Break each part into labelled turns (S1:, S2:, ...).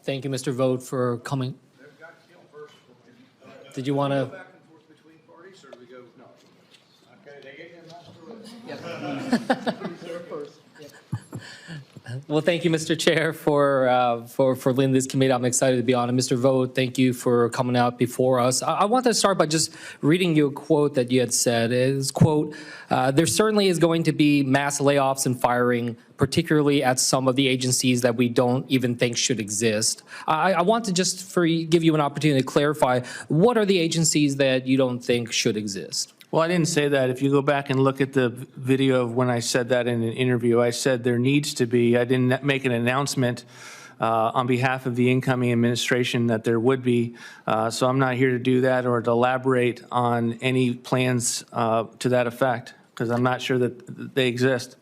S1: Thank you, Mr. Vogt, for coming. Did you want to?
S2: Back and forth between parties, or do we go? No. Okay, they gave me a master.
S1: Well, thank you, Mr. Chair, for leading this committee. I'm excited to be on it. Mr. Vogt, thank you for coming out before us. I want to start by just reading you a quote that you had said. It is, quote, there certainly is going to be mass layoffs and firing, particularly at some of the agencies that we don't even think should exist. I want to just give you an opportunity to clarify, what are the agencies that you don't think should exist?
S3: Well, I didn't say that. If you go back and look at the video of when I said that in an interview, I said there needs to be, I didn't make an announcement on behalf of the incoming administration that there would be. So I'm not here to do that or to elaborate on any plans to that effect, because I'm not sure that they exist.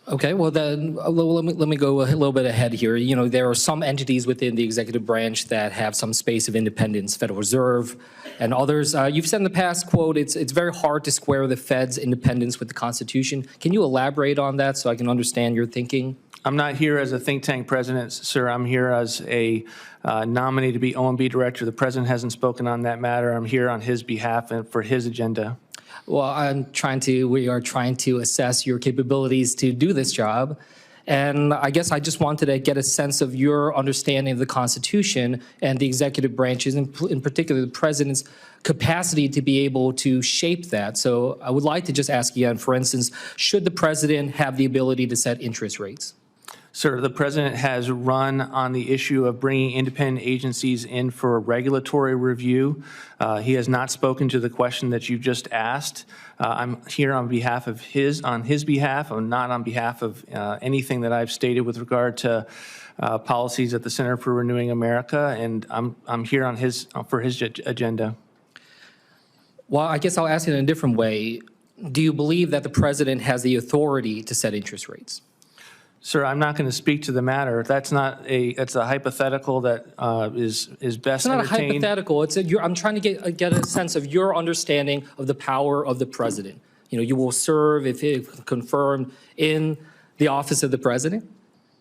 S1: Okay, well then let me go a little bit ahead here. You know, there are some entities within the executive branch that have some space of independence, Federal Reserve and others. You've said in the past, quote, it's very hard to square the Fed's independence with the Constitution. Can you elaborate on that so I can understand your thinking?
S3: I'm not here as a think tank president, sir. I'm here as a nominee to be OMB director. The president hasn't spoken on that matter. I'm here on his behalf and for his agenda.
S1: Well, we are trying to assess your capabilities to do this job. And I guess I just wanted to get a sense of your understanding of the Constitution and the executive branches, in particular the president's capacity to be able to shape that. So I would like to just ask again, for instance, should the president have the ability to set interest rates?
S3: Sir, the president has run on the issue of bringing independent agencies in for a regulatory review. He has not spoken to the question that you just asked. I'm here on his behalf. I'm not on behalf of anything that I've stated with regard to policies at the Center for Renewing America, and I'm here on for his agenda.
S1: Well, I guess I'll ask it in a different way. Do you believe that the president has the authority to set interest rates?
S3: Sir, I'm not going to speak to the matter. That's a hypothetical that is best entertained.
S1: It's not a hypothetical. I'm trying to get a sense of your understanding of the power of the president. You know, you will serve, if confirmed, in the office of the president.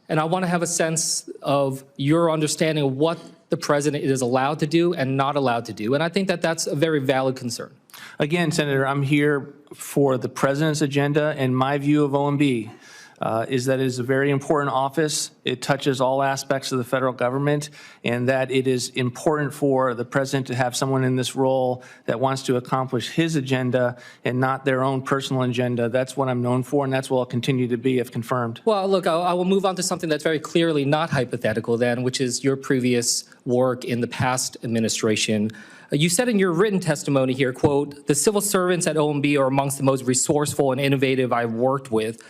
S1: And I want to have a sense of your understanding of what the president is allowed to do and not allowed to do. And I think that that's a very valid concern.
S3: Again, Senator, I'm here for the president's agenda, and my view of OMB is that it is a very important office. It touches all aspects of the federal government, and that it is important for the president to have someone in this role that wants to accomplish his agenda and not their own personal agenda. That's what I'm known for, and that's what I'll continue to be if confirmed.
S1: Well, look, I will move on to something that's very clearly not hypothetical then, which is your previous work in the past administration. You said in your written testimony here, quote, the civil servants at OMB are amongst the most resourceful and innovative I've worked with.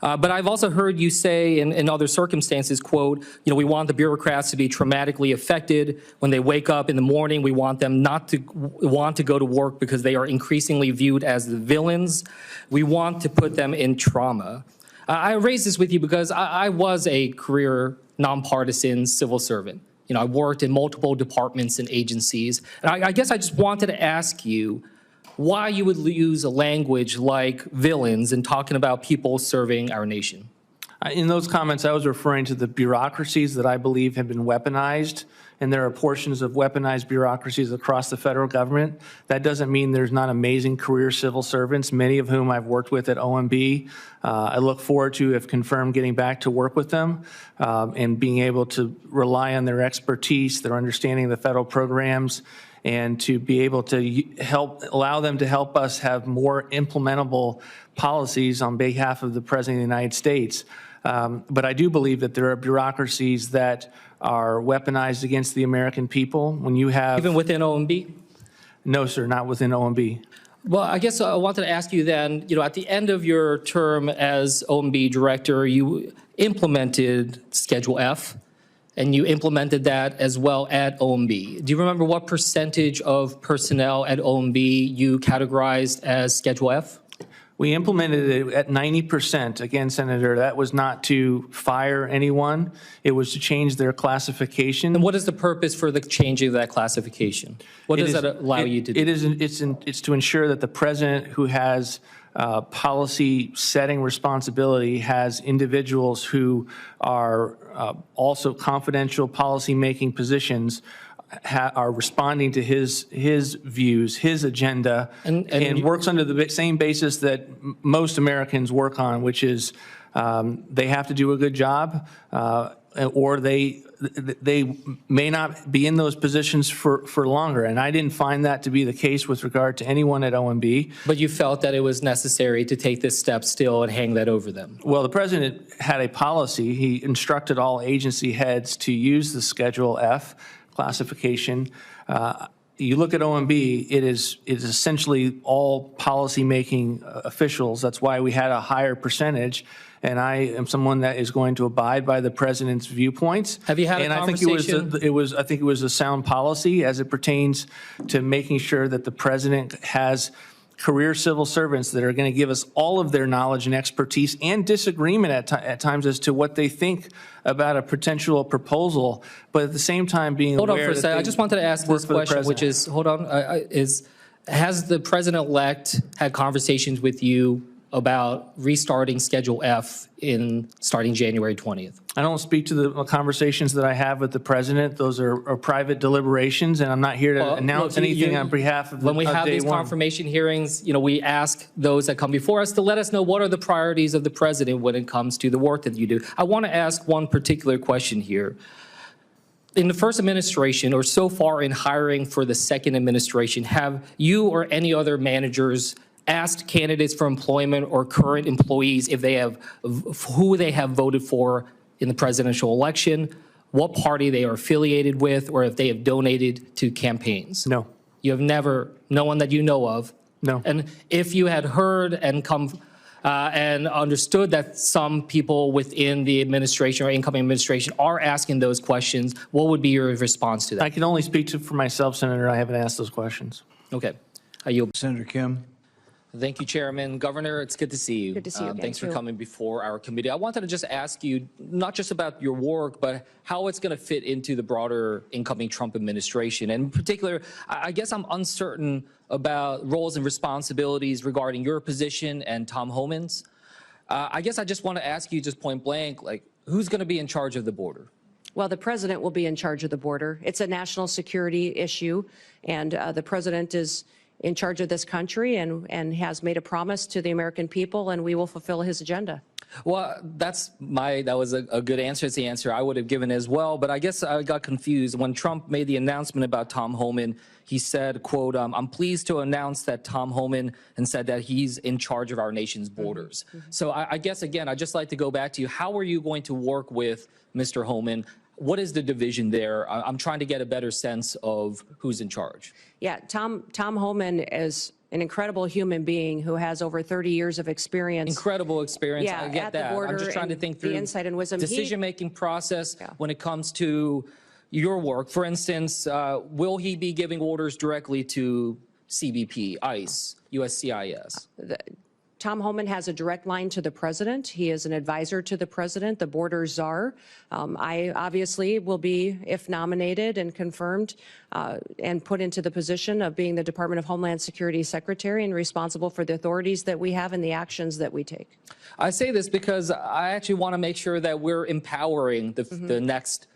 S1: But I've also heard you say in other circumstances, quote, we want the bureaucrats to be traumatically affected. When they wake up in the morning, we want them not to want to go to work because they are increasingly viewed as the villains. We want to put them in trauma. I raise this with you because I was a career nonpartisan civil servant. I worked in multiple departments and agencies. And I guess I just wanted to ask you why you would use a language like villains in talking about people serving our nation.
S3: In those comments, I was referring to the bureaucracies that I believe have been weaponized, and there are portions of weaponized bureaucracies across the federal government. That doesn't mean there's not amazing career civil servants, many of whom I've worked with at OMB. I look forward to, if confirmed, getting back to work with them and being able to rely on their expertise, their understanding of the federal programs, and to be able to allow them to help us have more implementable policies on behalf of the President of the United States. But I do believe that there are bureaucracies that are weaponized against the American people. When you have—
S1: Even within OMB?
S3: No, sir, not within OMB.
S1: Well, I guess I wanted to ask you then, at the end of your term as OMB director, you implemented Schedule F, and you implemented that as well at OMB. Do you remember what percentage of personnel at OMB you categorized as Schedule F?
S3: We implemented it at 90%. Again, Senator, that was not to fire anyone. It was to change their classification.
S1: And what is the purpose for the changing of that classification? What does that allow you to do?
S3: It's to ensure that the president, who has policy setting responsibility has individuals who are also confidential policy-making positions are responding to his views, his agenda, and works under the same basis that most Americans work on, which is they have to do a good job, or they may not be in those positions for longer. And I didn't find that to be the case with regard to anyone at OMB.
S1: But you felt that it was necessary to take this step still and hang that over them.
S3: Well, the president had a policy. He instructed all agency heads to use the Schedule F classification. You look at OMB, it is essentially all policy-making officials. That's why we had a higher percentage. And I am someone that is going to abide by the president's viewpoints.
S1: Have you had a conversation?
S3: I think it was a sound policy as it pertains to making sure that the president has career civil servants that are going to give us all of their knowledge and expertise and disagreement at times as to what they think about a potential proposal, but at the same time being aware that
S1: Hold on for a second. I just wanted to ask this question, which is, has the president-elect had conversations with you about restarting Schedule F starting January 20th?
S3: I don't speak to the conversations that I have with the president. Those are private deliberations, and I'm not here to announce anything on behalf of
S1: When we have these confirmation hearings, we ask those that come before us to let us know what are the priorities of the president when it comes to the work that you do. I want to ask one particular question here. In the first administration, or so far in hiring for the second administration, have you or any other managers asked candidates for employment or current employees if they have who they have voted for in the presidential election, what party they are affiliated with, or if they have donated to campaigns?
S3: No.
S1: You have never, no one that you know of?
S3: No.
S1: And if you had heard and come and understood that some people within the administration or incoming administration are asking those questions, what would be your response to that?
S3: I can only speak for myself, Senator. I haven't asked those questions.
S1: Okay. I yield.
S2: Senator Kim.
S1: Thank you, Chairman. Governor, it's good to see you.
S4: Good to see you.
S1: Thanks for coming before our committee. I wanted to just ask you, not just about your work, but how it's going to fit into the broader incoming Trump administration. And in particular, I guess I'm uncertain about roles and responsibilities regarding your position and Tom Homan's. I guess I just want to ask you just point blank, like, who's going to be in charge of the border?
S4: Well, the president will be in charge of the border. It's a national security issue, and the president is in charge of this country and has made a promise to the American people, and we will fulfill his agenda.
S1: Well, that was a good answer. It's the answer I would have given as well. But I guess I got confused. When Trump made the announcement about Tom Homan, he said, quote, I'm pleased to announce that Tom Homan, and said that he's in charge of our nation's borders. So I guess, again, I'd just like to go back to you. How are you going to work with Mr. Homan? What is the division there? I'm trying to get a better sense of who's in charge.
S4: Yeah, Tom Homan is an incredible human being who has over 30 years of experience.
S1: Incredible experience.
S4: Yeah,
S1: I get
S4: at
S1: that.
S4: the border,
S1: I'm just trying to think through
S4: the insight and wisdom.
S1: Decision-making process when it comes to your work. For instance, will he be giving orders directly to CBP, ICE, USCIS?
S4: Tom Homan has a direct line to the president. He is an advisor to the president, the border czar. I obviously will be, if nominated and confirmed, and put into the position of being the Department of Homeland Security Secretary and responsible for the authorities that we have and the actions that we take.
S1: I say this because I actually want to make sure that we're empowering the next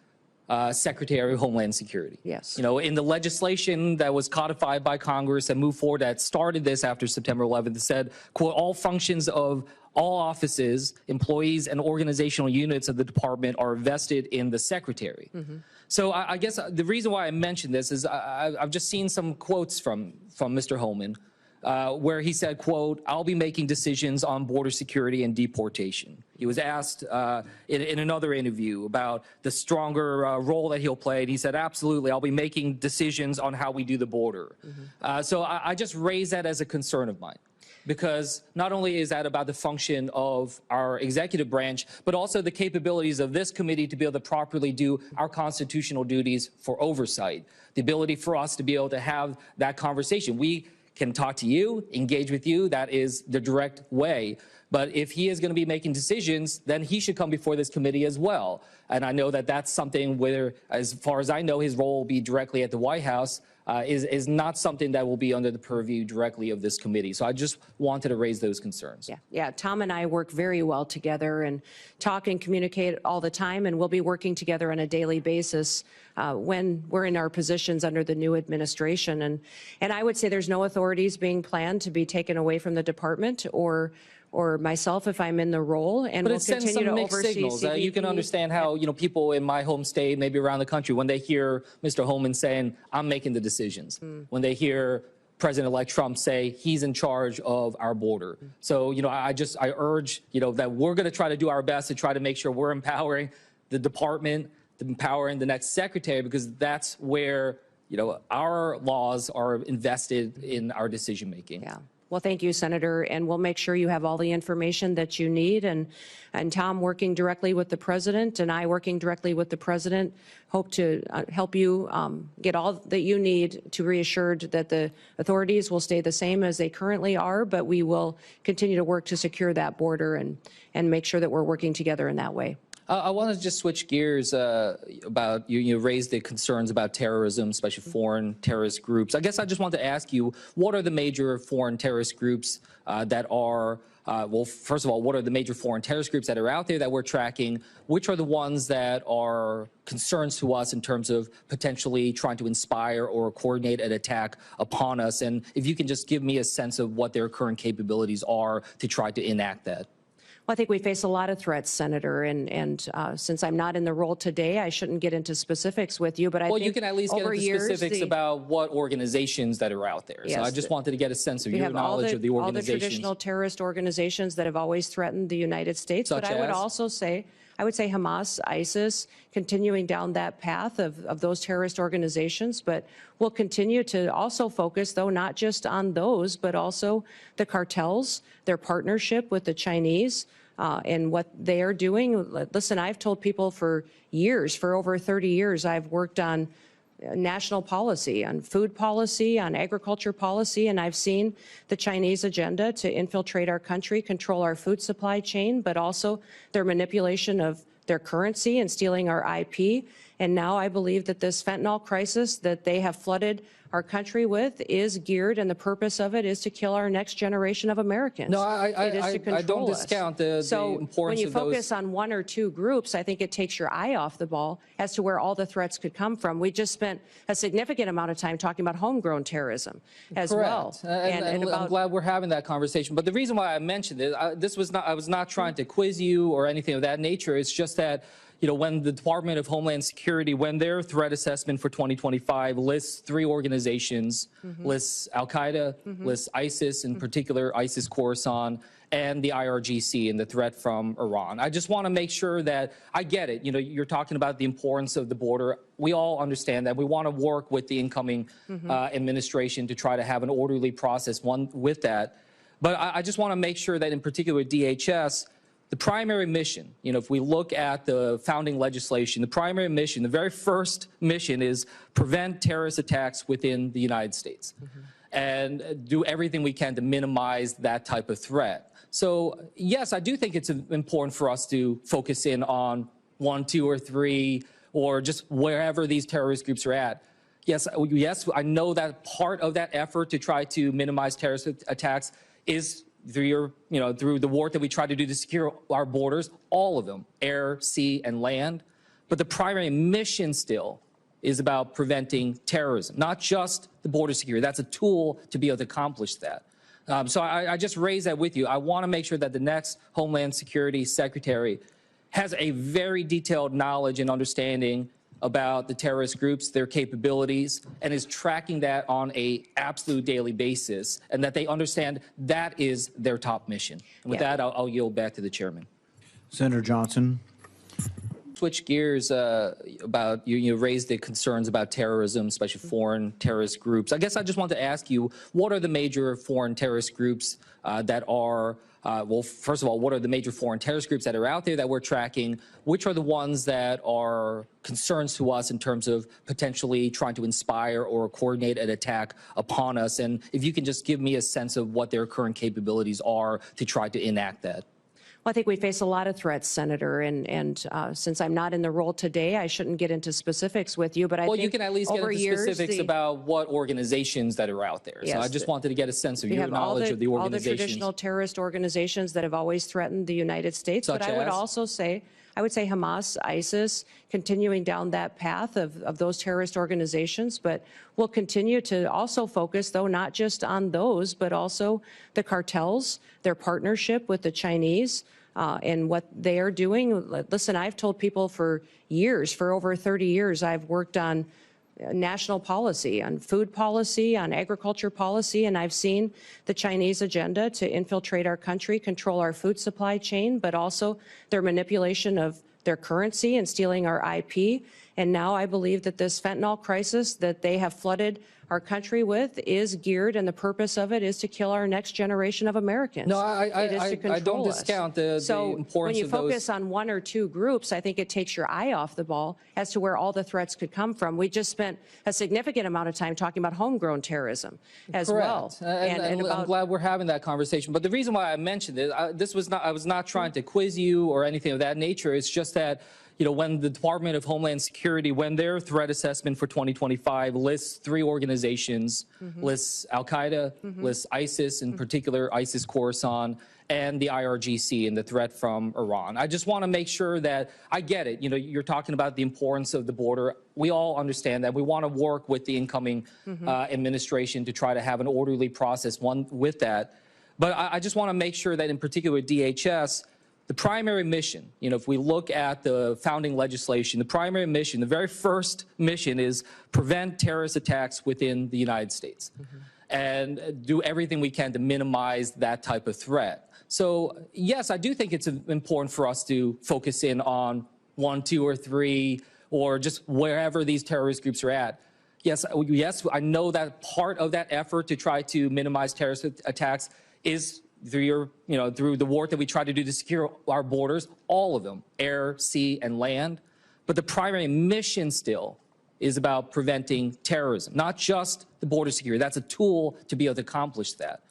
S1: Secretary of Homeland Security.
S4: Yes.
S1: In the legislation that was codified by Congress and moved forward that started this after September 11th, it said, quote, all functions of all offices, employees, and organizational units of the department are vested in the Secretary. So I guess the reason why I mentioned this is I've just seen some quotes from Mr. Homan where he said, quote, I'll be making decisions on border security and deportation. He was asked in another interview about the stronger role that he'll play, and he said, absolutely, I'll be making decisions on how we do the border. So I just raise that as a concern of mine, because not only is that about the function of our executive branch, but also the capabilities of this committee to be able to properly do our constitutional duties for oversight, the ability for us to be able to have that conversation. We can talk to you, engage with you. That is the direct way. But if he is going to be making decisions, then he should come before this committee as well. And I know that that's something where, as far as I know, his role will be directly at the White House. is not something that will be under the purview directly of this committee. So I just wanted to raise those concerns.
S4: Yeah. Tom and I work very well together and talk and communicate all the time, and we'll be working together on a daily basis when we're in our positions under the new administration. And I would say there's no authorities being planned to be taken away from the department or myself if I'm in the role, and
S1: but
S4: we'll
S1: it sends
S4: continue
S1: some
S4: to
S1: mixed
S4: oversee
S1: signals.
S4: CBP.
S1: You can understand how people in my home state, maybe around the country, when they hear Mr. Holman saying, "I'm making the decisions," when they hear President-elect Trump say he's in charge of our border. So I urge that we're going to try to do our best to try to make sure we're empowering the department, empowering the next secretary, because that's where our laws are invested in our decision making.
S4: Yeah. Well, thank you, Senator, and we'll make sure you have all the information that you need. And Tom working directly with the president and I working directly with the president hope to help you get all that you need to reassured that the authorities will stay the same as they currently are, but we will continue to work to secure that border and make sure that we're working together in that way.
S1: I want to just switch gears about you raised the concerns about terrorism, especially foreign terrorist groups. I guess I just want to ask you, what are the major foreign terrorist groups that are, well, first of all, what are the major foreign terrorist groups that are out there that we're tracking? Which are the ones that are concerns to us in terms of potentially trying to inspire or coordinate an attack upon us? And if you can just give me a sense of what their current capabilities are to try to enact that.
S4: Well, I think we face a lot of threats, Senator, and since I'm not in the role today, I shouldn't get into specifics with you, but I think
S1: you can at least get into specifics about what organizations that are out there. Yes, so I just wanted to get a sense of your knowledge of the organizations.
S4: All the traditional terrorist organizations that have always threatened the United States, but I would also say, Hamas, ISIS, continuing down that path of those terrorist organizations. But we'll continue to also focus, though, not just on those, but also the cartels, their partnership with the Chinese, and what they are doing. Listen, I've told people for years, for over 30 years, I've worked on national policy, on food policy, on agriculture policy, and I've seen the Chinese agenda to infiltrate our country, control our food supply chain, but also their manipulation of their currency and stealing our IP. And now I believe that this fentanyl crisis that they have flooded our country with is geared, and the purpose of it is to kill our next generation of Americans.
S1: No, I don't discount the importance of those. So
S4: when you focus on one or two groups, I think it takes your eye off the ball as to where all the threats could come from. We just spent a significant amount of time talking about homegrown terrorism as well.
S1: And I'm glad we're having that conversation. But the reason why I mentioned it, I was not trying to quiz you or anything of that nature. It's just that when the Department of Homeland Security, when their threat assessment for 2025 lists 3 organizations, lists Al-Qaeda, lists ISIS, in particular ISIS Khorasan, and the IRGC and the threat from Iran. I just want to make sure that I get it. You're talking about the importance of the border. We all understand that. We want to work with the incoming administration to try to have an orderly process with that. But I just want to make sure that in particular DHS, the primary mission, if we look at the founding legislation, the primary mission, the very first mission is prevent terrorist attacks within the United States and do everything we can to minimize that type of threat. So, yes, I do think it's important for us to focus in on 1, 2, or 3, or just wherever these terrorist groups are at. Yes, I know that part of that effort to try to minimize terrorist attacks is through the work that we try to do to secure our borders, all of them, air, sea, and land. But the primary mission still is about preventing terrorism, not just the border security. That's a tool to be able to accomplish that. So I just raise that with you. I want to make sure that the next Homeland Security Secretary has a very detailed knowledge and understanding about the terrorist groups, their capabilities, and is tracking that on an absolute daily basis, and that they understand that is their top mission. And with that, I'll yield back to the chairman.
S5: Senator Johnson.
S1: Switch gears about you raised the concerns about terrorism, especially foreign terrorist groups. I guess I just want to ask you, what are the major foreign terrorist groups that are well, first of all, what are the major foreign terrorist groups that are out there that we're tracking? Which are the ones that are concerns to us in terms of potentially trying to inspire or coordinate an attack upon us? And if you can just give me a sense of what their current capabilities are to try to enact that.
S4: Well, Well, I think we face a lot of threats, Senator, and since I'm not in the role today, I shouldn't get into specifics with you, but I
S1: Well,
S4: think
S1: you can at least get
S4: over
S1: into
S4: years,
S1: specifics about what organizations that are out there. So
S4: Yes,
S1: I just wanted to get a sense of
S4: we
S1: your
S4: have all
S1: knowledge of the
S4: all the
S1: organizations.
S4: traditional terrorist organizations that have always threatened the United States.
S1: Such
S4: But I would
S1: as?
S4: also say, Hamas, ISIS, continuing down that path of those terrorist organizations. But we'll continue to also focus, though, not just on those, but also the cartels, their partnership with the Chinese, and what they are doing. Listen, I've told people for years, for over 30 years, I've worked on national policy, on food policy, on agriculture policy, and I've seen the Chinese agenda to infiltrate our country, control our food supply chain, but also their manipulation of their currency and stealing our IP. And now I believe that this fentanyl crisis that they have flooded our country with is geared, and the purpose of it is to kill our next generation of Americans.
S1: No,
S4: It is to
S1: I
S4: control
S1: don't
S4: us.
S1: discount the
S4: So
S1: importance
S4: when you
S1: of those.
S4: focus on one or two groups, I think it takes your eye off the ball as to where all the threats could come from. We just spent a significant amount of time talking about homegrown terrorism as well.
S1: Correct. And I'm glad we're having that conversation. But the reason why I mentioned it, I was not trying to quiz you or anything of that nature. It's just that, when the Department of Homeland Security, when their threat assessment for 2025 lists 3 organizations, lists Al-Qaeda, lists ISIS, in particular ISIS Khorasan, and the IRGC and the threat from Iran. I just want to make sure that I get it. You're talking about the importance of the border. We all understand that. We want to work with the incoming administration to try to have an orderly process with that. But I just want to make sure that in particular DHS, the primary mission, if we look at the founding legislation, the primary mission, the very first mission is prevent terrorist attacks within the United States and do everything we can to minimize that type of threat. So, yes, I do think it's important for us to focus in on 1, 2, or 3, or just wherever these terrorist groups are at. Yes, I know that part of that effort to try to minimize terrorist attacks is through the work that we try to do to secure our borders, all of them, air, sea, and land. But the primary mission still is about preventing terrorism, not just the border security. That's a tool to be able to accomplish that.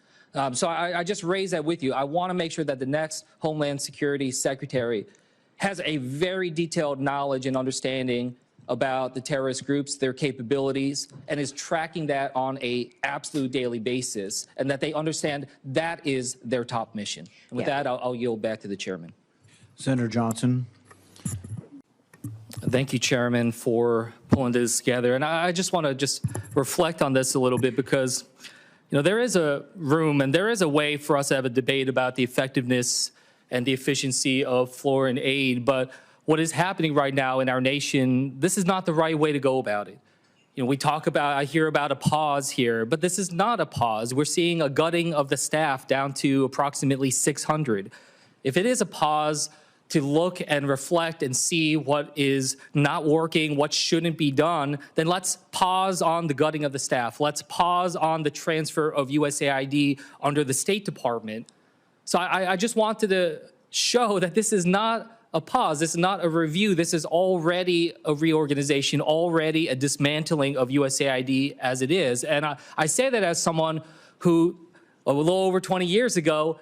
S1: So I just raise that with you. I want to make sure that the next Homeland Security Secretary has a very detailed knowledge and understanding about the terrorist groups, their capabilities, and is tracking that on an absolute daily basis, and that they understand that is their top mission. And with that, I'll yield back to the chairman.
S5: Senator Johnson.
S1: Thank you, Chairman, for pulling this together. And I just want to reflect on this a little bit because, there is a room and there is a way for us to have a debate about the effectiveness and the efficiency of foreign aid, but what is happening right now in our nation, this is not the right way to go about it. I hear about a pause here, but this is not a pause. We're seeing a gutting of the staff down to approximately 600. If it is a pause to look and reflect and see what is not working, what shouldn't be done, then let's pause on the gutting of the staff. Let's pause on the transfer of USAID under the State Department. So I just wanted to show that this is not a pause. This is not a review. This is already a reorganization, already a dismantling of USAID as it is. And I say that as someone who, a little over 20 years ago,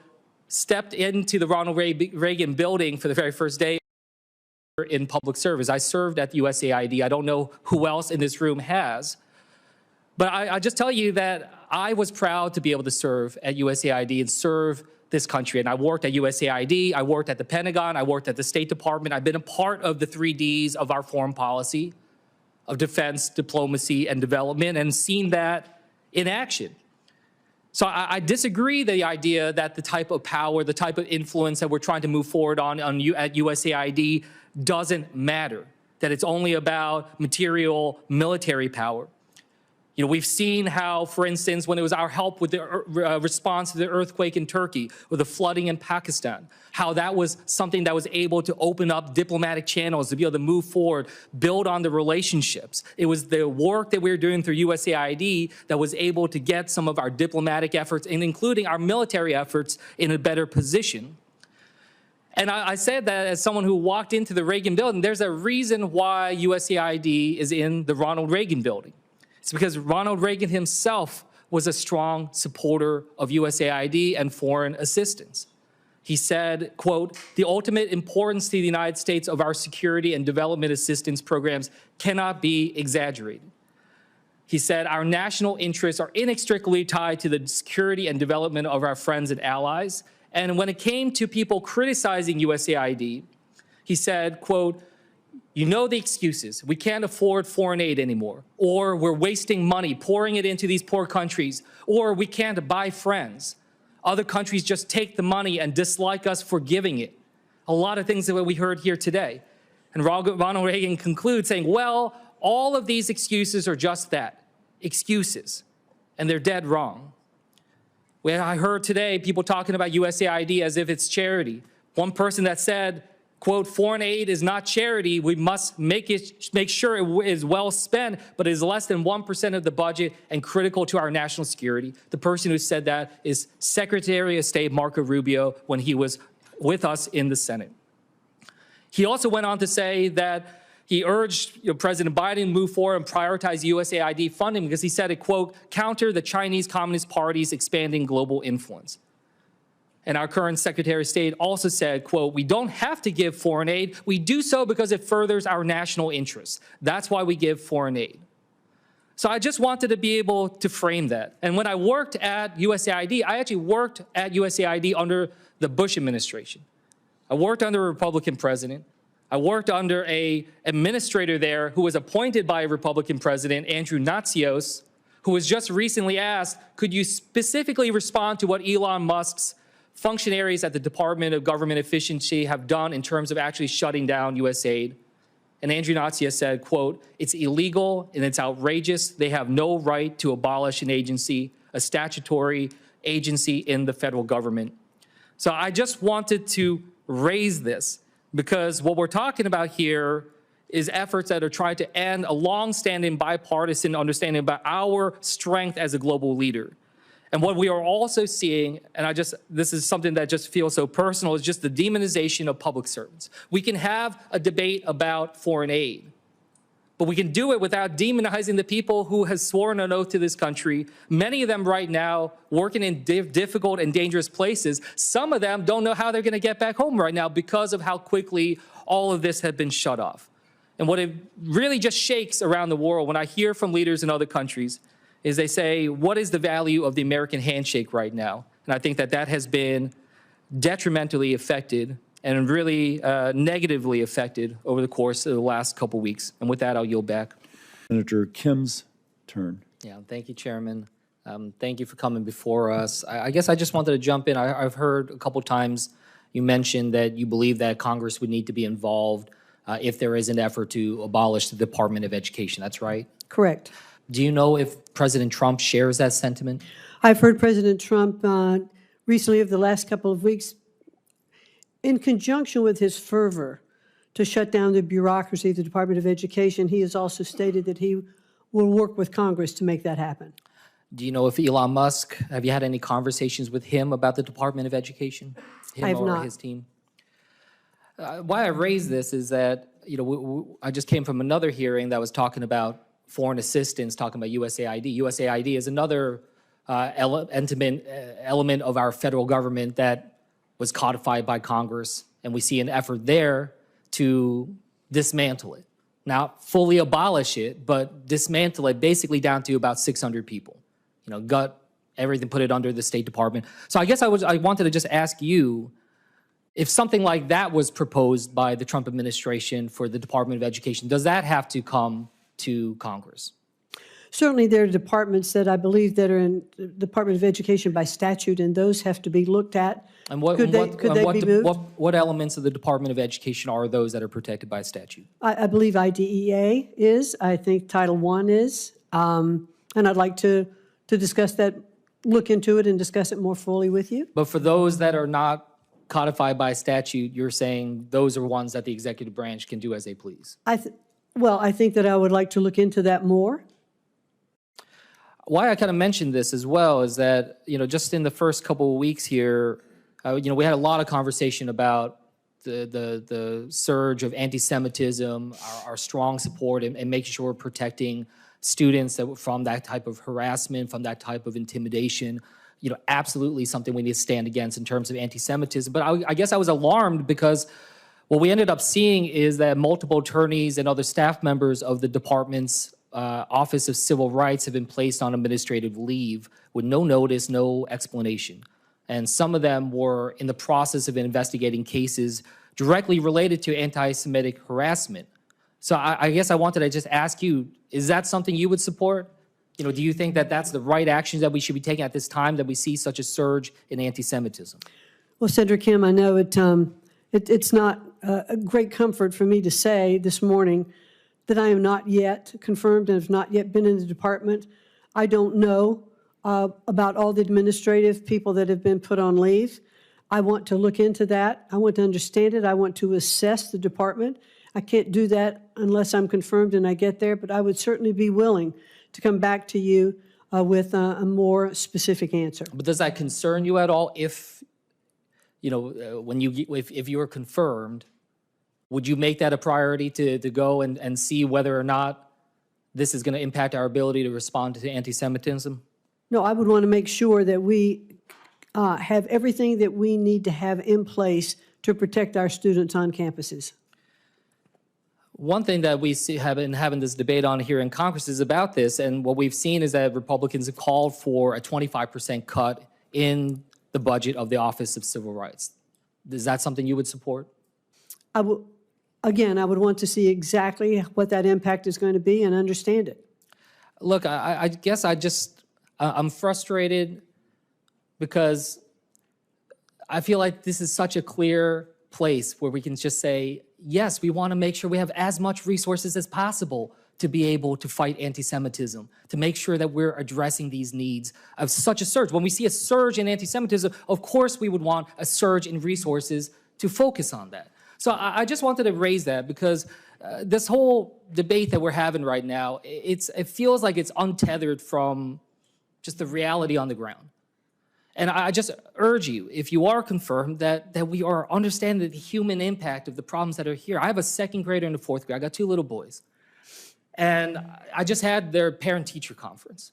S1: stepped into the Ronald Reagan building for the very first day in public service. I served at the USAID. I don't know who else in this room has. But I just tell you that I was proud to be able to serve at USAID and serve this country. And I worked at USAID, I worked at the Pentagon, I worked at the State Department. I've been a part of the 3 Ds of our foreign policy, of defense, diplomacy, and development, and seen that in action. So I disagree the idea that the type of power, the type of influence that we're trying to move forward at USAID doesn't matter, that it's only about material military power. We've seen how, for instance, when it was our help with the response to the earthquake in Turkey or the flooding in Pakistan, how that was something that was able to open up diplomatic channels to be able to move forward, build on the relationships. It was the work that we were doing through USAID that was able to get some of our diplomatic efforts, and including our military efforts, in a better position. And I said that as someone who walked into the Reagan building. There's a reason why USAID is in the Ronald Reagan building. It's because Ronald Reagan himself was a strong supporter of USAID and foreign assistance. He said, quote, "The ultimate importance to the United States of our security and development assistance programs cannot be exaggerated." He said, "Our national interests are inextricably tied to the security and development of our friends and allies." And when it came to people criticizing USAID, he said, quote, "You know the excuses. We can't afford foreign aid anymore, or we're wasting money pouring it into these poor countries, or we can't buy friends. Other countries just take the money and dislike us for giving it." A lot of things that we heard here today. And Ronald Reagan concludes saying, well, all of these excuses are just that, excuses, and they're dead wrong. I heard today people talking about USAID as if it's charity. One person that said, quote, "Foreign aid is not charity. We must make sure it is well spent, but it is less than 1% of the budget and critical to our national security." The person who said that is Secretary of State Marco Rubio when he was with us in the Senate. He also went on to say that he urged President Biden to move forward and prioritize USAID funding because he said it, quote, "counter the Chinese Communist Party's expanding global influence." And our current Secretary of State also said, quote, "We don't have to give foreign aid. We do so because it furthers our national interests. That's why we give foreign aid." So I just wanted to be able to frame that. And when I worked at USAID, I actually worked at USAID under the Bush administration. I worked under a Republican president. I worked under an administrator there who was appointed by a Republican president, Andrew Natsios, who was just recently asked, could you specifically respond to what Elon Musk's functionaries at the Department of Government Efficiency have done in terms of actually shutting down USAID? And Andrew Natsios said, quote, "It's illegal and it's outrageous. They have no right to abolish an agency, a statutory agency in the federal government." So I just wanted to raise this because what we're talking about here is efforts that are trying to end a long-standing bipartisan understanding about our strength as a global leader. And what we are also seeing, and this is something that just feels so personal, is just the demonization of public servants. We can have a debate about foreign aid, but we can do it without demonizing the people who have sworn an oath to this country. Many of them right now working in difficult and dangerous places. Some of them don't know how they're going to get back home right now because of how quickly all of this had been shut off. And what it really just shakes around the world when I hear from leaders in other countries is they say, what is the value of the American handshake right now? And I think that that has been detrimentally affected and really negatively affected over the course of the last couple weeks. And with that, I'll yield back.
S6: Senator Kim's turn.
S1: Yeah, thank you, Chairman. Thank you for coming before us. I guess I just wanted to jump in. I've heard a couple times you mentioned that you believe that Congress would need to be involved if there is an effort to abolish the Department of Education. That's right?
S7: Correct.
S1: Do you know if President Trump shares that sentiment?
S7: I've heard President Trump recently, over the last couple of weeks, in conjunction with his fervor to shut down the bureaucracy of the Department of Education, he has also stated that he will work with Congress to make that happen.
S1: Do you know if Elon Musk, have you had any conversations with him about the Department of Education? Him
S7: I have
S1: or
S7: not.
S1: his team? Why I raise this is that, I just came from another hearing that was talking about foreign assistance, talking about USAID. USAID is another element of our federal government that was codified by Congress, and we see an effort there to dismantle it. Not fully abolish it, but dismantle it basically down to about 600 people. Gut everything, put it under the State Department. So I guess I wanted to just ask you, if something like that was proposed by the Trump administration for the Department of Education, does that have to come to Congress?
S7: Certainly, there are departments that I believe that are in the Department of Education by statute, and those have to be looked at.
S1: And
S7: Could they be moved?
S1: what elements of the Department of Education are those that are protected by statute?
S7: I believe IDEA is. I think Title I is. And I'd like to discuss that, look into it and discuss it more fully with you.
S1: But for those that are not codified by statute, you're saying those are ones that the executive branch can do as they please?
S7: Well, I think that I would like to look into that more.
S1: Why I kind of mentioned this as well is that, just in the first couple of weeks here, we had a lot of conversation about the surge of anti-Semitism, our strong support and making sure we're protecting students from that type of harassment, from that type of intimidation. absolutely something we need to stand against in terms of anti-Semitism. But I guess I was alarmed because what we ended up seeing is that multiple attorneys and other staff members of the department's Office of Civil Rights have been placed on administrative leave with no notice, no explanation. And some of them were in the process of investigating cases directly related to anti-Semitic harassment. So I guess I wanted to just ask you, is that something you would support? Do you think that that's the right actions that we should be taking at this time that we see such a surge in anti-Semitism?
S7: Well, Senator Kim, I know it's not a great comfort for me to say this morning that I am not yet confirmed and have not yet been in the department. I don't know about all the administrative people that have been put on leave. I want to look into that. I want to understand it. I want to assess the department. I can't do that unless I'm confirmed and I get there, but I would certainly be willing to come back to you with a more specific answer.
S1: But does that concern you at all if if you were confirmed, would you make that a priority to go and see whether or not this is going to impact our ability to respond to anti-Semitism?
S7: No, I would want to make sure that we have everything that we need to have in place to protect our students on campuses.
S1: One thing that we have been having this debate on here in Congress is about this, and what we've seen is that Republicans have called for a 25% cut in the budget of the Office of Civil Rights. Is that something you would support?
S7: Again, I would want to see exactly what that impact is going to be and understand it.
S1: Look, I guess I'm frustrated because I feel like this is such a clear place where we can just say, yes, we want to make sure we have as much resources as possible to be able to fight anti-Semitism, to make sure that we're addressing these needs of such a surge. When we see a surge in anti-Semitism, of course we would want a surge in resources to focus on that. So I just wanted to raise that because this whole debate that we're having right now, it feels like it's untethered from just the reality on the ground. And I just urge you, if you are confirmed, that we are understanding the human impact of the problems that are here. I have a second grader and a fourth grader. I got two little boys. And I just had their parent-teacher conference.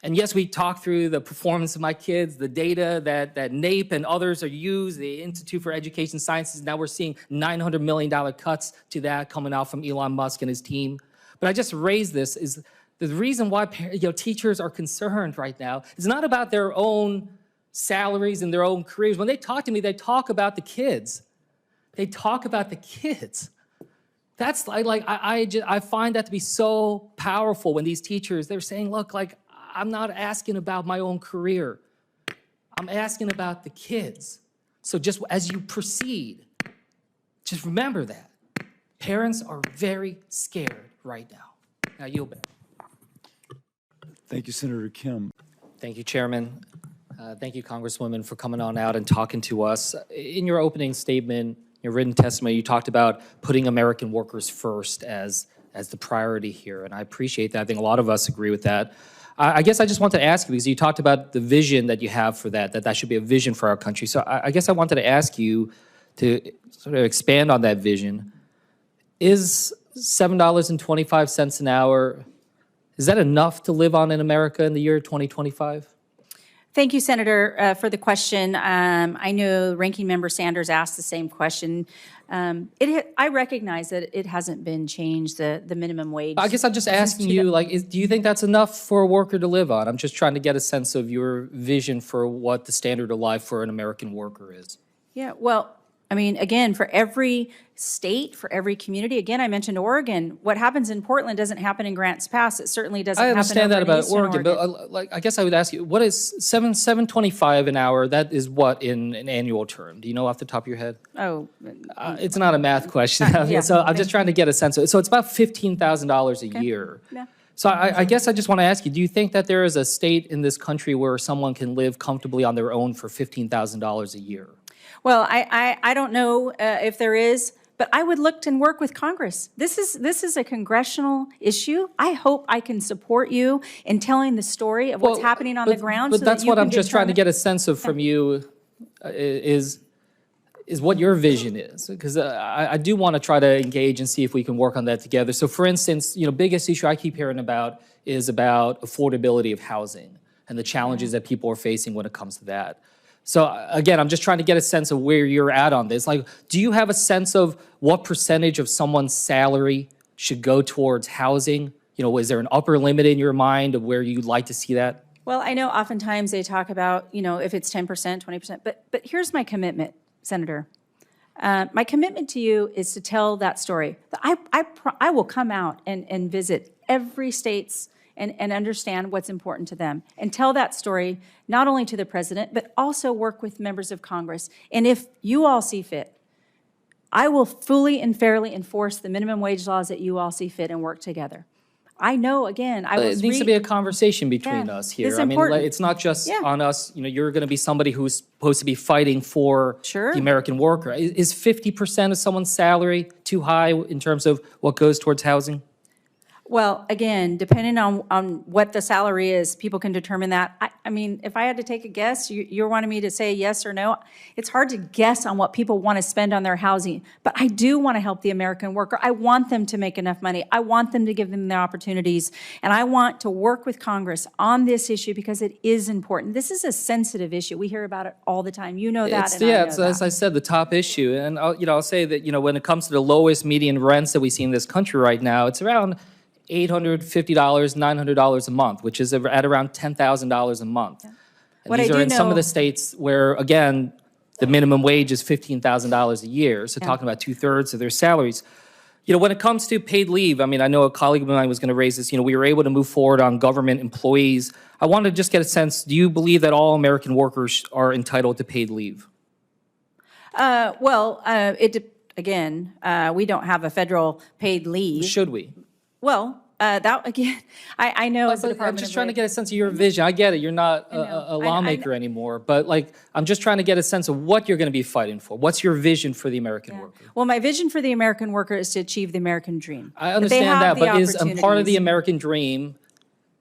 S1: And yes, we talked through the performance of my kids, the data that NAEP and others are used, the Institute for Education Sciences. Now we're seeing $900 million cuts to that coming out from Elon Musk and his team. But I just raised this is the reason why teachers are concerned right now is not about their own salaries and their own careers. When they talk to me, they talk about the kids. They talk about the kids. That's I find that to be so powerful when these teachers, they're saying, look, I'm not asking about my own career. I'm asking about the kids. So just as you proceed, just remember that. Parents are very scared right now. Now, yield back.
S6: Thank you, Senator Kim.
S1: Thank you, Chairman. Thank you, Congresswoman, for coming on out and talking to us. In your opening statement, your written testimony, you talked about putting American workers first as the priority here, and I appreciate that. I think a lot of us agree with that. I guess I just want to ask you, because you talked about the vision that you have for that should be a vision for our country. So I guess I wanted to ask you to sort of expand on that vision. Is $7.25 an hour, is that enough to live on in America in the year 2025?
S8: Thank you, Senator, for the question. I know Ranking Member Sanders asked the same question. I recognize that it hasn't been changed, the minimum wage.
S1: I guess I'm just asking you, do you think that's enough for a worker to live on? I'm just trying to get a sense of your vision for what the standard of life for an American worker is.
S8: Yeah, well, I mean, again, for every state, for every community, again, I mentioned Oregon. What happens in Portland doesn't happen in Grants Pass. It certainly doesn't happen over in Eastern Oregon.
S1: I understand that about Oregon, but I guess I would ask you, what is $7.25 an hour? That is what in an annual term? Do you know off the top of your head?
S8: Oh.
S1: It's not a math question.
S8: Yeah,
S1: so I'm just trying to get a sense of it. So it's about $15,000 a year.
S8: Yeah.
S1: So I guess I just want to ask you, do you think that there is a state in this country where someone can live comfortably on their own for $15,000 a year?
S8: Well, I don't know if there is, but I would look and work with Congress. This is a congressional issue. I hope I can support you in telling the story of what's happening on the ground.
S1: But
S8: so
S1: that's
S8: that you
S1: what
S8: can
S1: I'm just trying to
S8: determine.
S1: get a sense of from you is what your vision is. Because I do want to try to engage and see if we can work on that together. So for instance, biggest issue I keep hearing about is about affordability of housing. and the challenges that people are facing when it comes to that. So again, I'm just trying to get a sense of where you're at on this. Like, do you have a sense of what percentage of someone's salary should go towards housing? You know, is there an upper limit in your mind of where you'd like to see that?
S8: Well, I know oftentimes they talk about, if it's 10%, 20%, but here's my commitment, Senator. My commitment to you is to tell that story. I will come out and visit every state's and understand what's important to them and tell that story not only to the president, but also work with members of Congress. And if you all see fit, I will fully and fairly enforce the minimum wage laws that you all see fit and work together. I know, again,
S1: It needs to be a conversation between us here.
S8: it's
S1: I mean,
S8: important.
S1: it's not just
S8: Yeah.
S1: on us. You're going to be somebody who's supposed to be fighting for
S8: Sure.
S1: the American worker. Is 50% of someone's salary too high in terms of what goes towards housing?
S8: Well, again, depending on what the salary is, people can determine that. I mean, if I had to take a guess, you're wanting me to say yes or no. It's hard to guess on what people want to spend on their housing, but I do want to help the American worker. I want them to make enough money. I want them to give them their opportunities, and I want to work with Congress on this issue because it is important. This is a sensitive issue. We hear about it all the time. You know that, and I know
S1: It's,
S8: that.
S1: as I said, the top issue. And I'll say that, when it comes to the lowest median rents that we see in this country right now, it's around $850, $900 a month, which is at around $10,000 a month. And
S8: What
S1: these
S8: I
S1: are
S8: do
S1: in some of
S8: know-
S1: the states where, again, the minimum wage is $15,000 a year. So talking about 2/3 of their salaries. When it comes to paid leave, I mean, I know a colleague of mine was going to raise this. We were able to move forward on government employees. I wanted to just get a sense, do you believe that all American workers are entitled to paid leave?
S8: Again, we don't have a federal paid leave.
S1: Should we?
S8: Well, that, again, I know as a
S1: But I'm
S8: Department
S1: just
S8: of
S1: trying to
S8: Labor-
S1: get a sense of your vision. I get it. You're not
S8: know.
S1: a lawmaker anymore. But I'm just trying to get a sense of what you're going to be fighting for. What's your vision for the American worker?
S8: Well, my vision for the American worker is to achieve the American dream.
S1: I
S8: they
S1: understand
S8: have
S1: that,
S8: the
S1: but is part of the
S8: opportunities.
S1: American dream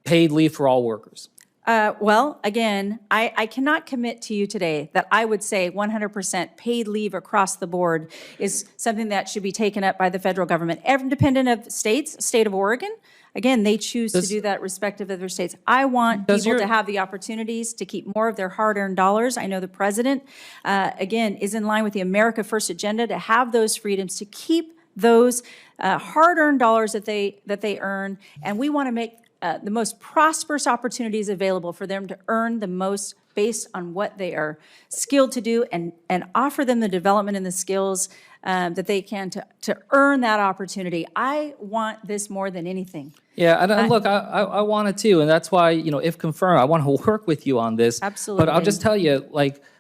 S1: paid leave for all workers?
S8: Well, again, I cannot commit to you today that I would say 100% paid leave across the board is something that should be taken up by the federal government. Independent of states, state of Oregon, again, they choose to do that respective of their states. I want people to have the opportunities to keep more of their hard-earned dollars. I know the president, again, is in line with the America First agenda to have those freedoms, to keep those hard-earned dollars that they earn, and we want to make the most prosperous opportunities available for them to earn the most based on what they are skilled to do, and offer them the development and the skills that they can to earn that opportunity. I want this more than anything.
S1: Yeah, and look, I want it too, and that's why, if confirmed, I want to work with you on this.
S8: Absolutely.
S1: But I'll just tell you,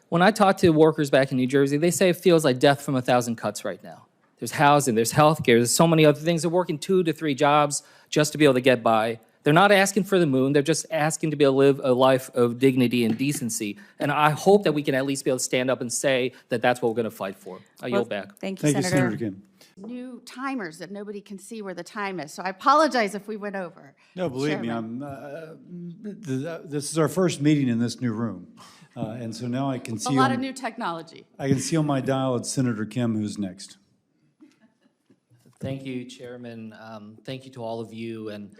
S1: when I talk to workers back in New Jersey, they say it feels like death from a thousand cuts right now. There's housing, there's healthcare, there's so many other things. They're working 2 to 3 jobs just to be able to get by. They're not asking for the moon. They're just asking to be able to live a life of dignity and decency. And I hope that we can at least be able to stand up and say that that's what we're going to fight for. I yield back.
S8: Thank you,
S6: Thank you,
S8: Senator.
S6: Senator Kim.
S9: New timers that nobody can see where the time is. So I apologize if we went over.
S6: No, believe me, this is our first meeting in this new room. And so now I can
S9: A
S6: see
S9: lot of new technology.
S6: I can see on my dial it's Senator Kim who's next.
S1: Thank you, Chairman. Thank you to all of you, and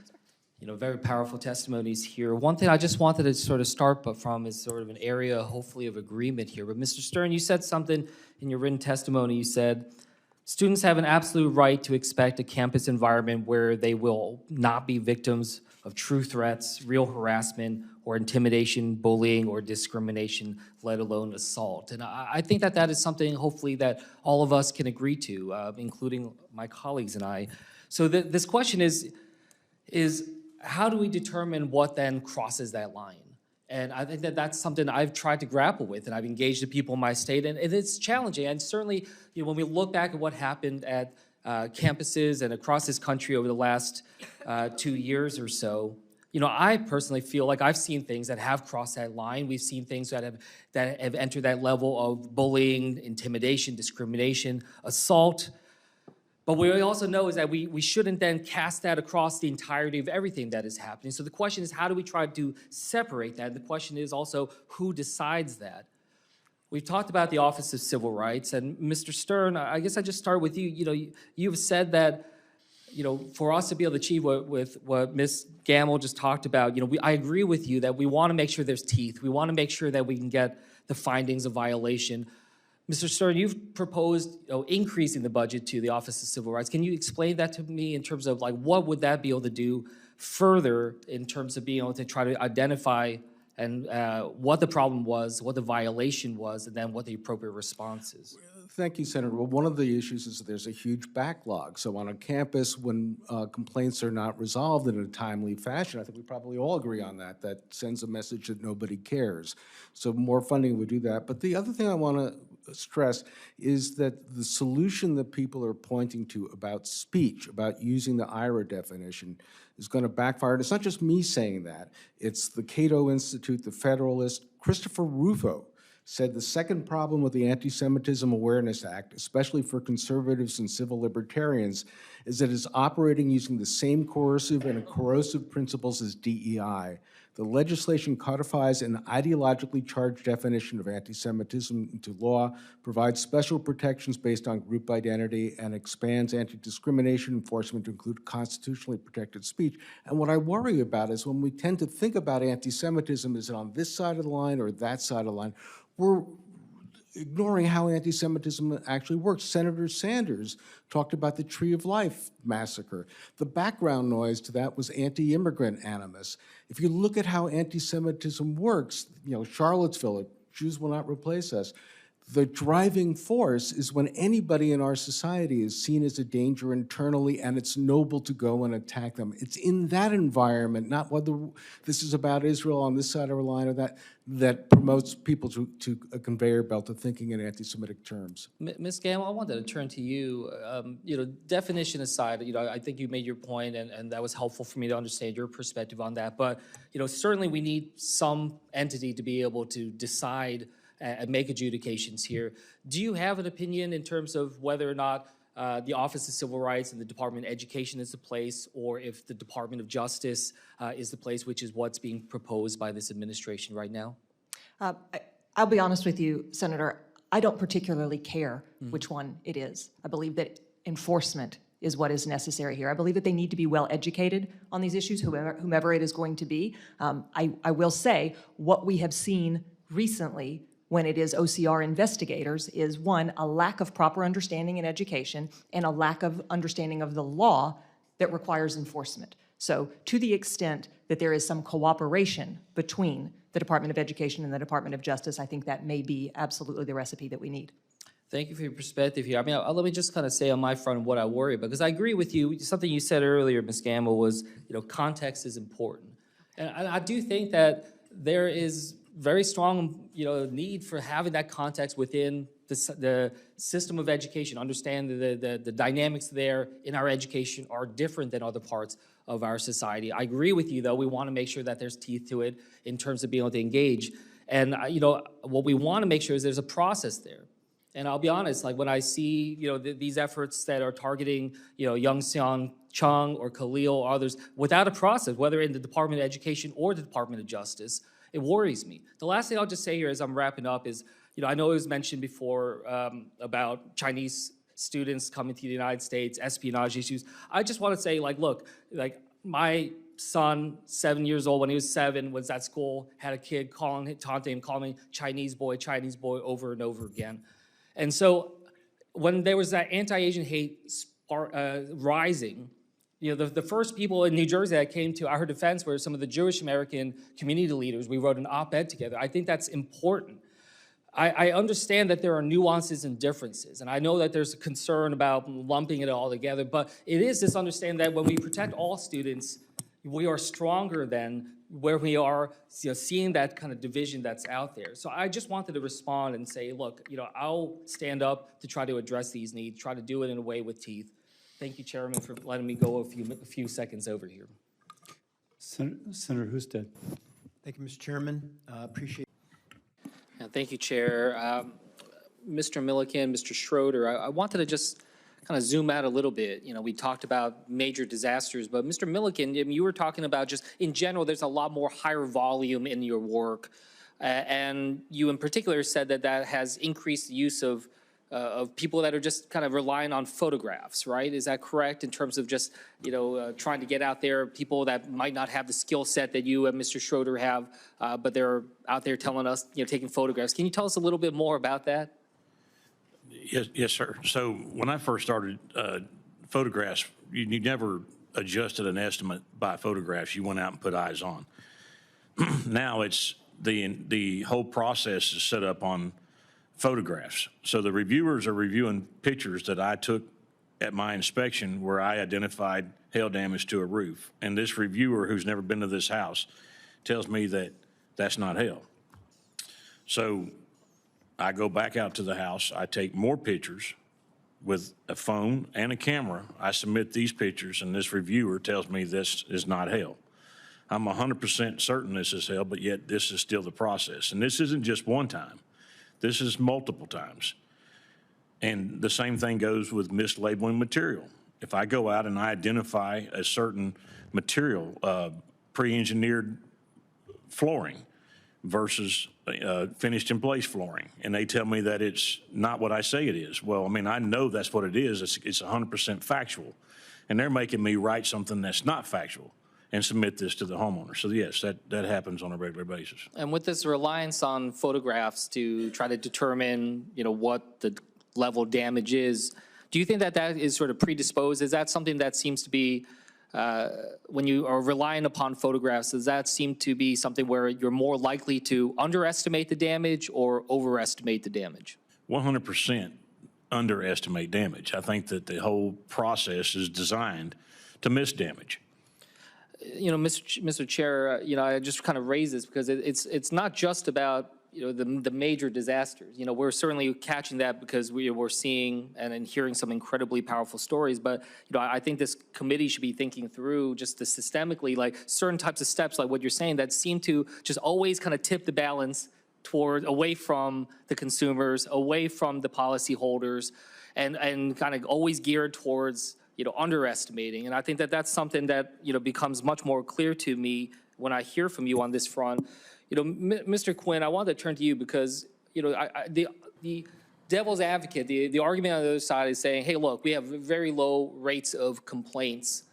S1: very powerful testimonies here. One thing I just wanted to sort of start from is sort of an area, hopefully, of agreement here. But Mr. Stern, you said something in your written testimony. You said, students have an absolute right to expect a campus environment where they will not be victims of true threats, real harassment, or intimidation, bullying, or discrimination, let alone assault. And I think that is something, hopefully, that all of us can agree to, including my colleagues and I. So this question is how do we determine what then crosses that line? And I think that's something I've tried to grapple with, and I've engaged the people in my state, and it's challenging. And certainly, when we look back at what happened at campuses and across this country over the last 2 years or so, I personally feel like I've seen things that have crossed that line. We've seen things that have entered that level of bullying, intimidation, discrimination, assault. But what we also know is that we shouldn't then cast that across the entirety of everything that is happening. So the question is, how do we try to separate that? The question is also, who decides that? We've talked about the Office of Civil Rights, and Mr. Stern, I guess I just start with you. You've said that for us to be able to achieve what Ms. Gamble just talked about, I agree with you that we want to make sure there's teeth. We want to make sure that we can get the findings of violation. Mr. Stern, you've proposed increasing the budget to the Office of Civil Rights. Can you explain that to me in terms of what would that be able to do further in terms of being able to try to identify and what the problem was, what the violation was, and then what the appropriate response is?
S10: Thank you, Senator. Well, one of the issues is that there's a huge backlog. So on a campus, when complaints are not resolved in a timely fashion, I think we probably all agree on that. That sends a message that nobody cares. So more funding would do that. But the other thing I want to stress is that the solution that people are pointing to about speech, about using the IRA definition, is going to backfire. And it's not just me saying that. It's the Cato Institute, the Federalist. Christopher Rufo said the second problem with the Anti-Semitism Awareness Act, especially for conservatives and civil libertarians, is that it's operating using the same coercive and corrosive principles as DEI. The legislation codifies an ideologically charged definition of anti-Semitism into law, provides special protections based on group identity, and expands anti-discrimination enforcement to include constitutionally protected speech. And what I worry about is when we tend to think about anti-Semitism, is it on this side of the line or that side of the line? We're ignoring how anti-Semitism actually works. Senator Sanders talked about the Tree of Life massacre. The background noise to that was anti-immigrant animus. If you look at how anti-Semitism works, Charlottesville, Jews will not replace us. The driving force is when anybody in our society is seen as a danger internally, and it's noble to go and attack them. It's in that environment, not whether this is about Israel on this side of the line or that promotes people to a conveyor belt of thinking in anti-Semitic terms.
S1: Ms. Gamble, I wanted to turn to you. Definition aside, I think you made your point, and that was helpful for me to understand your perspective on that. But certainly we need some entity to be able to decide and make adjudications here. Do you have an opinion in terms of whether or not the Office of Civil Rights and the Department of Education is the place, or if the Department of Justice is the place, which is what's being proposed by this administration right now?
S11: I'll be honest with you, Senator. I don't particularly care which one it is. I believe that enforcement is what is necessary here. I believe that they need to be well educated on these issues, whomever it is going to be. I will say what we have seen recently when it is OCR investigators is, one, a lack of proper understanding in education and a lack of understanding of the law that requires enforcement. So to the extent that there is some cooperation between the Department of Education and the Department of Justice, I think that may be absolutely the recipe that we need.
S1: Thank you for your perspective here. Let me just kind of say on my front what I worry about, because I agree with you. Something you said earlier, Ms. Gamble, was context is important. And I do think that there is very strong, need for having that context within the system of education. Understand the dynamics there in our education are different than other parts of our society. I agree with you, though. We want to make sure that there's teeth to it in terms of being able to engage. And, what we want to make sure is there's a process there. And I'll be honest, when I see, these efforts that are targeting, Young Sean Chung or Khalil or others without a process, whether in the Department of Education or the Department of Justice, it worries me. The last thing I'll just say here as I'm wrapping up is, I know it was mentioned before about Chinese students coming to the United States, espionage issues. I just want to say, look, my son, 7 years old, when he was 7, was at school, had a kid taunting him, calling me Chinese boy over and over again. And so when there was that anti-Asian hate rising, the first people in New Jersey that came to our defense were some of the Jewish American community leaders. We wrote an op-ed together. I think that's important. I understand that there are nuances and differences, and I know that there's a concern about lumping it all together, but it is this understanding that when we protect all students, we are stronger than where we are seeing that kind of division that's out there. So I just wanted to respond and say, look, I'll stand up to try to address these needs, try to do it in a way with teeth. Thank you, Chairman, for letting me go a few seconds over here.
S6: Senator Husted.
S5: Thank you, Mr. Chairman. Appreciate.
S1: Thank you, Chair. Mr. Milliken, Mr. Schroeder, I wanted to just kind of zoom out a little bit. We talked about major disasters, but Mr. Milliken, you were talking about just in general, there's a lot more higher volume in your work. And you in particular said that has increased the use of of people that are just kind of relying on photographs, right? Is that correct in terms of just, trying to get out there, people that might not have the skill set that you and Mr. Schroeder have, but they're out there telling us, taking photographs. Can you tell us a little bit more about that?
S12: Yes, sir. So when I first started, photographs, you never adjusted an estimate by photographs. You went out and put eyes on. Now it's the whole process is set up on photographs. So the reviewers are reviewing pictures that I took at my inspection where I identified hail damage to a roof. And this reviewer, who's never been to this house, tells me that that's not hail. So I go back out to the house, I take more pictures with a phone and a camera. I submit these pictures, and this reviewer tells me this is not hail. I'm 100% certain this is hail, but yet this is still the process. And this isn't just one time. This is multiple times. And the same thing goes with mislabeling material. If I go out and I identify a certain material, pre-engineered flooring versus finished in place flooring, and they tell me that it's not what I say it is. Well, I mean, I know that's what it is. It's 100% factual. And they're making me write something that's not factual and submit this to the homeowner. So yes, that happens on a regular basis.
S1: And with this reliance on photographs to try to determine, what the level of damage is, do you think that that is sort of predisposed? Is that something that seems to be, when you are relying upon photographs, does that seem to be something where you're more likely to underestimate the damage or overestimate the damage?
S12: 100% underestimate damage. I think that the whole process is designed to miss damage.
S1: Mr. Chair, I just kind of raise this because it's not just about the major disasters. We're certainly catching that because we're seeing and hearing some incredibly powerful stories. But I think this committee should be thinking through just the systemically, like certain types of steps, like what you're saying, that seem to just always kind of tip the balance away from the consumers, away from the policyholders, and kind of always geared towards underestimating. And I think that that's something that, becomes much more clear to me when I hear from you on this front. Mr. Quinn, I wanted to turn to you because, the devil's advocate, the argument on the other side is saying, hey, look, we have very low rates of complaints,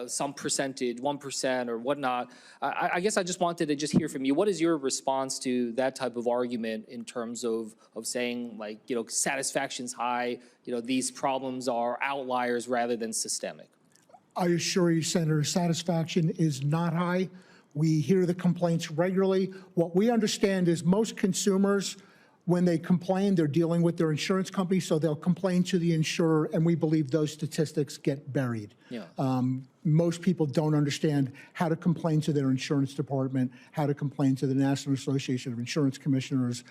S1: some percentage, 1% or whatnot. I guess I just wanted to just hear from you. What is your response to that type of argument in terms of saying, like, satisfaction's high, these problems are outliers rather than systemic?
S13: I assure you, Senator, satisfaction is not high. We hear the complaints regularly. What we understand is most consumers, when they complain, they're dealing with their insurance company, so they'll complain to the insurer, and we believe those statistics get buried. Yeah. Most people don't understand how to complain to their insurance department, how to complain to the National Association of Insurance Commissioners.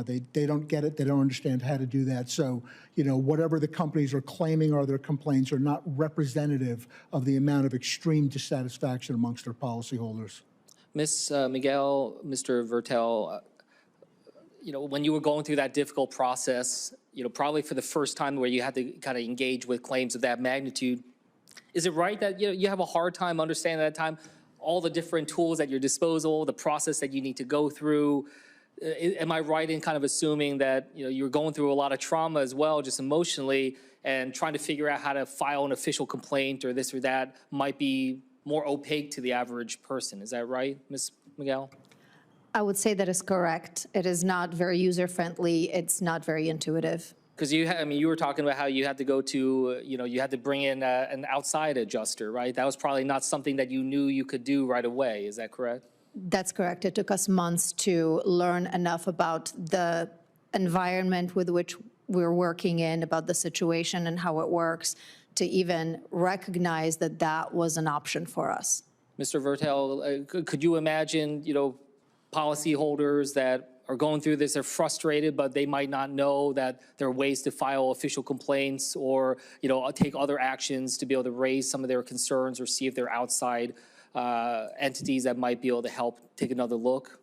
S13: They don't get it. They don't understand how to do that. So, whatever the companies are claiming are their complaints are not representative of the amount of extreme dissatisfaction amongst their policyholders.
S1: Ms. Miguel, Mr. Vertel, when you were going through that difficult process, probably for the first time where you had to kind of engage with claims of that magnitude, is it right that you have a hard time understanding at that time all the different tools at your disposal, the process that you need to go through? Am I right in kind of assuming that you're going through a lot of trauma as well, just emotionally, and trying to figure out how to file an official complaint or this or that might be more opaque to the average person? Is that right, Ms. Miguel?
S14: I would say that is correct. It is not very user-friendly. It's not very intuitive.
S1: Because you were talking about how you had to go to, you had to bring in an outside adjuster, right? That was probably not something that you knew you could do right away. Is that correct?
S14: That's correct. It took us months to learn enough about the environment with which we're working in, about the situation and how it works, to even recognize that that was an option for us.
S1: Mr. Vertel, could you imagine, policyholders that are going through this, they're frustrated, but they might not know that there are ways to file official complaints or, take other actions to be able to raise some of their concerns or see if there are outside entities that might be able to help take another look?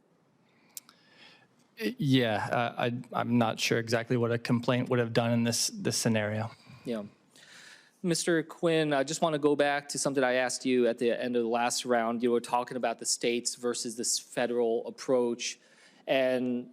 S15: Yeah, I'm not sure exactly what a complaint would have done in this scenario.
S1: Yeah. Mr. Quinn, I just want to go back to something I asked you at the end of the last round. You were talking about the states versus this federal approach. And,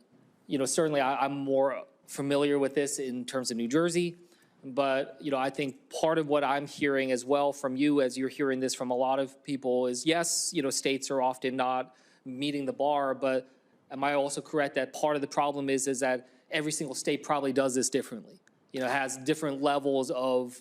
S1: certainly I'm more familiar with this in terms of New Jersey, but, you know, I think part of what I'm hearing as well from you, as you're hearing this from a lot of people, is yes, you know, states are often not meeting the bar, but am I also correct that part of the problem is that every single state probably does this differently? You know, has different levels of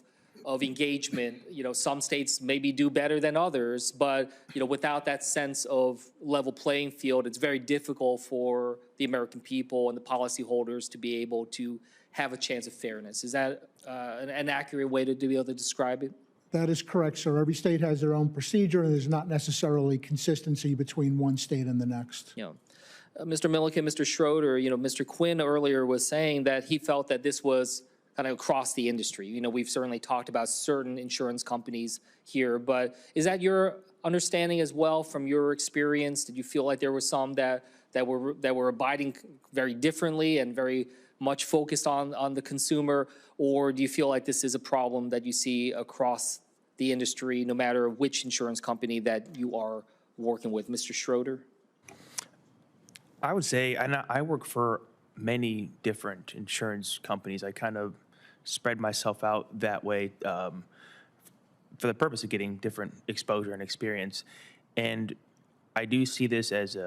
S1: engagement. You know, some states maybe do better than others, but, you know, without that sense of level playing field, it's very difficult for the American people and the policyholders to be able to have a chance of fairness. Is that an accurate way to be able to describe it?
S13: That is correct, sir. Every state has their own procedure, and there's not necessarily consistency between one state and the next.
S1: You know, Mr. Milliken, Mr. Schroeder, you know, Mr. Quinn earlier was saying that he felt that this was kind of across the industry. You know, we've certainly talked about certain insurance companies here, but is that your understanding as well from your experience? Did you feel like there were some that were abiding very differently and very much focused on the consumer, or do you feel like this is a problem that you see across the industry, no matter which insurance company that you are working with? Mr. Schroeder?
S16: I would say, and I work for many different insurance companies. I kind of spread myself out that way for the purpose of getting different exposure and experience. And I do see this as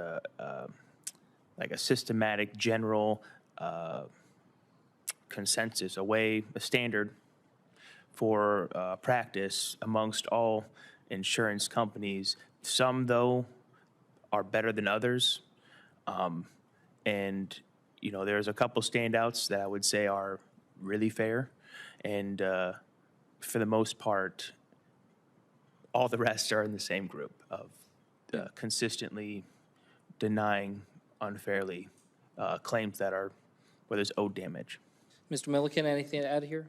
S16: like a systematic, general consensus, a standard for practice amongst all insurance companies. Some, though, are better than others. And, you know, there's a couple standouts that I would say are really fair. And for the most part, all the rest are in the same group of consistently denying unfairly claims that are where there's owed damage.
S1: Mr. Milliken, anything to add here?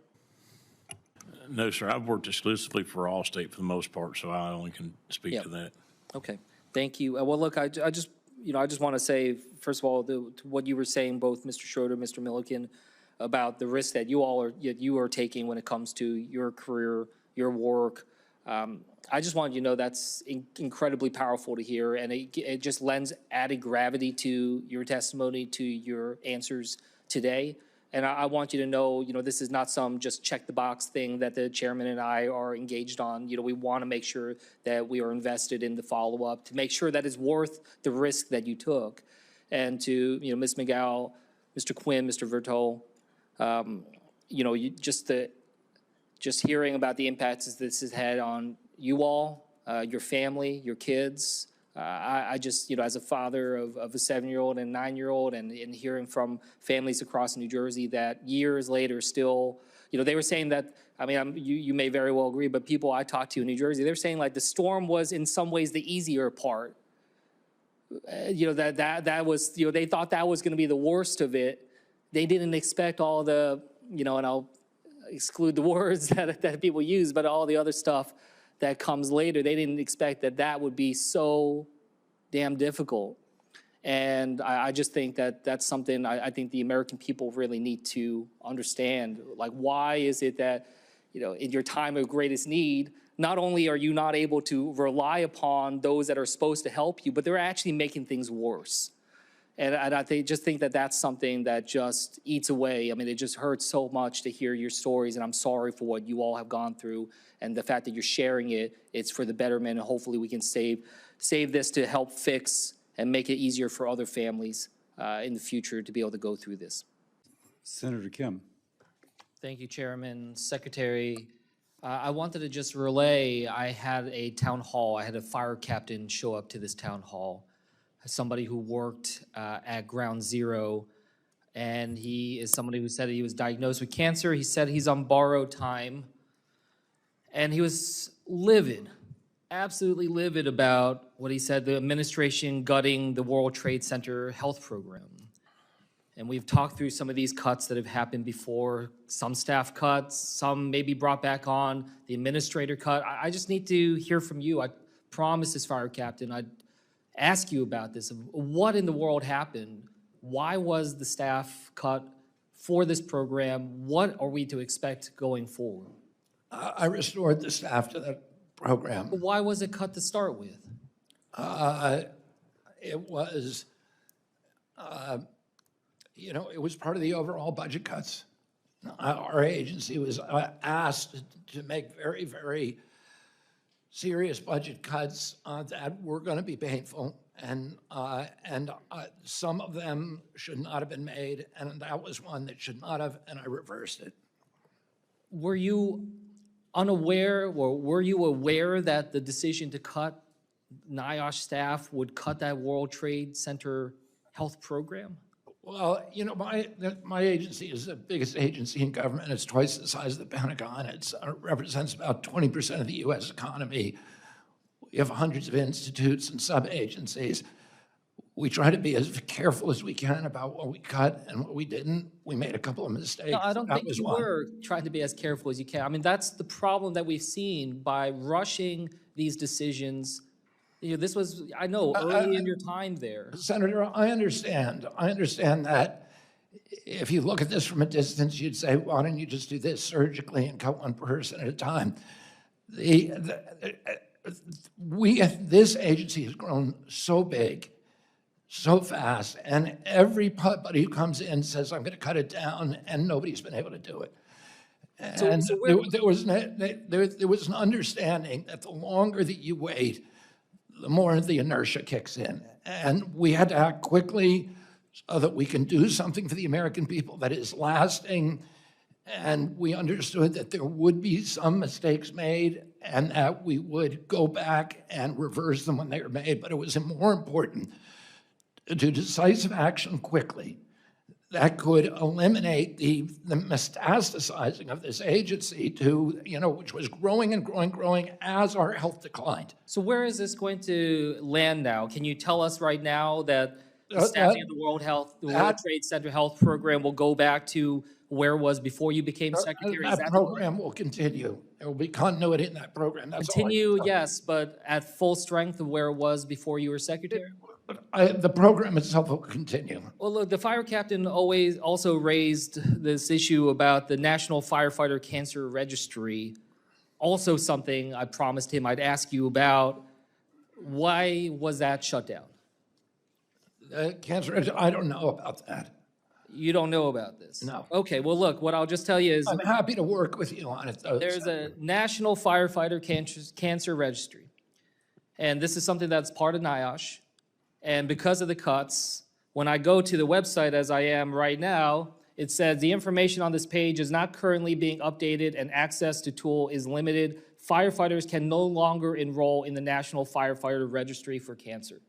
S12: No, sir. I've worked exclusively for Allstate for the most part, so I only can speak to that.
S1: Okay, thank you. Well, look, I just want to say, first of all, to what you were saying, both Mr. Schroeder, Mr. Milliken, about the risk that you are taking when it comes to your career, your work. I just wanted you to know that's incredibly powerful to hear, and it just lends added gravity to your testimony, to your answers today. And I want you to know, you know, this is not some just check the box thing that the chairman and I are engaged on. You know, we want to make sure that we are invested in the follow-up to make sure that it's worth the risk that you took. And to, you know, Ms. McGowl, Mr. Quinn, Mr. Vertol, you know, just hearing about the impacts this has had on you all, your family, your kids. I just, you know, as a father of a 7-year-old and 9-year-old, and hearing from families across New Jersey that years later still, you know, they were saying that, I mean, you may very well agree, but people I talked to in New Jersey, they're saying like the storm was in some ways the easier part. You know, that was, you know, they thought that was going to be the worst of it. They didn't expect all the, you know, and I'll exclude the words that people use, but all the other stuff that comes later. They didn't expect that would be so damn difficult. And I just think that's something I think the American people really need to understand. Like, why is it that, you know, in your time of greatest need, not only are you not able to rely upon those that are supposed to help you, but they're actually making things worse. And I just think that that's something that just eats away. I mean, it just hurts so much to hear your stories, and I'm sorry for what you all have gone through. And the fact that you're sharing it, it's for the betterment, and hopefully we can save this to help fix and make it easier for other families in the future to be able to go through this.
S6: Senator Kim.
S1: Thank you, Chairman, Secretary. I wanted to just relay, I had a town hall. I had a fire captain show up to this town hall, somebody who worked at Ground Zero, and he is somebody who said he was diagnosed with cancer. He said he's on borrowed time, and he was livid, absolutely livid about what he said, the administration gutting the World Trade Center health program. And we've talked through some of these cuts that have happened before, some staff cuts, some maybe brought back on, the administrator cut. I just need to hear from you. I promised this fire captain I'd ask you about this. What in the world happened? Why was the staff cut for this program? What are we to expect going forward?
S17: I restored the staff to that program.
S1: Why was it cut to start with?
S17: It was, you know, it was part of the overall budget cuts. Our agency was asked to make very, very serious budget cuts that were going to be painful, and some of them should not have been made, and that was one that should not have, and I reversed it.
S1: Were you unaware, or were you aware that the decision to cut NIOSH staff would cut that World Trade Center health program?
S17: Well, you know, my agency is the biggest agency in government. It's twice the size of the Pentagon. It represents about 20% of the U.S. economy. We have hundreds of institutes and sub-agencies. We try to be as careful as we can about what we cut and what we didn't. We made a couple of mistakes.
S1: No, I don't
S17: That
S1: think
S17: was
S1: you
S17: one.
S1: were trying to be as careful as you can. I mean, that's the problem that we've seen by rushing these decisions. You know, this was, I know, early in your time there.
S17: Senator, I understand. I understand that if you look at this from a distance, you'd say, why don't you just do this surgically and cut one person at a time? This agency has grown so big, so fast, and everybody who comes in says, I'm going to cut it down, and nobody's been able to do it. And there was an understanding that the longer that you wait, the more the inertia kicks in. And we had to act quickly so that we can do something for the American people that is lasting. And we understood that there would be some mistakes made and that we would go back and reverse them when they were made. But it was more important to do decisive action quickly that could eliminate the metastasizing of this agency to, you know, which was growing and growing as our health declined.
S1: So where is this going to land now? Can you tell us right now that the staffing of the World Trade Center Health Program will go back to where it was before you became secretary?
S17: That program will continue. There will be continuity in that program. That's
S1: Continue, yes, but at full strength of where it was before you were secretary?
S17: The program itself will continue.
S1: Well, look, the fire captain always also raised this issue about the National Firefighter Cancer Registry, also something I promised him I'd ask you about. Why was that shut down?
S17: Cancer Registry, I don't know about that.
S1: You don't know about this?
S17: No.
S1: Okay, well, look, what I'll just tell you is
S17: I'm happy to work with you on it, though.
S1: there's a National Firefighter Cancer Registry, and this is something that's part of NIOSH. And because of the cuts, when I go to the website as I am right now, it says the information on this page is not currently being updated and access to tool is limited. Firefighters can no longer enroll in the National Firefighter Registry for cancer.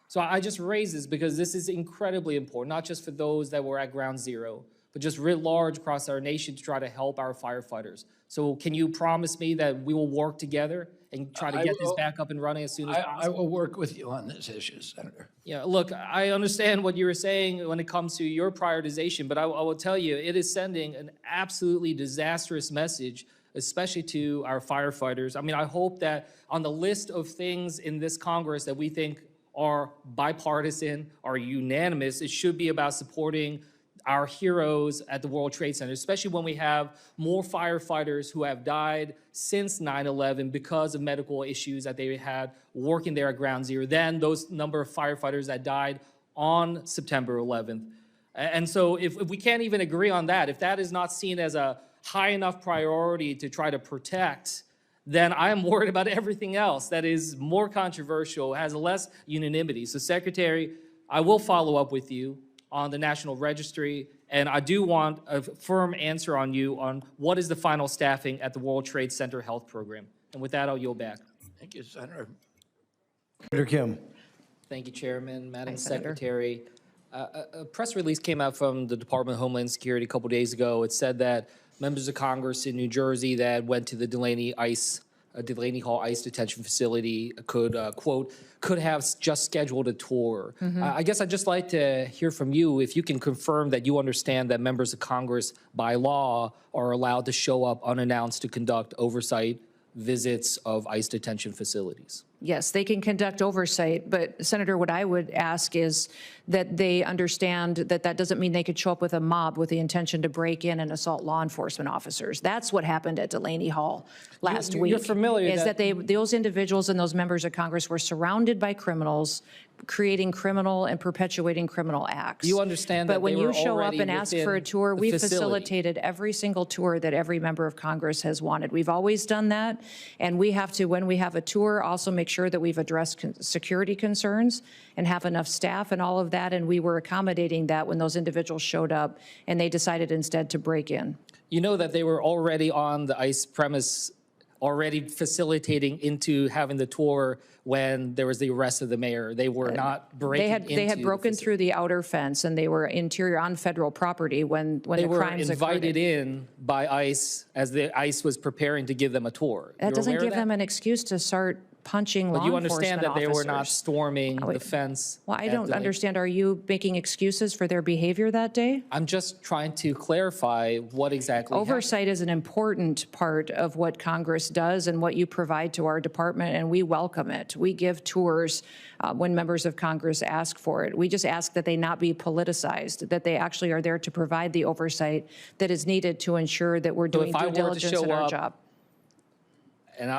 S1: So I just raise this because this is incredibly important, not just for those that were at ground zero, but just writ large across our nation to try to help our firefighters. So can you promise me that we will work together and try to get this back up and running as soon as possible?
S17: I will work with you on this issue, Senator.
S1: Yeah, look, I understand what you were saying when it comes to your prioritization, but I will tell you, it is sending an absolutely disastrous message, especially to our firefighters. I mean, I hope that on the list of things in this Congress that we think are bipartisan, are unanimous, it should be about supporting our heroes at the World Trade Center, especially when we have more firefighters who have died since 9/11 because of medical issues that they had working there at Ground Zero than those number of firefighters that died on September 11th. And so if we can't even agree on that, if that is not seen as a high enough priority to try to protect, then I'm worried about everything else that is more controversial, has less unanimity. So, Secretary, I will follow up with you on the National Registry, and I do want a firm answer on you on what is the final staffing at the World Trade Center Health Program. And with that, I'll yield back.
S17: Thank you, Senator.
S5: Senator Kim.
S1: Thank you, Chairman, Madam Secretary. A press release came out from the Department of Homeland Security a couple days ago. It said that members of Congress in New Jersey that went to the Delaney Hall ICE detention facility could, quote, could have just scheduled a tour. I guess I'd just like to hear from you if you can confirm that you understand that members of Congress by law are allowed to show up unannounced to conduct oversight visits of ICE detention facilities.
S4: Yes, they can conduct oversight, but Senator, what I would ask is that they understand that that doesn't mean they could show up with a mob with the intention to break in and assault law enforcement officers. That's what happened at Delaney Hall last week.
S1: You're familiar
S4: is that those individuals and those members of Congress were surrounded by criminals, creating criminal and perpetuating criminal acts.
S1: You understand that
S4: But when
S1: they were
S4: you show up
S1: already
S4: and ask for a
S1: within
S4: tour,
S1: the
S4: we
S1: facility.
S4: facilitated every single tour that every member of Congress has wanted. We've always done that, and we have to, when we have a tour, also make sure that we've addressed security concerns and have enough staff and all of that, and we were accommodating that when those individuals showed up and they decided instead to break in.
S1: You know that they were already on the ICE premise, already facilitating into having the tour when there was the arrest of the mayor. They were not breaking into
S4: They had broken through the outer fence, and they were interior on federal property when the crimes occurred.
S1: They were invited in by ICE as the ICE was preparing to give them a tour.
S4: That doesn't give them an excuse to start punching law
S1: But you
S4: enforcement
S1: understand that they were not
S4: officers.
S1: storming the fence.
S4: Well, I
S1: at
S4: don't
S1: the-
S4: understand. Are you making excuses for their behavior that day?
S1: I'm just trying to clarify what exactly happened.
S4: Oversight is an important part of what Congress does and what you provide to our department, and we welcome it. We give tours when members of Congress ask for it. We just ask that they not be politicized, that they actually are there to provide the oversight that is needed to ensure that we're doing
S1: if I
S4: due
S1: were to
S4: diligence
S1: show
S4: in our
S1: up-
S4: job.
S1: And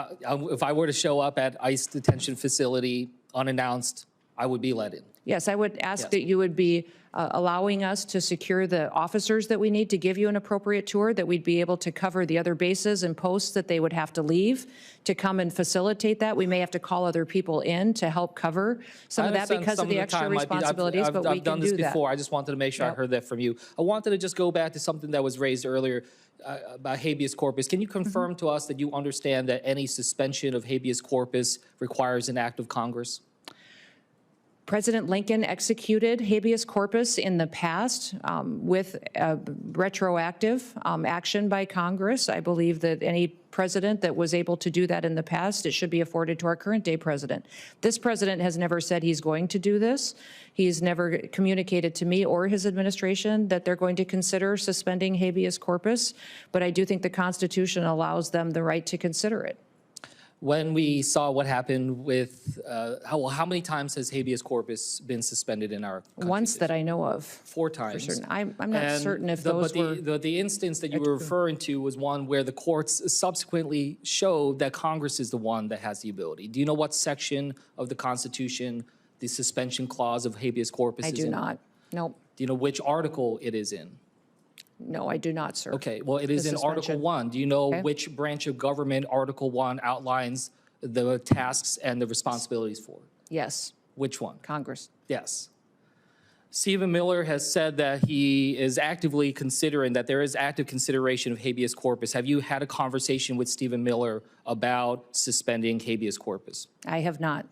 S1: if I were to show up at ICE detention facility unannounced, I would be let in.
S4: Yes, I would ask that you would be allowing us to secure the officers that we need to give you an appropriate tour, that we'd be able to cover the other bases and posts that they would have to leave to come and facilitate that. We may have to call other people in to help cover some of that
S1: understand
S4: because
S1: some
S4: of the
S1: time
S4: extra
S1: might be-
S4: responsibilities, but we
S1: I've
S4: can
S1: done this
S4: do that.
S1: before. I just wanted to make sure I heard that from you. I wanted to just go back to something that was raised earlier about habeas corpus. Can you confirm to us that you understand that any suspension of habeas corpus requires an act of Congress?
S4: President Lincoln executed habeas corpus in the past with retroactive action by Congress. I believe that any president that was able to do that in the past, it should be afforded to our current day president. This president has never said he's going to do this. He's never communicated to me or his administration that they're going to consider suspending habeas corpus, but I do think the Constitution allows them the right to consider it.
S1: When we saw what happened with, how many times has habeas corpus been suspended in our country?
S4: Once that I know of.
S1: 4 times.
S4: For certain. I'm not certain if those were.
S1: The instance that you were referring to was one where the courts subsequently showed that Congress is the one that has the ability. Do you know what section of the Constitution the suspension clause of habeas corpus
S4: I
S1: is in?
S4: do not. Nope.
S1: Do you know which article it is in?
S4: No, I do not, sir.
S1: Okay, well, it is
S4: The
S1: in Article
S4: suspension.
S1: 1. Do you know
S4: Okay.
S1: which branch of government Article 1 outlines the tasks and the responsibilities for?
S4: Yes.
S1: Which one?
S4: Congress.
S1: Yes. Stephen Miller has said that he is actively considering, that there is active consideration of habeas corpus. Have you had a conversation with Stephen Miller about suspending habeas corpus?
S4: I have not.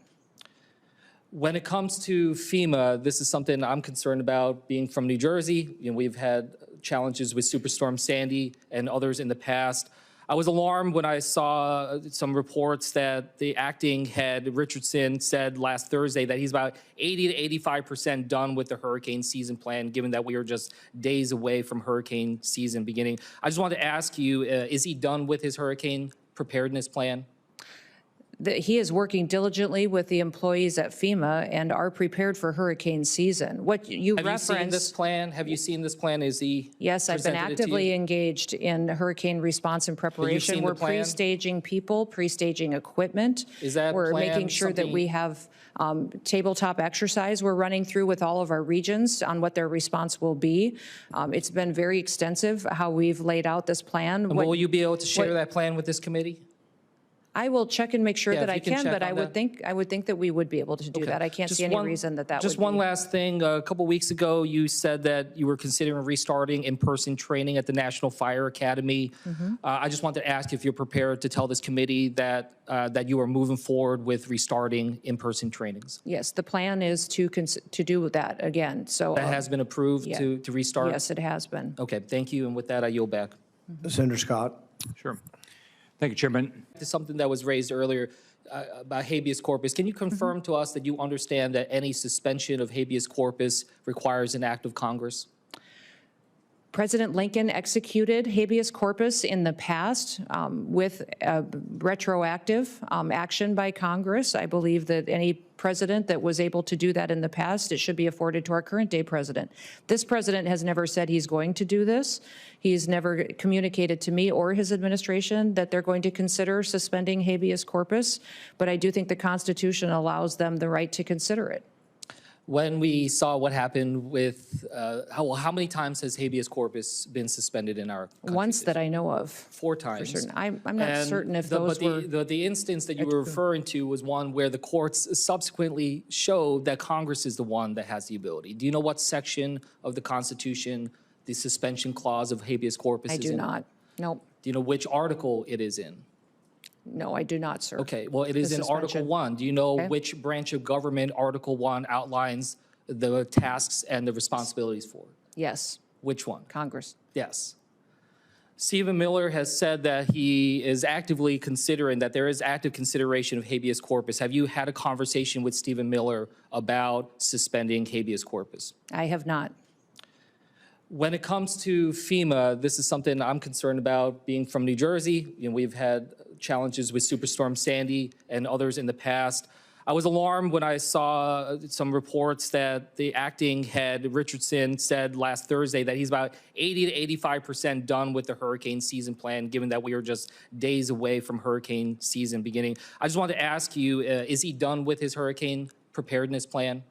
S1: When it comes to FEMA, this is something I'm concerned about. Being from New Jersey, we've had challenges with Superstorm Sandy and others in the past. I was alarmed when I saw some reports that the acting head, Richardson, said last Thursday that he's about 80 to 85% done with the hurricane season plan, given that we are just days away from hurricane season beginning. I just wanted to ask you, is he done with his hurricane preparedness plan?
S4: He is working diligently with the employees at FEMA and are prepared for hurricane season. What you
S1: Have
S4: referenced.
S1: you seen this plan? Have you seen this plan? Is he
S4: Yes, I've been
S1: presented it to you?
S4: actively engaged in hurricane response and preparation.
S1: seen the
S4: We're
S1: plan?
S4: pre-staging people, pre-staging equipment.
S1: Is that
S4: We're
S1: plan
S4: making sure that
S1: something-
S4: we have tabletop exercise we're running through with all of our regions on what their response will be. It's been very extensive how we've laid out this plan.
S1: And
S4: What-
S1: will you be able to share
S4: what-
S1: that plan with this committee?
S4: I will check and make sure
S1: Yeah,
S4: that
S1: if
S4: I
S1: you can
S4: can,
S1: check
S4: but
S1: on
S4: I would
S1: that.
S4: think that we would be able to do
S1: Okay.
S4: that. I can't
S1: Just
S4: see any
S1: one-
S4: reason that
S1: Just one last thing. A couple weeks ago, you said that you were considering restarting in-person training at the National Fire Academy.
S4: Mm-hmm.
S1: I just wanted to ask if you're prepared to tell this committee that that you are moving forward with restarting in-person trainings.
S4: Yes, the plan is to do that again, so.
S1: That has been approved
S4: yeah.
S1: to restart?
S4: Yes, it has been.
S1: Okay, thank you. And with that, I yield back.
S5: Senator Scott.
S18: Sure. Thank you, Chairman.
S1: To something that was raised earlier about habeas corpus. Can you confirm to us that you understand that any suspension of habeas corpus requires an act of Congress?
S4: President Lincoln executed habeas corpus in the past with retroactive action by Congress. I believe that any president that was able to do that in the past, it should be afforded to our current day president. This president has never said he's going to do this. He's never communicated to me or his administration that they're going to consider suspending habeas corpus, but I do think the Constitution allows them the right to consider it.
S1: When we saw what happened with, how many times has habeas corpus been suspended in our country?
S4: Once that I know of.
S1: 4 times.
S4: For certain. I'm not certain if those
S1: were.
S4: were.
S1: The instance that you were referring to was one where the courts subsequently showed that Congress is the one that has the ability. Do you know what section of the Constitution the suspension clause of habeas corpus
S4: I
S1: is in?
S4: do not. Nope.
S1: Do you know which article it is in?
S4: No, I do not, sir.
S1: Okay, well, it is
S4: The
S1: in Article
S4: suspension.
S1: 1. Do you know
S4: Okay.
S1: which branch of government Article 1 outlines the tasks and the responsibilities for?
S4: Yes.
S1: Which one?
S4: Congress.
S1: Yes. Stephen Miller has said that he is actively considering, that there is active consideration of habeas corpus. Have you had a conversation with Stephen Miller about suspending habeas corpus?
S4: I have not.
S1: When it comes to FEMA, this is something I'm concerned about. Being from New Jersey, we've had challenges with Superstorm Sandy and others in the past. I was alarmed when I saw some reports that the acting head, Richardson, said last Thursday that he's about 80 to 85% done with the hurricane season plan, given that we are just days away from hurricane season beginning. I just wanted to ask you, is he done with his hurricane preparedness plan?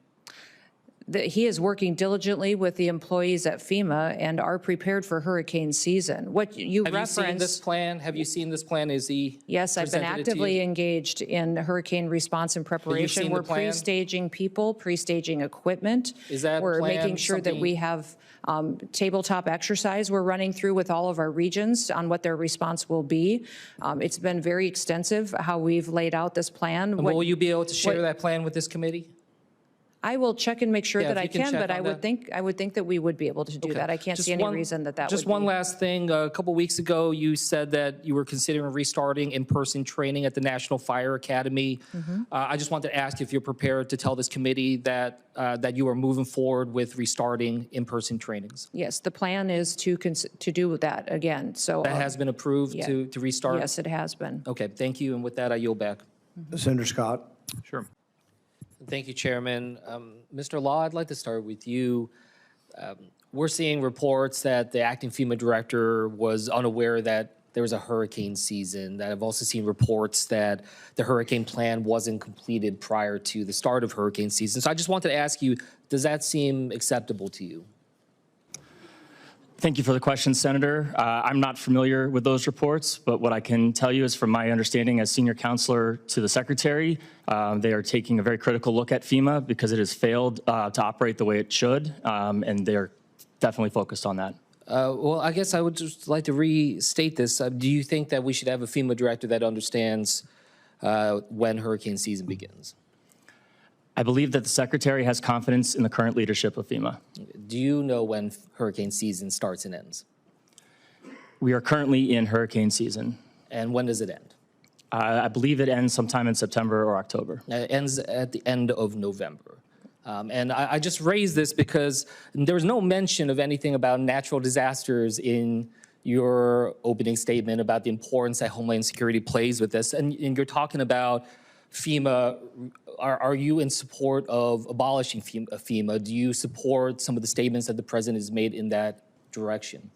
S4: He is working diligently with the employees at FEMA and are prepared for hurricane season. What you
S1: Have
S4: referenced.
S1: you seen this plan? Have you seen this plan? Is he
S4: Yes, I've been
S1: presented it to
S4: actively
S1: you?
S4: engaged in hurricane response and preparation.
S1: seen the
S4: We're
S1: plan?
S4: pre-staging people, pre-staging equipment.
S1: Is that
S4: We're
S1: plan
S4: making sure that
S1: something-
S4: we have tabletop exercise we're running through with all of our regions on what their response will be. It's been very extensive how we've laid out this plan.
S1: And
S4: What-
S1: will you be able to share
S4: what-
S1: that plan with this committee?
S4: I will check and make sure
S1: Yeah,
S4: that
S1: if
S4: I
S1: you can
S4: can,
S1: check
S4: but
S1: on
S4: I would think that we would be able to do
S1: Okay.
S4: that. I can't
S1: Just
S4: see any
S1: one-
S4: reason that would
S1: Just
S4: be.
S1: one last thing. A couple weeks ago, you said that you were considering restarting in-person training at the National Fire Academy.
S4: Mm-hmm.
S1: I just wanted to ask if you're prepared to tell this committee that that you are moving forward with restarting in-person trainings.
S4: Yes, the plan is to do that again, so.
S1: That has been approved
S4: yeah.
S1: to restart?
S4: Yes, it has been.
S1: Okay, thank you. And with that, I yield back.
S5: Senator Scott.
S18: Sure.
S1: Thank you, Chairman. Mr. Law, I'd like to start with you. We're seeing reports that the acting FEMA director was unaware that there was a hurricane season. That I've also seen reports that the hurricane plan wasn't completed prior to the start of hurricane season. So I just wanted to ask you, does that seem acceptable to you?
S15: Thank you for the question, Senator. I'm not familiar with those reports, but what I can tell you is from my understanding as senior counselor to the secretary, they are taking a very critical look at FEMA because it has failed to operate the way it should, and they're definitely focused on that.
S1: Well, I guess I would just like to restate this. Do you think that we should have a FEMA director that understands when hurricane season begins?
S15: I believe that the secretary has confidence in the current leadership of FEMA.
S1: Do you know when hurricane season starts and ends?
S15: We are currently in hurricane season.
S1: And when does it end?
S15: I believe it ends sometime in September or October.
S1: It ends at the end of November. And I just raised this because there was no mention of anything about natural disasters in your opening statement about the importance that Homeland Security plays with this. And you're talking about FEMA. Are you in support of abolishing FEMA? Do you support some of the statements that the president has made in that direction?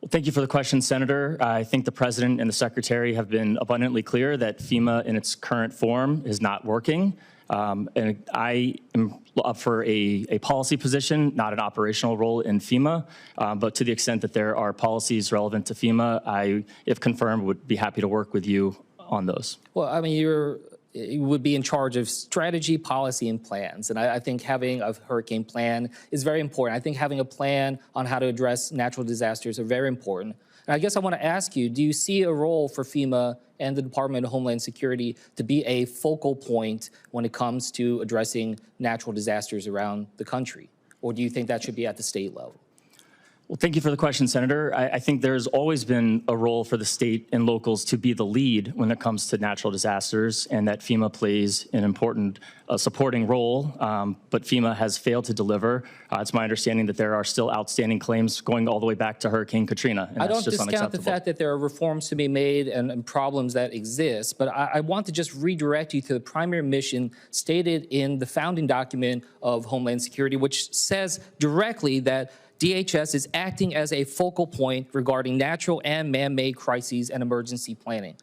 S15: Well, thank you for the question, Senator. I think the president and the secretary have been abundantly clear that FEMA in its current form is not working. And I am up for a policy position, not an operational role in FEMA. But to the extent that there are policies relevant to FEMA, I, if confirmed, would be happy to work with you on those.
S1: Well, I mean, you would be in charge of strategy, policy, and plans. And I think having a hurricane plan is very important. I think having a plan on how to address natural disasters are very important. And I guess I want to ask you, do you see a role for FEMA and the Department of Homeland Security to be a focal point when it comes to addressing natural disasters around the country? Or do you think that should be at the state level?
S15: Well, thank you for the question, Senator. I think there's always been a role for the state and locals to be the lead when it comes to natural disasters, and that FEMA plays an important supporting role, but FEMA has failed to deliver. It's my understanding that there are still outstanding claims going all the way back to Hurricane Katrina, and
S1: I
S15: that's
S1: don't
S15: just
S1: discount the
S15: unacceptable.
S1: fact that there are reforms to be made and problems that exist, but I want to just redirect you to the primary mission stated in the founding document of Homeland Security, which says directly that DHS is acting as a focal point regarding natural and man-made crises and emergency planning.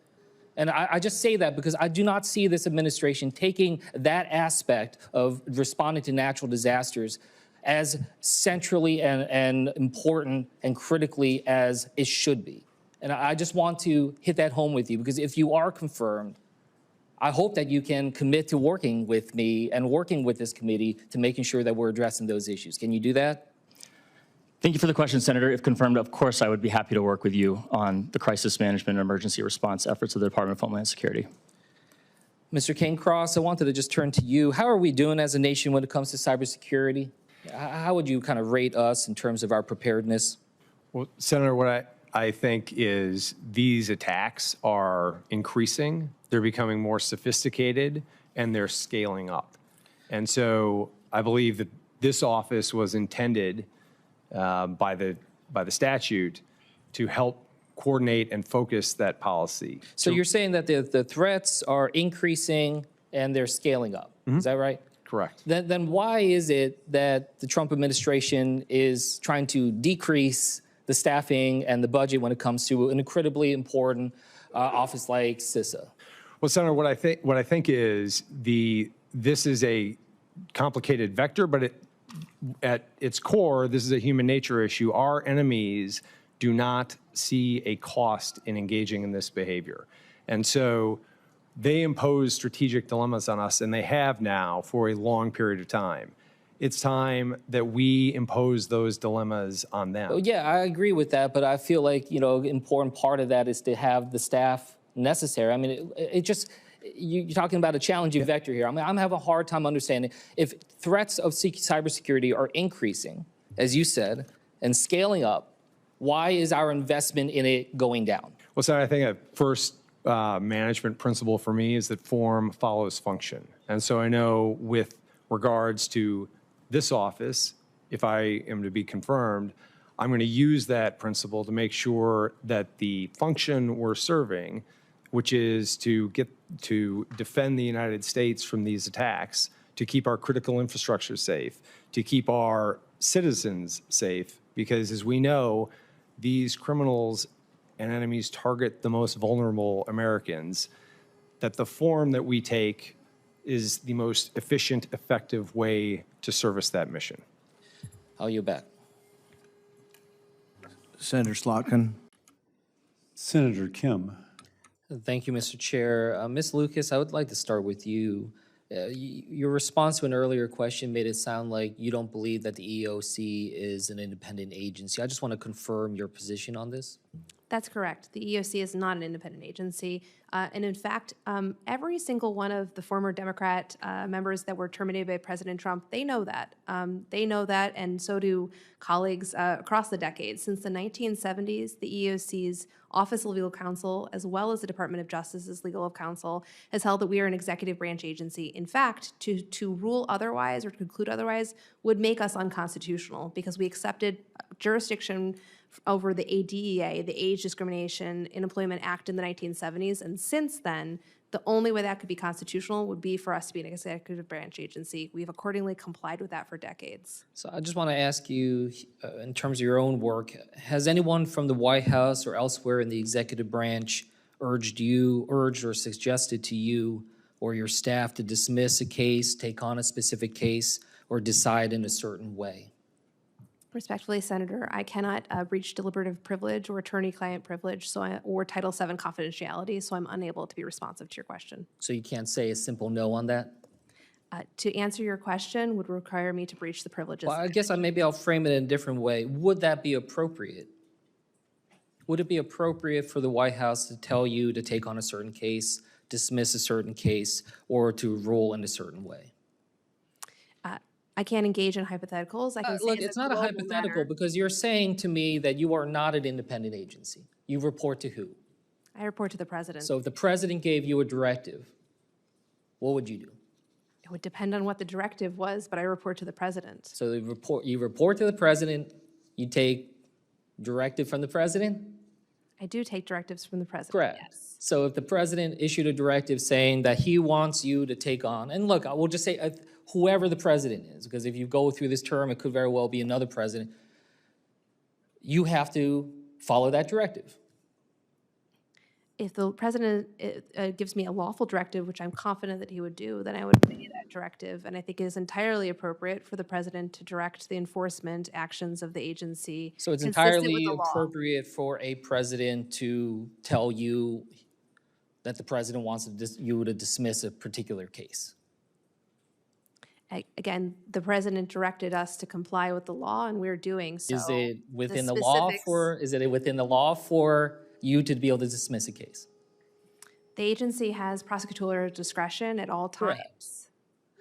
S1: And I just say that because I do not see this administration taking that aspect of responding to natural disasters as centrally and important and critically as it should be. And I just want to hit that home with you, because if you are confirmed, I hope that you can commit to working with me and working with this committee to making sure that we're addressing those issues. Can you do that?
S15: Thank you for the question, Senator. If confirmed, of course, I would be happy to work with you on the crisis management and emergency response efforts of the Department of Homeland Security.
S1: Mr. Cain-Cross, I wanted to just turn to you. How are we doing as a nation when it comes to cybersecurity? How would you kind of rate us in terms of our preparedness?
S19: Well, Senator, what I think is these attacks are increasing, they're becoming more sophisticated, and they're scaling up. And so I believe that this office was intended by the statute to help coordinate and focus that policy.
S1: So you're saying that the threats are increasing and they're scaling up. Mm-hmm. Is that right?
S19: Correct.
S1: Then why is it that the Trump administration is trying to decrease the staffing and the budget when it comes to an incredibly important office like CISA?
S19: Well, Senator, what I think is this is a complicated vector, but at its core, this is a human nature issue. Our enemies do not see a cost in engaging in this behavior. And so they impose strategic dilemmas on us, and they have now for a long period of time. It's time that we impose those dilemmas on them.
S1: Well, yeah, I agree with that, but I feel like, an important part of that is to have the staff necessary. I mean, you're talking about a challenging vector here. I mean, I'm having a hard time understanding if threats of cybersecurity are increasing, as you said, and scaling up, why is our investment in it going down?
S19: Well, Senator, I think a first management principle for me is that form follows function. And so I know with regards to this office, if I am to be confirmed, I'm going to use that principle to make sure that the function we're serving, which is to defend the United States from these attacks, to keep our critical infrastructure safe, to keep our citizens safe, because as we know, these criminals and enemies target the most vulnerable Americans, that the form that we take is the most efficient, effective way to service that mission.
S1: I'll yield back.
S5: Senator Slotkin.
S6: Senator Kim.
S1: Thank you, Mr. Chair. Ms. Lucas, I would like to start with you. Your response to an earlier question made it sound like you don't believe that the EEOC is an independent agency. I just want to confirm your position on this.
S20: That's correct. The EEOC is not an independent agency. And in fact, every single one of the former Democrat members that were terminated by President Trump, they know that. They know that, and so do colleagues across the decades. Since the 1970s, the EEOC's Office of Legal Counsel, as well as the Department of Justice's Legal Counsel, has held that we are an executive branch agency. In fact, to rule otherwise or to conclude otherwise would make us unconstitutional, because we accepted jurisdiction over the ADEA, the Age Discrimination in Employment Act, in the 1970s. And since then, the only way that could be constitutional would be for us to be an executive branch agency. We've accordingly complied with that for decades.
S1: So I just want to ask you, in terms of your own work, has anyone from the White House or elsewhere in the executive branch urged or suggested to you or your staff to dismiss a case, take on a specific case, or decide in a certain way?
S20: Respectfully, Senator, I cannot breach deliberative privilege or attorney-client privilege or Title VII confidentiality, so I'm unable to be responsive to your question.
S1: So you can't say a simple no on that?
S20: To answer your question would require me to breach the privileges.
S1: Well, I guess maybe I'll frame it in a different way. Would that be appropriate? Would it be appropriate for the White House to tell you to take on a certain case, dismiss a certain case, or to rule in a certain way?
S20: I can't engage in hypotheticals. I can say
S1: Look,
S20: as
S1: it's not a
S20: global
S1: hypothetical
S20: matter.
S1: because you're saying to me that you are not an independent agency. You report to who?
S20: I report to the president.
S1: So if the president gave you a directive, what would you do?
S20: It would depend on what the directive was, but I report to the president.
S1: So you report to the president, you take directive from the president?
S20: I do take directives from the president.
S1: Correct.
S20: Yes.
S1: So if the president issued a directive saying that he wants you to take on, and look, I will just say whoever the president is, because if you go through this term, it could very well be another president, you have to follow that directive.
S20: If the president gives me a lawful directive, which I'm confident that he would do, then I would obey that directive. And I think it is entirely appropriate for the president to direct the enforcement actions of the agency.
S1: So it's
S20: consistent with
S1: entirely
S20: the law.
S1: appropriate for a president to tell you that the president wants you to dismiss a particular case.
S20: Again, the president directed us to comply with the law, and we're doing so.
S1: Is it within the law for you to be able to dismiss a case?
S20: The agency has prosecutorial discretion at all times.
S1: Correct.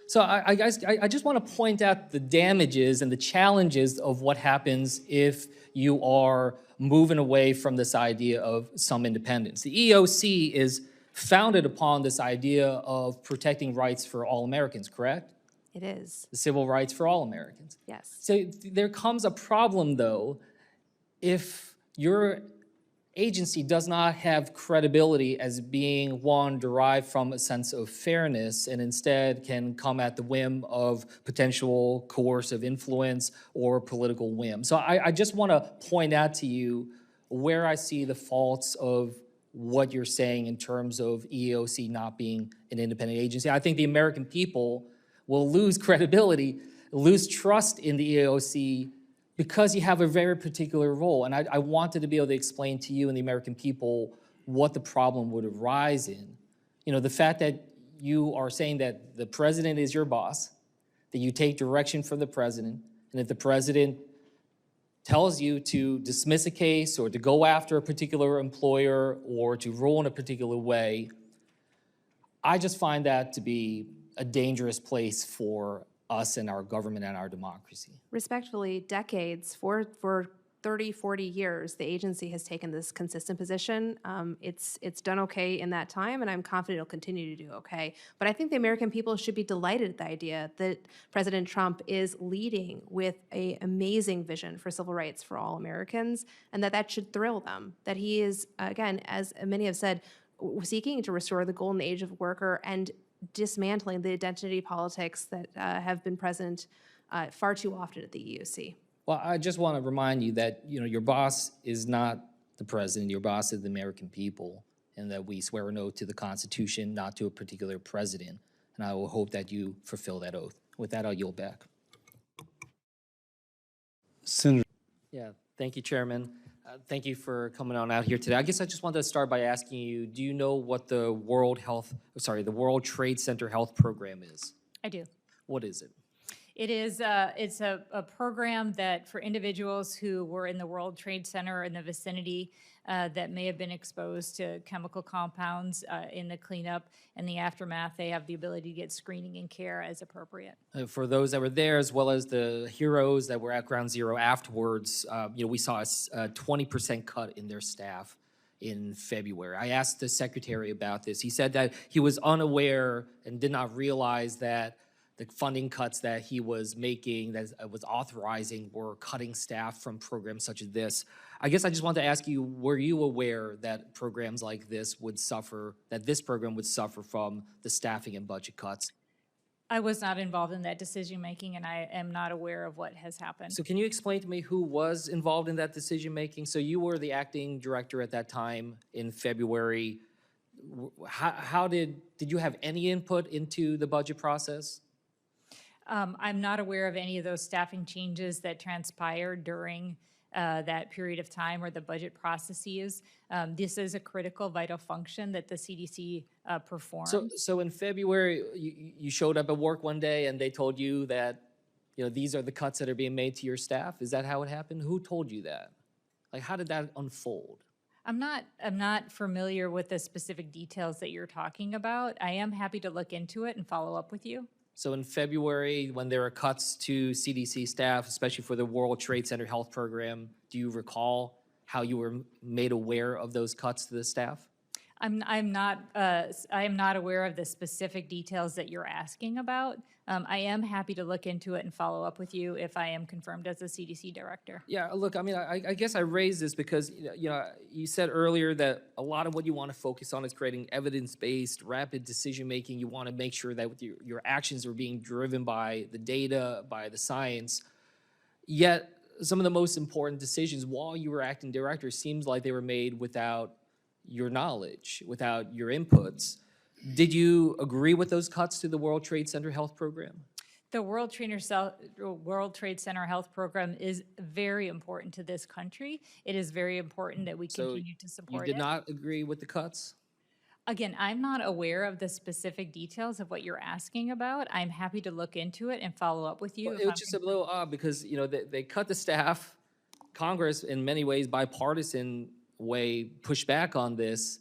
S1: So I just want to point out the damages and the challenges of what happens if you are moving away from this idea of some independence. The EEOC is founded upon this idea of protecting rights for all Americans, correct?
S20: It is.
S1: The civil rights for all Americans.
S20: Yes.
S1: So there comes a problem, though, if your agency does not have credibility as being one derived from a sense of fairness and instead can come at the whim of potential coercive influence or political whim. So I just want to point out to you where I see the faults of what you're saying in terms of EEOC not being an independent agency. I think the American people will lose credibility, lose trust in the EEOC because you have a very particular role. And I wanted to be able to explain to you and the American people what the problem would arise in. You know, the fact that you are saying that the president is your boss, that you take direction from the president, and if the president tells you to dismiss a case or to go after a particular employer or to rule in a particular way, I just find that to be a dangerous place for us and our government and our democracy.
S20: Respectfully, decades, for 30, 40 years, the agency has taken this consistent position. It's done okay in that time, and I'm confident it'll continue to do okay. But I think the American people should be delighted at the idea that President Trump is leading with an amazing vision for civil rights for all Americans, and that should thrill them. That he is, again, as many have said, seeking to restore the golden age of worker and dismantling the identity politics that have been present far too often at the EEOC.
S1: Well, I just want to remind you that, you know, your boss is not the president, your boss is the American people, and that we swear an oath to the Constitution, not to a particular president. And I will hope that you fulfill that oath. With that, I'll yield back.
S6: Senator.
S1: Yeah, thank you, Chairman. Thank you for coming on out here today. I guess I just wanted to start by asking you, do you know what the World Trade Center Health Program is?
S21: I do.
S1: What is it?
S21: It is it's a program that for individuals who were in the World Trade Center or in the vicinity that may have been exposed to chemical compounds in the cleanup and the aftermath, they have the ability to get screening and care as appropriate.
S1: For those that were there, as well as the heroes that were at Ground Zero afterwards, you know, we saw a 20% cut in their staff in February. I asked the secretary about this. He said that he was unaware and did not realize that the funding cuts that he was making, that was authorizing, were cutting staff from programs such as this. I guess I just wanted to ask you, were you aware that programs like this would suffer, that this program would suffer from the staffing and budget cuts?
S21: I was not involved in that decision-making, and I am not aware of what has happened.
S1: So can you explain to me who was involved in that decision-making? So you were the acting director at that time in February. How did you have any input into the budget process?
S21: I'm not aware of any of those staffing changes that transpired during that period of time or the budget processes. This is a critical, vital function that the CDC performs.
S1: So in February, you showed up at work one day and they told you that, you know, these are the cuts that are being made to your staff? Is that how it happened? Who told you that? Like, how did that unfold?
S21: I'm not familiar with the specific details that you're talking about. I am happy to look into it and follow up with you.
S1: So in February, when there were cuts to CDC staff, especially for the World Trade Center Health Program, do you recall how you were made aware of those cuts to the staff?
S21: I am not aware of the specific details that you're asking about. I am happy to look into it and follow up with you if I am confirmed as a CDC director.
S1: Yeah, look, I mean, I guess I raised this because, you said earlier that a lot of what you want to focus on is creating evidence-based, rapid decision-making. You want to make sure that your actions are being driven by the data, by the science. Yet, some of the most important decisions while you were acting director seems like they were made without your knowledge, without your inputs. Did you agree with those cuts to the World Trade Center Health Program?
S21: The World Trade Center Health Program is very important to this country. It is very important that we continue to support it.
S1: You did not agree with the cuts?
S21: Again, I'm not aware of the specific details of what you're asking about. I'm happy to look into it and follow up with you.
S1: Well, it was just a little odd because, they cut the staff. Congress, in many ways, bipartisan way, pushed back on this,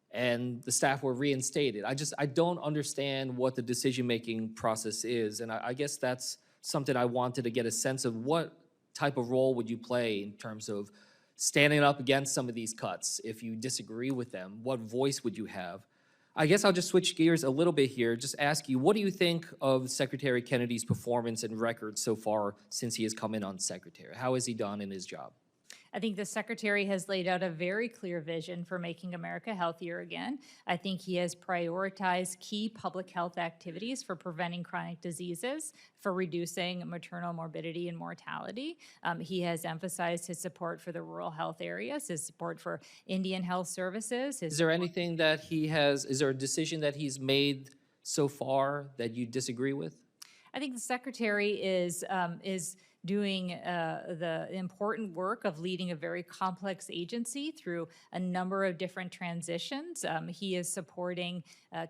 S1: and the staff were reinstated. I don't understand what the decision-making process is, and I guess that's something I wanted to get a sense of. What type of role would you play in terms of standing up against some of these cuts? If you disagree with them, what voice would you have? I guess I'll just switch gears a little bit here, just ask you, what do you think of Secretary Kennedy's performance and record so far since he has come in on secretary? How has he done in his job?
S21: I think the Secretary has laid out a very clear vision for making America healthier again. I think he has prioritized key public health activities for preventing chronic diseases, for reducing maternal morbidity and mortality. He has emphasized his support for the rural health areas, his support for Indian Health Services.
S1: Is there anything that is there a decision that he's made so far that you disagree with?
S21: I think the Secretary is doing the important work of leading a very complex agency through a number of different transitions. He is supporting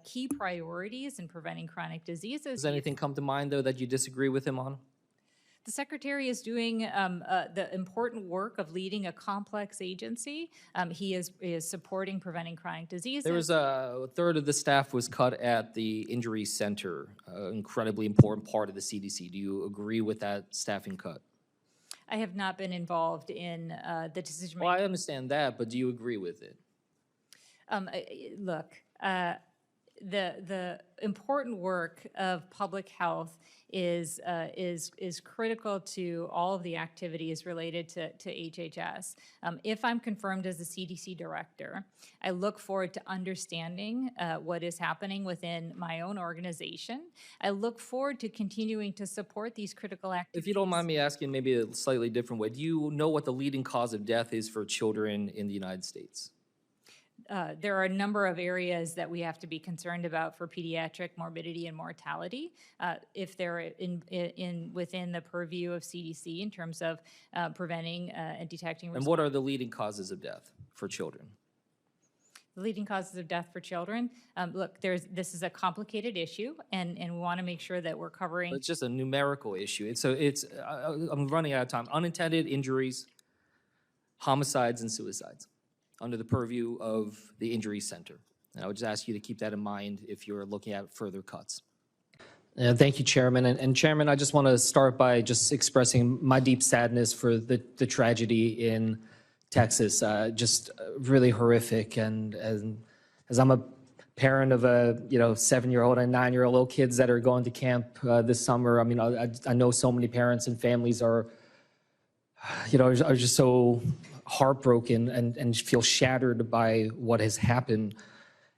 S21: key priorities in preventing chronic diseases.
S1: Does anything come to mind, though, that you disagree with him on?
S21: The Secretary is doing the important work of leading a complex agency. He is supporting preventing chronic diseases.
S1: There was a third of the staff was cut at the injury center, an incredibly important part of the CDC. Do you agree with that staffing cut?
S21: I have not been involved in the decision making.
S1: Well, I understand that, but do you agree with it?
S21: Look, the important work of public health is critical to all of the activities related to HHS. If I'm confirmed as the CDC director, I look forward to understanding what is happening within my own organization. I look forward to continuing to support these critical activities.
S1: If you don't mind me asking maybe a slightly different way, do you know what the leading cause of death is for children in the United States?
S21: There are a number of areas that we have to be concerned about for pediatric morbidity and mortality. If they're within the purview of CDC in terms of preventing and detecting.
S1: And what are the leading causes of death for children?
S21: The leading causes of death for children. Look, this is a complicated issue, and we want to make sure that we're covering.
S1: It's just a numerical issue. I'm running out of time. Unintended injuries, homicides, and suicides, under the purview of the Injury Center. And I would just ask you to keep that in mind if you're looking at further cuts. Thank you, Chairman. And Chairman, I just want to start by just expressing my deep sadness for the tragedy in Texas. Just really horrific. And as I'm a parent of a 7-year-old and 9-year-old little kids that are going to camp this summer, I mean, I know so many parents and families are just so heartbroken and feel shattered by what has happened.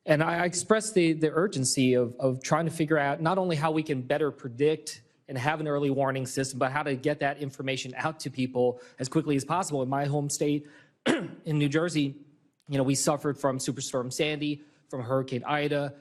S1: And I express the urgency of trying to figure out not only how we can better predict and have an early warning system, but how to get that information out to people as quickly as possible. In my home state, in New Jersey, we suffered from Superstorm Sandy, from Hurricane Ida,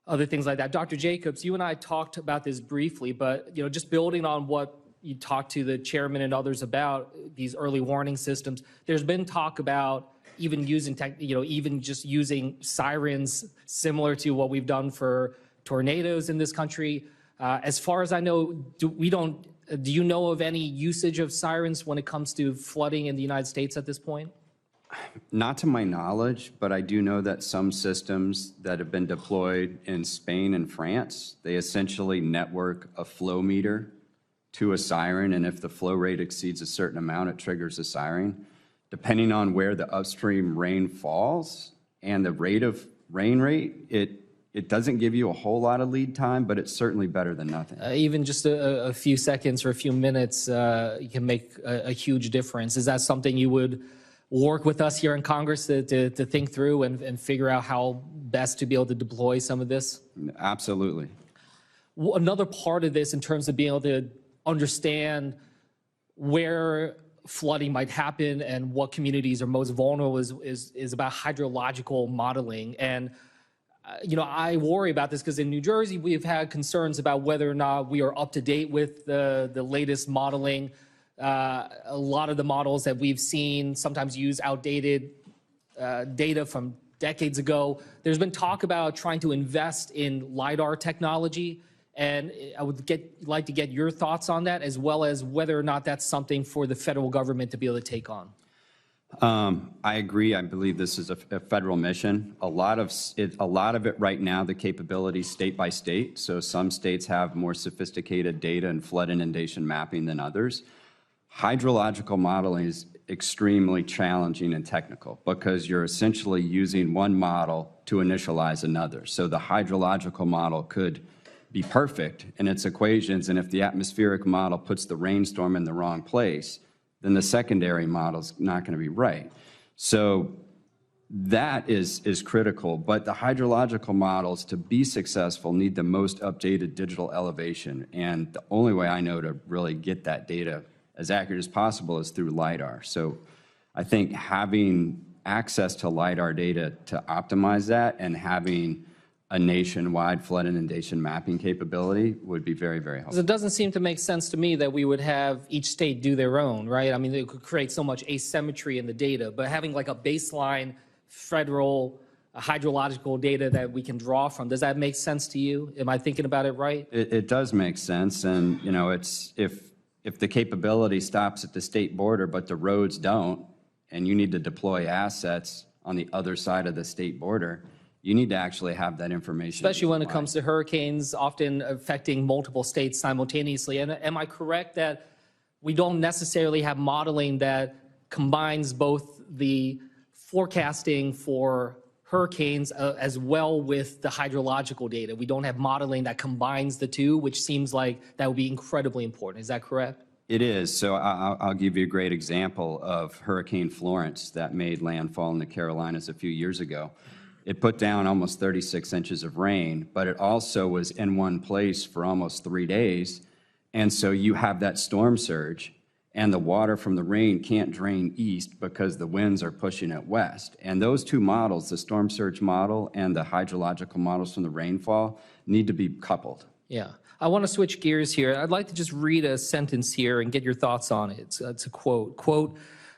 S1: other things like that. Dr. Jacobs, you and I talked about this briefly, but just building on what you talked to the chairman and others about these early warning systems. There's been talk about even using even just using sirens similar to what we've done for tornadoes in this country. As far as I know, do you know of any usage of sirens when it comes to flooding in the United States at this point?
S3: Not to my knowledge, but I do know that some systems that have been deployed in Spain and France, they essentially network a flow meter to a siren, and if the flow rate exceeds a certain amount, it triggers a siren. Depending on where the upstream rain falls and the rain rate, it doesn't give you a whole lot of lead time, but it's certainly better than nothing.
S1: Even just a few seconds or a few minutes you can make a huge difference. Is that something you would work with us here in Congress to think through and figure out how best to be able to deploy some of this?
S3: Absolutely.
S1: Another part of this in terms of being able to understand where flooding might happen and what communities are most vulnerable is about hydrological modeling. And I worry about this because in New Jersey, we've had concerns about whether or not we are up to date with the latest modeling. A lot of the models that we've seen sometimes use outdated data from decades ago. There's been talk about trying to invest in LiDAR technology, and I would like to get your thoughts on that, as well as whether or not that's something for the federal government to be able to take on.
S3: I agree. I believe this is a federal mission. A lot of it right now, the capability state by state. So some states have more sophisticated data and flood inundation mapping than others. Hydrological modeling is extremely challenging and technical because you're essentially using one model to initialize another. So the hydrological model could be perfect in its equations, and if the atmospheric model puts the rainstorm in the wrong place, then the secondary model's not going to be right. So that is critical, but the hydrological models, to be successful, need the most updated digital elevation, and the only way I know to really get that data as accurate as possible is through LiDAR. So I think having access to LiDAR data to optimize that and having a nationwide flood inundation mapping capability would be very, very helpful.
S1: It doesn't seem to make sense to me that we would have each state do their own, right? I mean, it could create so much asymmetry in the data, but having like a baseline federal hydrological data that we can draw from, does that make sense to you? Am I thinking about it right?
S3: It does make sense, and it's if the capability stops at the state border, but the roads don't, and you need to deploy assets on the other side of the state border, you need to actually have that information.
S1: Especially when it comes to hurricanes often affecting multiple states simultaneously. And am I correct that we don't necessarily have modeling that combines both the forecasting for hurricanes as well with the hydrological data? We don't have modeling that combines the two, which seems like that would be incredibly important. Is that correct?
S3: It is. So I'll give you a great example of Hurricane Florence that made landfall in the Carolinas a few years ago. It put down almost 36 inches of rain, but it also was in one place for almost 3 days. And so you have that storm surge, and the water from the rain can't drain east because the winds are pushing it west. And those two models, the storm surge model and the hydrological models from the rainfall, need to be coupled.
S1: Yeah. I want to switch gears here. I'd like to just read a sentence here and get your thoughts on it. It's a quote. Quote,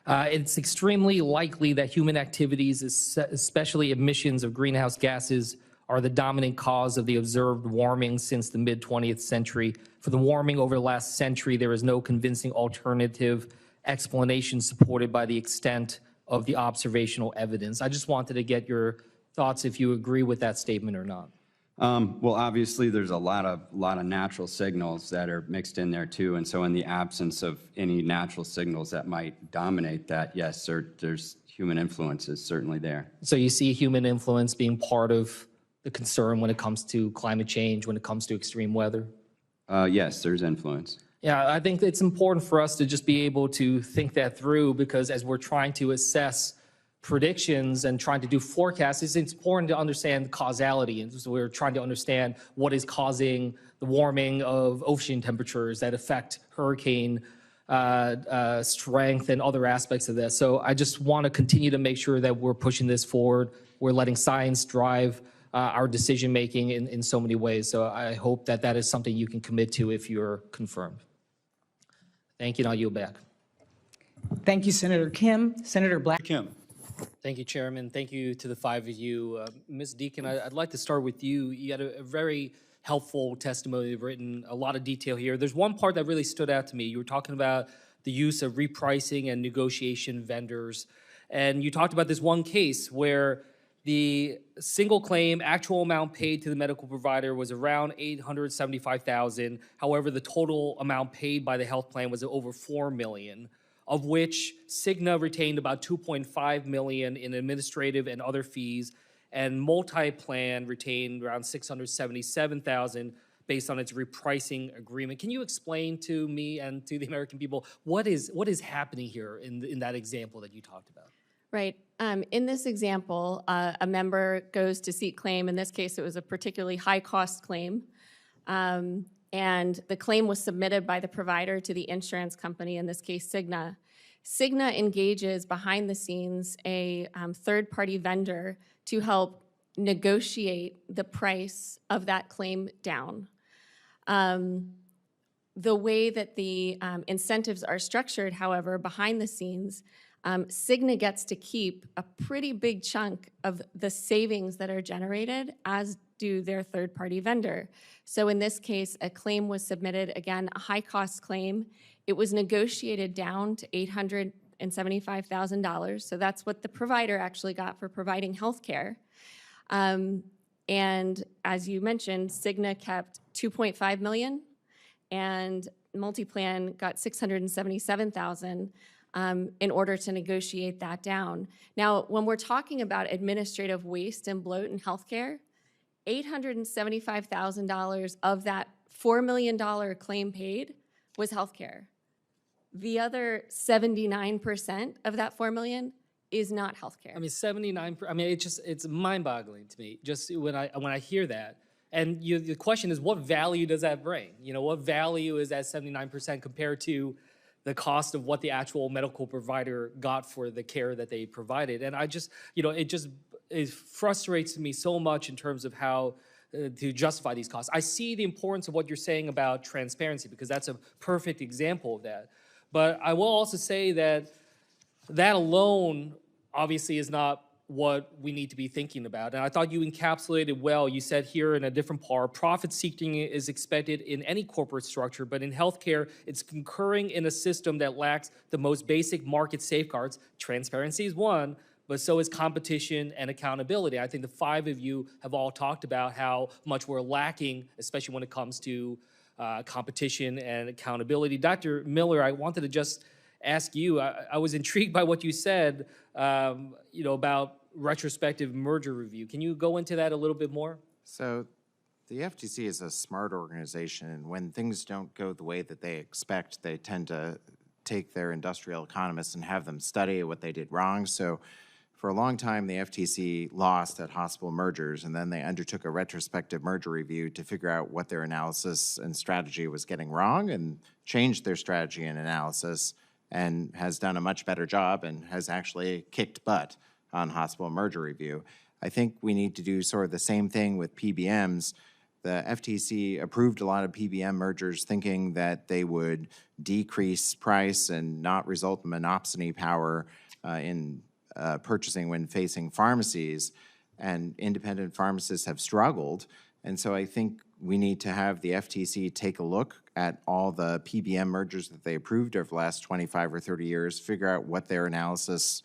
S1: it's extremely likely that human activities, especially emissions of greenhouse gases, are the dominant cause of the observed warming since the mid-20th century. For the warming over the last century, there is no convincing alternative explanation supported by the extent of the observational evidence. I just wanted to get your thoughts if you agree with that statement or not.
S3: Well, obviously, there's a lot of natural signals that are mixed in there too, and so in the absence of any natural signals that might dominate that, yes, there's human influence is certainly there.
S1: So you see human influence being part of the concern when it comes to climate change, when it comes to extreme weather?
S3: Yes, there's influence.
S1: Yeah, I think it's important for us to just be able to think that through, because as we're trying to assess predictions and trying to do forecasts, it's important to understand causality. And so we're trying to understand what is causing the warming of ocean temperatures that affect hurricane strength and other aspects of this. So I just want to continue to make sure that we're pushing this forward. We're letting science drive our decision-making in so many ways. So I hope that that is something you can commit to if you're confirmed. Thank you, and I'll yield back.
S22: Thank you, Senator Kim. Senator Black.
S6: Kim.
S1: Thank you, Chairman. Thank you to the five of you. Ms. Deacon, I'd like to start with you. You had a very helpful testimony. You've written a lot of detail here. There's one part that really stood out to me. You were talking about the use of repricing and negotiation vendors. And you talked about this one case where the single claim actual amount paid to the medical provider was around $875,000. However, the total amount paid by the health plan was over $4 million, of which Cigna retained about $2.5 million in administrative and other fees, and multi-plan retained around $677,000 based on its repricing agreement. Can you explain to me and to the American people what is happening here in that example that you talked about?
S2: Right. In this example, a member goes to seek claim. In this case, it was a particularly high-cost claim. And the claim was submitted by the provider to the insurance company, in this case, Cigna. Cigna engages behind the scenes a third-party vendor to help negotiate the price of that claim down. The way that the incentives are structured, however, behind the scenes, Cigna gets to keep a pretty big chunk of the savings that are generated, as do their third-party vendor. So in this case, a claim was submitted, again, a high-cost claim. It was negotiated down to $875,000. So that's what the provider actually got for providing health care. And as you mentioned, Cigna kept $2.5 million, and MultiPlan got $677,000 in order to negotiate that down. Now, when we're talking about administrative waste and bloat in healthcare, $875,000 of that $4 million claim paid was healthcare. The other 79% of that $4 million is not healthcare.
S1: I mean, 79. I mean, it's mind-boggling to me just when I hear that. And the question is, what value does that bring? You know, what value is that 79% compared to the cost of what the actual medical provider got for the care that they provided? And I just, it frustrates me so much in terms of how to justify these costs. I see the importance of what you're saying about transparency, because that's a perfect example of that. But I will also say that that alone obviously is not what we need to be thinking about. And I thought you encapsulated well. You said here in a different part, profit seeking is expected in any corporate structure, but in healthcare, it's concurring in a system that lacks the most basic market safeguards. Transparency is one, but so is competition and accountability. I think the five of you have all talked about how much we're lacking, especially when it comes to competition and accountability. Dr. Miller, I wanted to just ask you, I was intrigued by what you said, about retrospective merger review. Can you go into that a little bit more?
S7: So the FTC is a smart organization, and when things don't go the way that they expect, they tend to take their industrial economists and have them study what they did wrong. So for a long time, the FTC lost at hospital mergers, and then they undertook a retrospective merger review to figure out what their analysis and strategy was getting wrong, and changed their strategy and analysis, and has done a much better job and has actually kicked butt on hospital merger review. I think we need to do sort of the same thing with PBMs. The FTC approved a lot of PBM mergers thinking that they would decrease price and not result in monopsony power in purchasing when facing pharmacies, and independent pharmacists have struggled. And so I think we need to have the FTC take a look at all the PBM mergers that they approved over the last 25 or 30 years, figure out what their analysis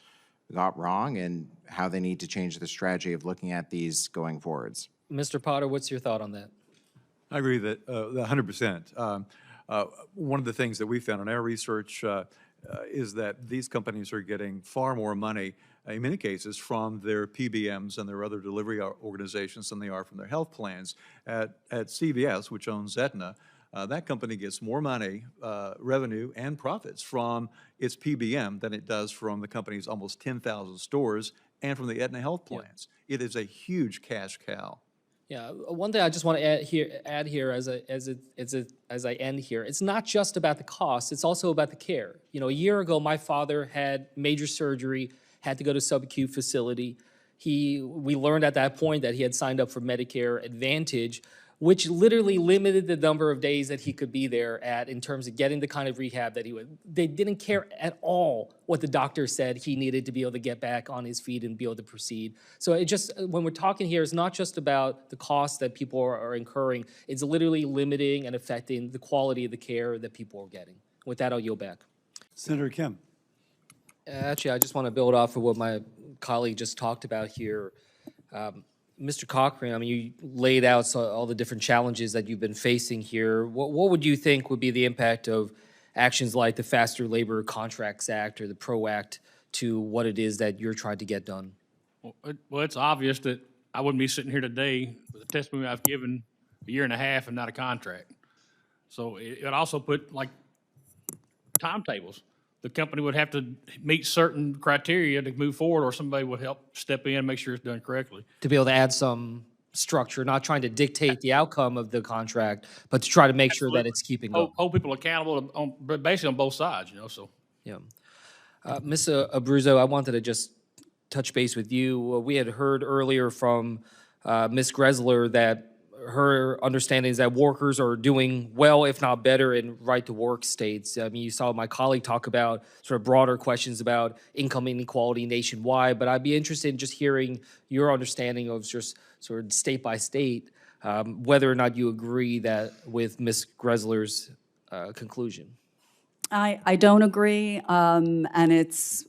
S7: got wrong and how they need to change the strategy of looking at these going forwards.
S1: Mr. Potter, what's your thought on that?
S6: I agree that 100%. One of the things that we found in our research is that these companies are getting far more money, in many cases, from their PBMs and their other delivery organizations than they are from their health plans. At CVS, which owns Aetna, that company gets more money, revenue, and profits from its PBM than it does from the company's almost 10,000 stores and from the Aetna health plans. Yeah. It is a huge cash cow.
S1: Yeah, one thing I just want to add here as I end here, it's not just about the cost, it's also about the care. You know, a year ago, my father had major surgery, had to go to subacute facility. We learned at that point that he had signed up for Medicare Advantage, which literally limited the number of days that he could be there at in terms of getting the kind of rehab that he would. They didn't care at all what the doctor said he needed to be able to get back on his feet and be able to proceed. So it just, when we're talking here, it's not just about the costs that people are incurring, it's literally limiting and affecting the quality of the care that people are getting. With that, I'll yield back.
S6: Senator Kim.
S1: Actually, I just want to build off of what my colleague just talked about here. Mr. Cochran, I mean, you laid out all the different challenges that you've been facing here. What would you think would be the impact of actions like the Faster Labor Contracts Act or the PRO Act to what it is that you're trying to get done?
S8: Well, it's obvious that I wouldn't be sitting here today with the testimony I've given a year and a half and not a contract. So it also put like timetables. The company would have to meet certain criteria to move forward, or somebody would help step in and make sure it's done correctly.
S1: To be able to add some structure, not trying to dictate the outcome of the contract, but to try to make sure that it's keeping up.
S8: Hold people accountable basically on both sides, so.
S1: Yeah. Ms. Abruzzo, I wanted to just touch base with you. We had heard earlier from Ms. Gressler that her understanding is that workers are doing well, if not better, in right-to-work states. I mean, you saw my colleague talk about sort of broader questions about income inequality nationwide, but I'd be interested in just hearing your understanding of just sort of state by state, whether or not you agree that with Ms. Gressler's conclusion.
S9: I don't agree, and it's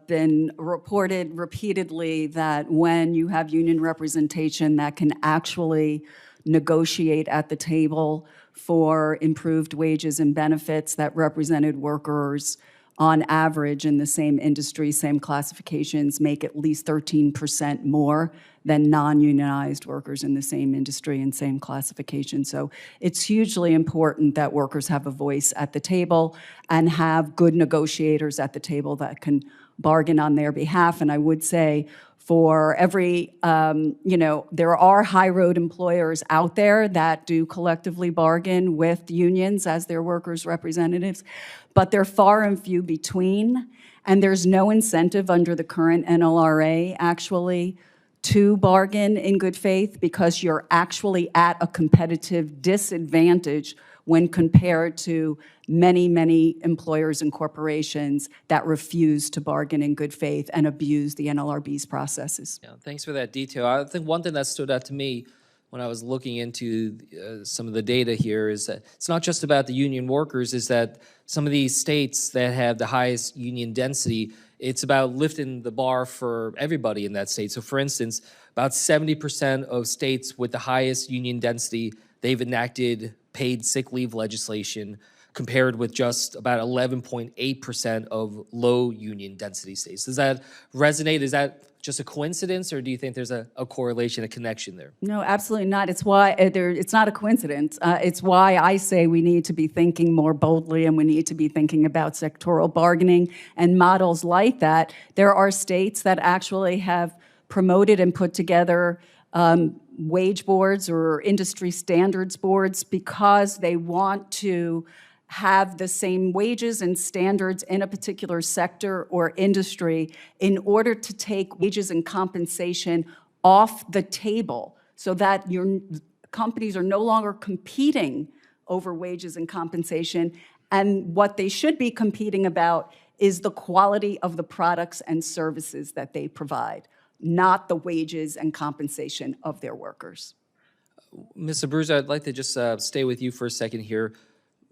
S9: been reported repeatedly that when you have union representation that can actually negotiate at the table for improved wages and benefits, that represented workers on average in the same industry, same classifications, make at least 13% more than non-unionized workers in the same industry and same classification. So it's hugely important that workers have a voice at the table and have good negotiators at the table that can bargain on their behalf. And I would say for every, there are high road employers out there that do collectively bargain with unions as their workers' representatives, but they're far and few between, and there's no incentive under the current NLRA actually to bargain in good faith because you're actually at a competitive disadvantage when compared to many, many employers and corporations that refuse to bargain in good faith and abuse the NLRB's processes.
S1: Yeah, thanks for that detail. I think one thing that stood out to me when I was looking into some of the data here is that it's not just about the union workers, is that some of these states that have the highest union density, it's about lifting the bar for everybody in that state. So for instance, about 70% of states with the highest union density, they've enacted paid sick leave legislation, compared with just about 11.8% of low union density states. Does that resonate? Is that just a coincidence, or do you think there's a correlation, a connection there?
S9: No, absolutely not. It's why it's not a coincidence. It's why I say we need to be thinking more boldly, and we need to be thinking about sectoral bargaining and models like that. There are states that actually have promoted and put together wage boards or industry standards boards because they want to have the same wages and standards in a particular sector or industry in order to take wages and compensation off the table so that your companies are no longer competing over wages and compensation. And what they should be competing about is the quality of the products and services that they provide, not the wages and compensation of their workers.
S1: Ms. Abruzzo, I'd like to just stay with you for a second here.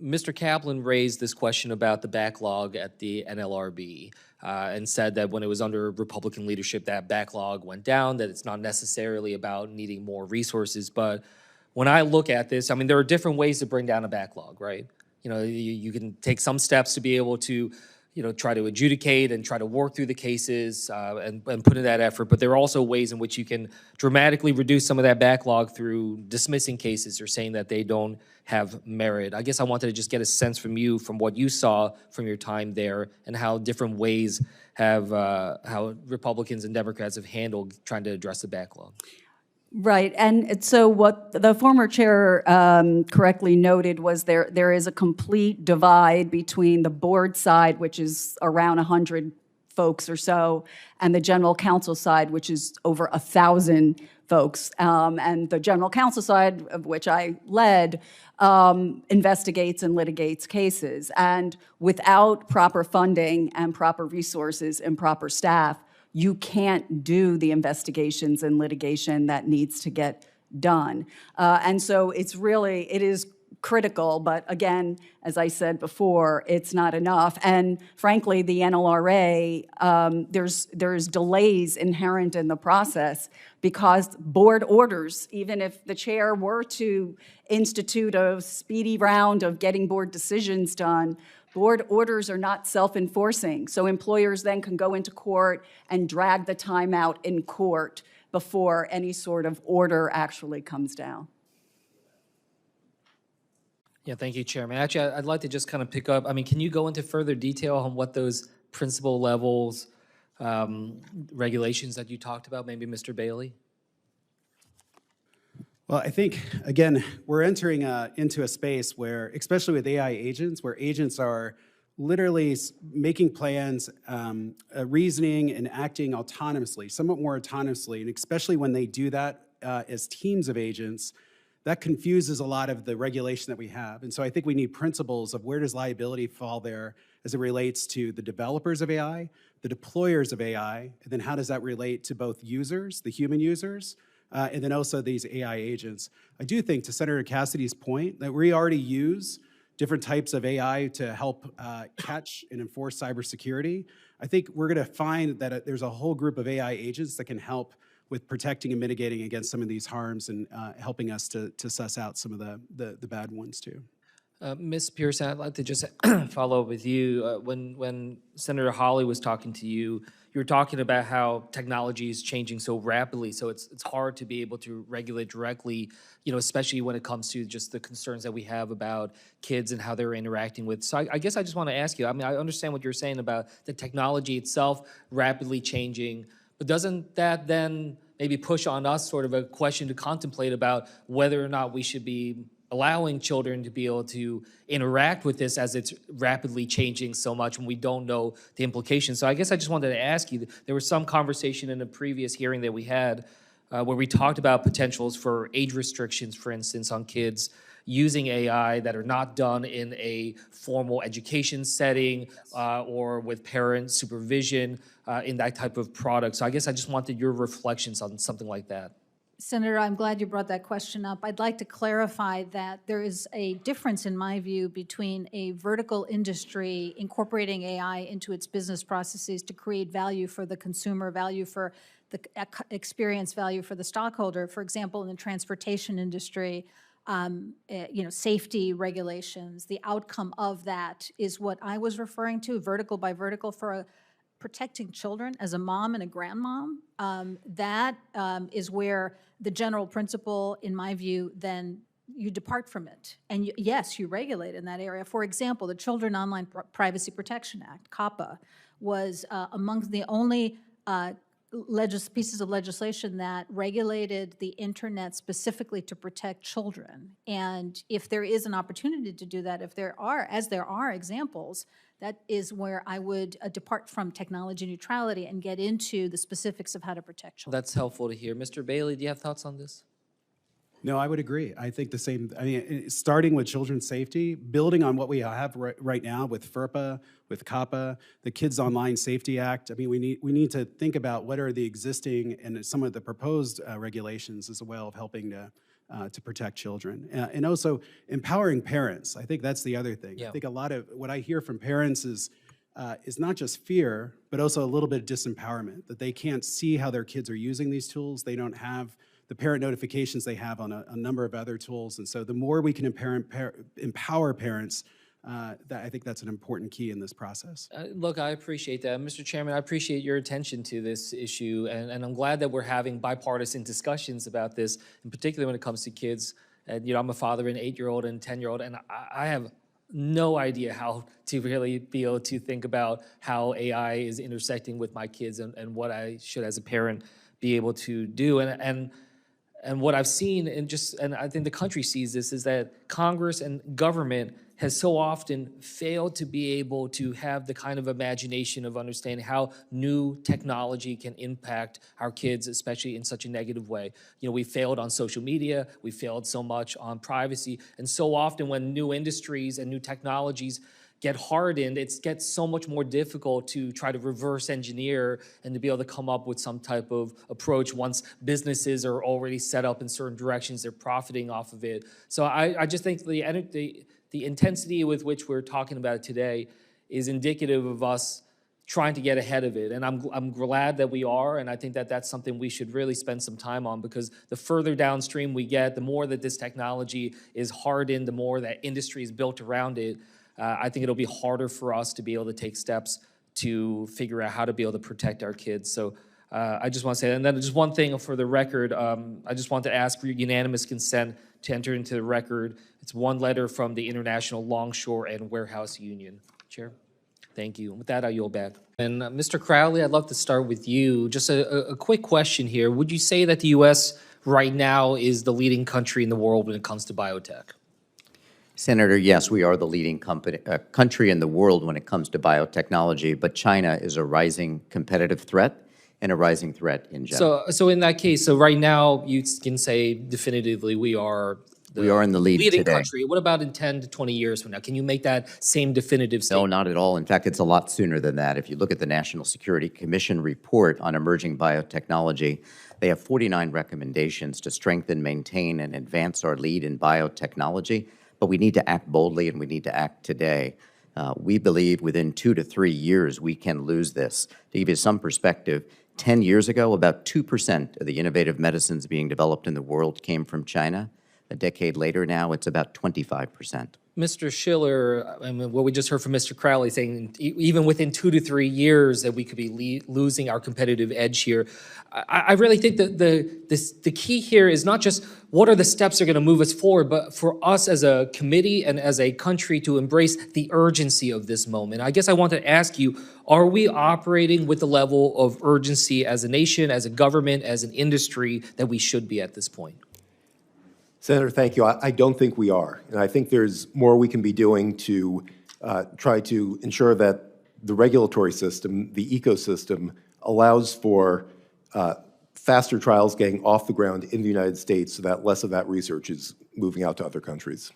S1: Mr. Kaplan raised this question about the backlog at the NLRB and said that when it was under Republican leadership, that backlog went down, that it's not necessarily about needing more resources. But when I look at this, I mean, there are different ways to bring down a backlog, right? You know, you can take some steps to be able to, you know, try to adjudicate and try to work through the cases and put in that effort. But there are also ways in which you can dramatically reduce some of that backlog through dismissing cases or saying that they don't have merit. I guess I wanted to just get a sense from you, from what you saw from your time there, and how different ways have, how Republicans and Democrats have handled trying to address the backlog.
S9: Right, and so what the former chair correctly noted was there is a complete divide between the board side, which is around 100 folks or so, and the general counsel side, which is over 1,000 folks. And the general counsel side, of which I led, investigates and litigates cases. And without proper funding and proper resources and proper staff, you can't do the investigations and litigation that needs to get done. And so it is critical, but again, as I said before, it's not enough. And frankly, the NLRA, there's delays inherent in the process because board orders, even if the chair were to institute a speedy round of getting board decisions done, board orders are not self-enforcing. So employers then can go into court and drag the time out in court before any sort of order actually comes down.
S1: Yeah, thank you, Chairman. Actually, I'd like to just kind of pick up, I mean, can you go into further detail on what those principal levels regulations that you talked about, maybe Mr. Bailey?
S10: Well, I think, again, we're entering into a space where, especially with AI agents, where agents are literally making plans, reasoning and acting autonomously, somewhat more autonomously, and especially when they do that as teams of agents, that confuses a lot of the regulation that we have. And so I think we need principles of where does liability fall there as it relates to the developers of AI, the deployers of AI, and then how does that relate to both users, the human users, and then also these AI agents. I do think, to Senator Cassidy's point, that we already use different types of AI to help catch and enforce cybersecurity. I think we're gonna find that there's a whole group of AI agents that can help with protecting and mitigating against some of these harms and helping us to suss out some of the bad ones too.
S1: Ms. Pearson, I'd like to just follow up with you. When Senator Hawley was talking to you, you were talking about how technology is changing so rapidly, so it's hard to be able to regulate directly, you know, especially when it comes to just the concerns that we have about kids and how they're interacting with. So I guess I just want to ask you, I mean, I understand what you're saying about the technology itself rapidly changing, but doesn't that then maybe push on us sort of a question to contemplate about whether or not we should be allowing children to be able to interact with this as it's rapidly changing so much and we don't know the implications? So I guess I just wanted to ask you, there was some conversation in a previous hearing that we had where we talked about potentials for age restrictions, for instance, on kids using AI that are not done in a formal education setting or with parent supervision in that type of product. So I guess I just wanted your reflections on something like that.
S11: Senator, I'm glad you brought that question up. I'd like to clarify that there is a difference, in my view, between a vertical industry incorporating AI into its business processes to create value for the consumer, value for the experience, value for the stockholder. For example, in the transportation industry, you know, safety regulations, the outcome of that is what I was referring to, vertical by vertical, for protecting children as a mom and a grandmom. That is where the general principle, in my view, then you depart from it. And yes, you regulate in that area. For example, the Children Online Privacy Protection Act, COPPA, was among the only pieces of legislation that regulated the internet specifically to protect children. And if there is an opportunity to do that, if there are, as there are examples, that is where I would depart from technology neutrality and get into the specifics of how to protect children.
S1: That's helpful to hear. Mr. Bailey, do you have thoughts on this?
S10: No, I would agree. I think the same. I mean, starting with children's safety, building on what we have right now with FERPA, with COPPA, the Kids Online Safety Act. I mean, we need to think about what are the existing and some of the proposed regulations as a way of helping to protect children. And also empowering parents. I think that's the other thing.
S1: Yeah.
S10: I think a lot of what I hear from parents is not just fear, but also a little bit of disempowerment, that they can't see how their kids are using these tools. They don't have the parent notifications they have on a number of other tools. And so the more we can empower parents, I think that's an important key in this process.
S1: Look, I appreciate that. Mr. Chairman, I appreciate your attention to this issue, and I'm glad that we're having bipartisan discussions about this, in particular when it comes to kids. And, you know, I'm a father of an 8-year-old and 10-year-old, and I have no idea how to really be able to think about how AI is intersecting with my kids and what I should, as a parent, be able to do. And what I've seen, and I think the country sees this, is that Congress and government has so often failed to be able to have the kind of imagination of understanding how new technology can impact our kids, especially in such a negative way. You know, we failed on social media, we failed so much on privacy, and so often when new industries and new technologies get hardened, it gets so much more difficult to try to reverse engineer and to be able to come up with some type of approach once businesses are already set up in certain directions, they're profiting off of it. So I just think the intensity with which we're talking about it today is indicative of us trying to get ahead of it. And I'm glad that we are, and I think that that's something we should really spend some time on, because the further downstream we get, the more that this technology is hardened, the more that industry is built around it, I think it'll be harder for us to be able to take steps to figure out how to be able to protect our kids. So I just want to say, and then just one thing for the record, I just want to ask for your unanimous consent to enter into the record. It's one letter from the International Longshore and Warehouse Union. Chair? Thank you. With that, I yield back. And Mr. Crowley, I'd love to start with you. Just a quick question here. Would you say that the U.S. right now is the leading country in the world when it comes to biotech?
S13: Senator, yes, we are the leading country in the world when it comes to biotechnology, but China is a rising competitive threat and a rising threat in general.
S1: So in that case, so right now you can say definitively we are
S13: in the lead
S1: leading
S13: today.
S1: country. What about in 10 to 20 years from now? Can you make that same definitive statement?
S13: No, not at all. In fact, it's a lot sooner than that. If you look at the National Security Commission report on emerging biotechnology, they have 49 recommendations to strengthen, maintain, and advance our lead in biotechnology. But we need to act boldly, and we need to act today. We believe within 2 to 3 years we can lose this. To give you some perspective, 10 years ago, about 2% of the innovative medicines being developed in the world came from China. A decade later now, it's about 25%.
S1: Mr. Schiller, I mean, what we just heard from Mr. Crowley saying, even within 2 to 3 years that we could be losing our competitive edge here. I really think that the key here is not just what are the steps that are going to move us forward, but for us as a committee and as a country to embrace the urgency of this moment. I guess I want to ask you, are we operating with the level of urgency as a nation, as a government, as an industry that we should be at this point?
S14: Senator, thank you. I don't think we are. And I think there's more we can be doing to try to ensure that the regulatory system, the ecosystem, allows for faster trials getting off the ground in the United States so that less of that research is moving out to other countries.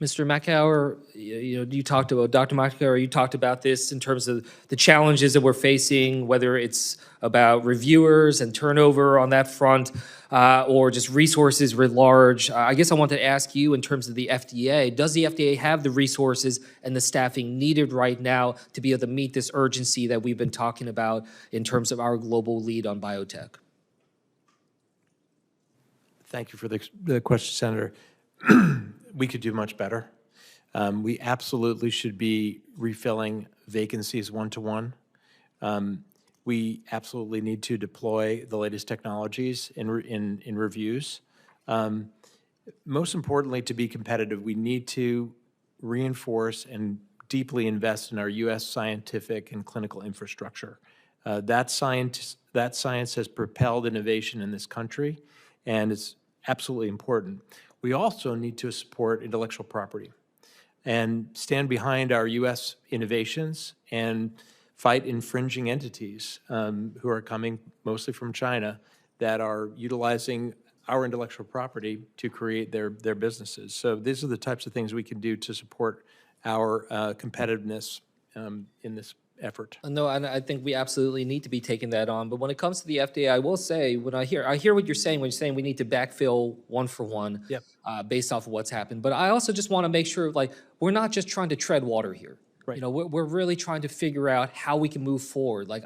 S1: Mr. Macauer, you talked about, Dr. Macauer, you talked about this in terms of the challenges that we're facing, whether it's about reviewers and turnover on that front, or just resources writ large. I guess I want to ask you in terms of the FDA, does the FDA have the resources and the staffing needed right now to be able to meet this urgency that we've been talking about in terms of our global lead on biotech?
S23: Thank you for the question, Senator. We could do much better. We absolutely should be refilling vacancies one-to-one. We absolutely need to deploy the latest technologies in reviews. Most importantly, to be competitive, we need to reinforce and deeply invest in our U.S. scientific and clinical infrastructure. That science has propelled innovation in this country, and it's absolutely important. We also need to support intellectual property and stand behind our U.S. innovations and fight infringing entities who are coming mostly from China that are utilizing our intellectual property to create their businesses. So these are the types of things we can do to support our competitiveness in this effort.
S1: No, and I think we absolutely need to be taking that on. But when it comes to the FDA, I will say, when I hear what you're saying when you're saying we need to backfill one for one, based off of what's happened. But I also just want to make sure, like, we're not just trying to tread water here. Right. You know, we're really trying to figure out how we can move forward. Like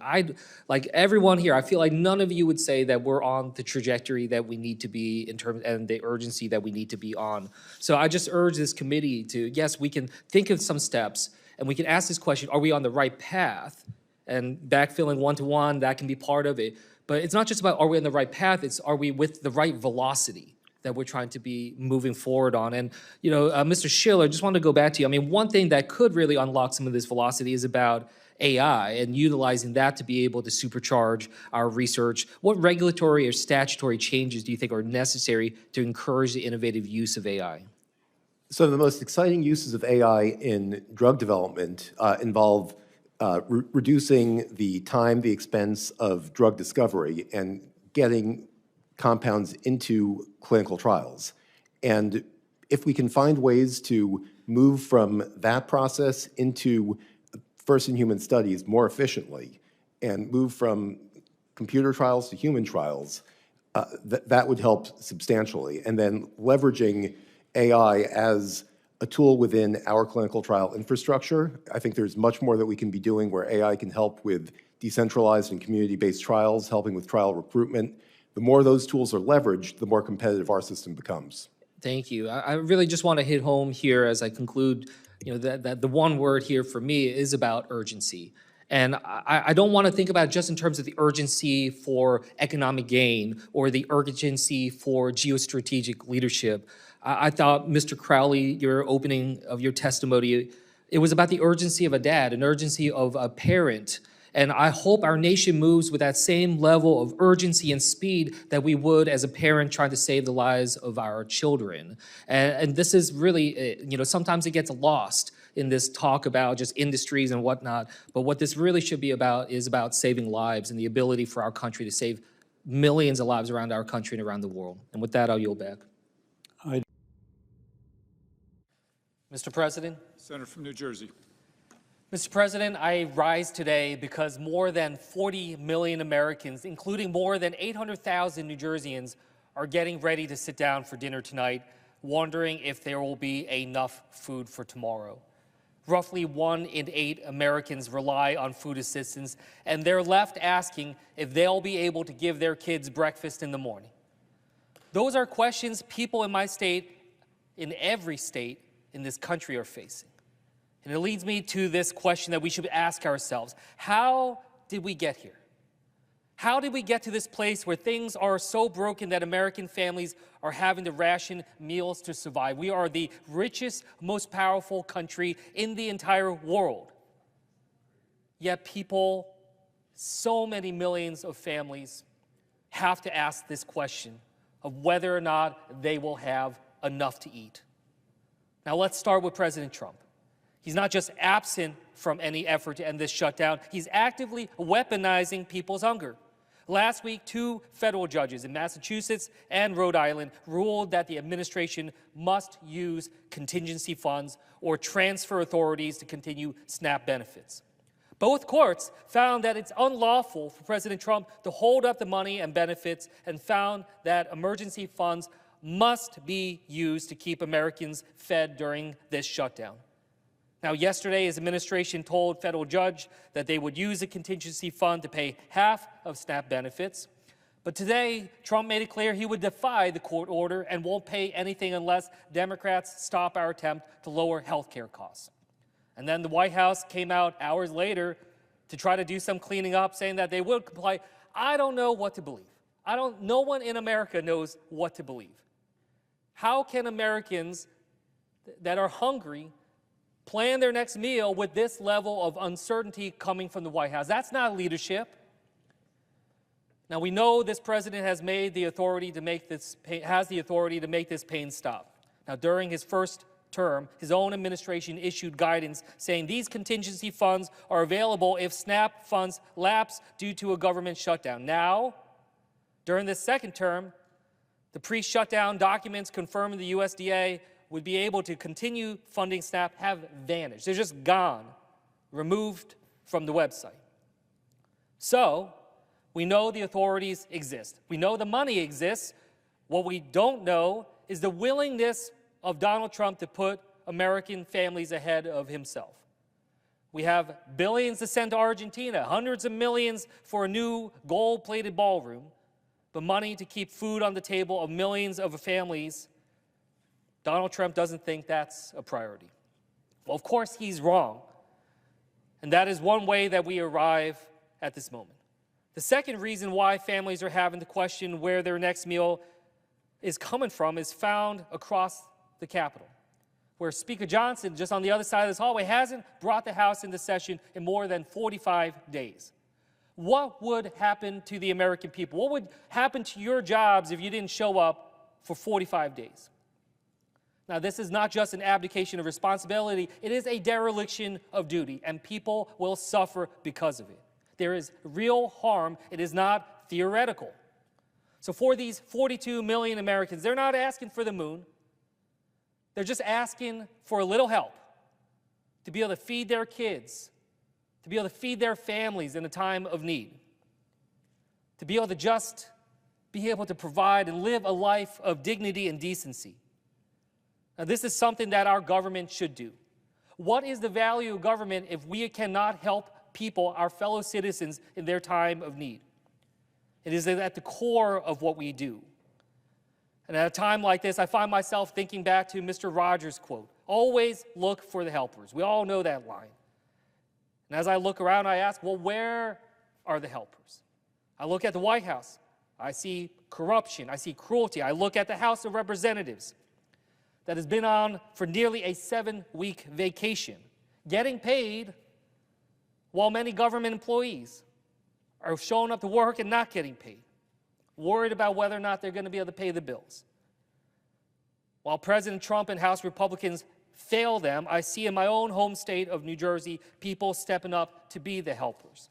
S1: everyone here, I feel like none of you would say that we're on the trajectory that we need to be in terms and the urgency that we need to be on. So I just urge this committee to, yes, we can think of some steps and we can ask this question, are we on the right path? And backfilling one-to-one, that can be part of it. But it's not just about are we on the right path, it's are we with the right velocity that we're trying to be moving forward on. And, you know, Mr. Schiller, just wanted to go back to you. I mean, one thing that could really unlock some of this velocity is about AI and utilizing that to be able to supercharge our research. What regulatory or statutory changes do you think are necessary to encourage the innovative use of AI?
S14: Some of the most exciting uses of AI in drug development involve reducing the time, the expense of drug discovery and getting compounds into clinical trials. And if we can find ways to move from that process into first-in-human studies more efficiently and move from computer trials to human trials, that would help substantially. And then leveraging AI as a tool within our clinical trial infrastructure, I think there's much more that we can be doing where AI can help with decentralized and community-based trials, helping with trial recruitment. The more those tools are leveraged, the more competitive our system becomes.
S1: Thank you. I really just want to hit home here as I conclude, that the one word here for me is about urgency. And I don't want to think about it just in terms of the urgency for economic gain or the urgency for geostrategic leadership. I thought, Mr. Crowley, your opening of your testimony, it was about the urgency of a dad, an urgency of a parent. And I hope our nation moves with that same level of urgency and speed that we would as a parent trying to save the lives of our children. And this is really, sometimes it gets lost in this talk about just industries and whatnot. But what this really should be about is about saving lives and the ability for our country to save millions of lives around our country and around the world. And with that, I'll yield back. Mr. President.
S12: Senator from New Jersey.
S1: Mr. President, I rise today because more than 40 million Americans, including more than 800,000 New Jerseyans, are getting ready to sit down for dinner tonight, wondering if there will be enough food for tomorrow. Roughly 1 in 8 Americans rely on food assistance, and they're left asking if they'll be able to give their kids breakfast in the morning. Those are questions people in my state, in every state in this country, are facing. And it leads me to this question that we should ask ourselves. How did we get here? How did we get to this place where things are so broken that American families are having to ration meals to survive? We are the richest, most powerful country in the entire world. Yet people, so many millions of families, have to ask this question of whether or not they will have enough to eat. Now let's start with President Trump. He's not just absent from any effort to end this shutdown, he's actively weaponizing people's hunger. Last week, 2 federal judges in Massachusetts and Rhode Island ruled that the administration must use contingency funds or transfer authorities to continue SNAP benefits. Both courts found that it's unlawful for President Trump to hold up the money and benefits, and found that emergency funds must be used to keep Americans fed during this shutdown. Now, yesterday, his administration told federal judge that they would use a contingency fund to pay half of SNAP benefits. But today, Trump made it clear he would defy the court order and won't pay anything unless Democrats stop our attempt to lower health care costs. And then the White House came out hours later to try to do some cleaning up, saying that they would comply. I don't know what to believe. No one in America knows what to believe. How can Americans that are hungry plan their next meal with this level of uncertainty coming from the White House? That's not leadership. Now, we know this president has the authority to make this pain stop. Now, during his first term, his own administration issued guidance saying these contingency funds are available if SNAP funds lapse due to a government shutdown. Now, during this second term, the pre-shutdown documents confirming the USDA would be able to continue funding SNAP have vanished. They're just gone, removed from the website. So, we know the authorities exist. We know the money exists. What we don't know is the willingness of Donald Trump to put American families ahead of himself. We have billions to send to Argentina, hundreds of millions for a new gold-plated ballroom, but money to keep food on the table of millions of families. Donald Trump doesn't think that's a priority. Well, of course, he's wrong. And that is one way that we arrive at this moment. The second reason why families are having to question where their next meal is coming from is found across the Capitol, where Speaker Johnson, just on the other side of this hallway, hasn't brought the House into session in more than 45 days. What would happen to the American people? What would happen to your jobs if you didn't show up for 45 days? Now, this is not just an abdication of responsibility, it is a dereliction of duty, and people will suffer because of it. There is real harm. It is not theoretical. So for these 42 million Americans, they're not asking for the moon. They're just asking for a little help to be able to feed their kids, to be able to feed their families in a time of need, to be able to just be able to provide and live a life of dignity and decency. Now, this is something that our government should do. What is the value of government if we cannot help people, our fellow citizens, in their time of need? It is at the core of what we do. And at a time like this, I find myself thinking back to Mr. Rogers' quote, always look for the helpers. We all know that line. And as I look around, I ask, well, where are the helpers? I look at the White House. I see corruption. I see cruelty. I look at the House of Representatives that has been on for nearly a 7-week vacation, getting paid while many government employees are showing up to work and not getting paid, worried about whether or not they're going to be able to pay the bills. While President Trump and House Republicans fail them, I see in my own home state of New Jersey people stepping up to be the helpers.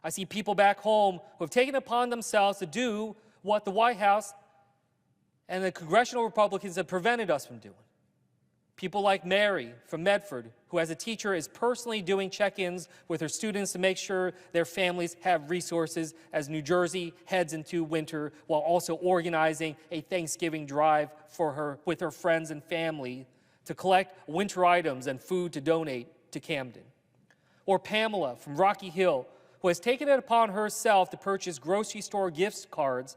S1: I see people back home who have taken it upon themselves to do what the White House and the congressional Republicans have prevented us from doing. People like Mary from Medford, who as a teacher is personally doing check-ins with her students to make sure their families have resources as New Jersey heads into winter, while also organizing a Thanksgiving drive for her with her friends and family to collect winter items and food to donate to Camden. Or Pamela from Rocky Hill, who has taken it upon herself to purchase grocery store gift cards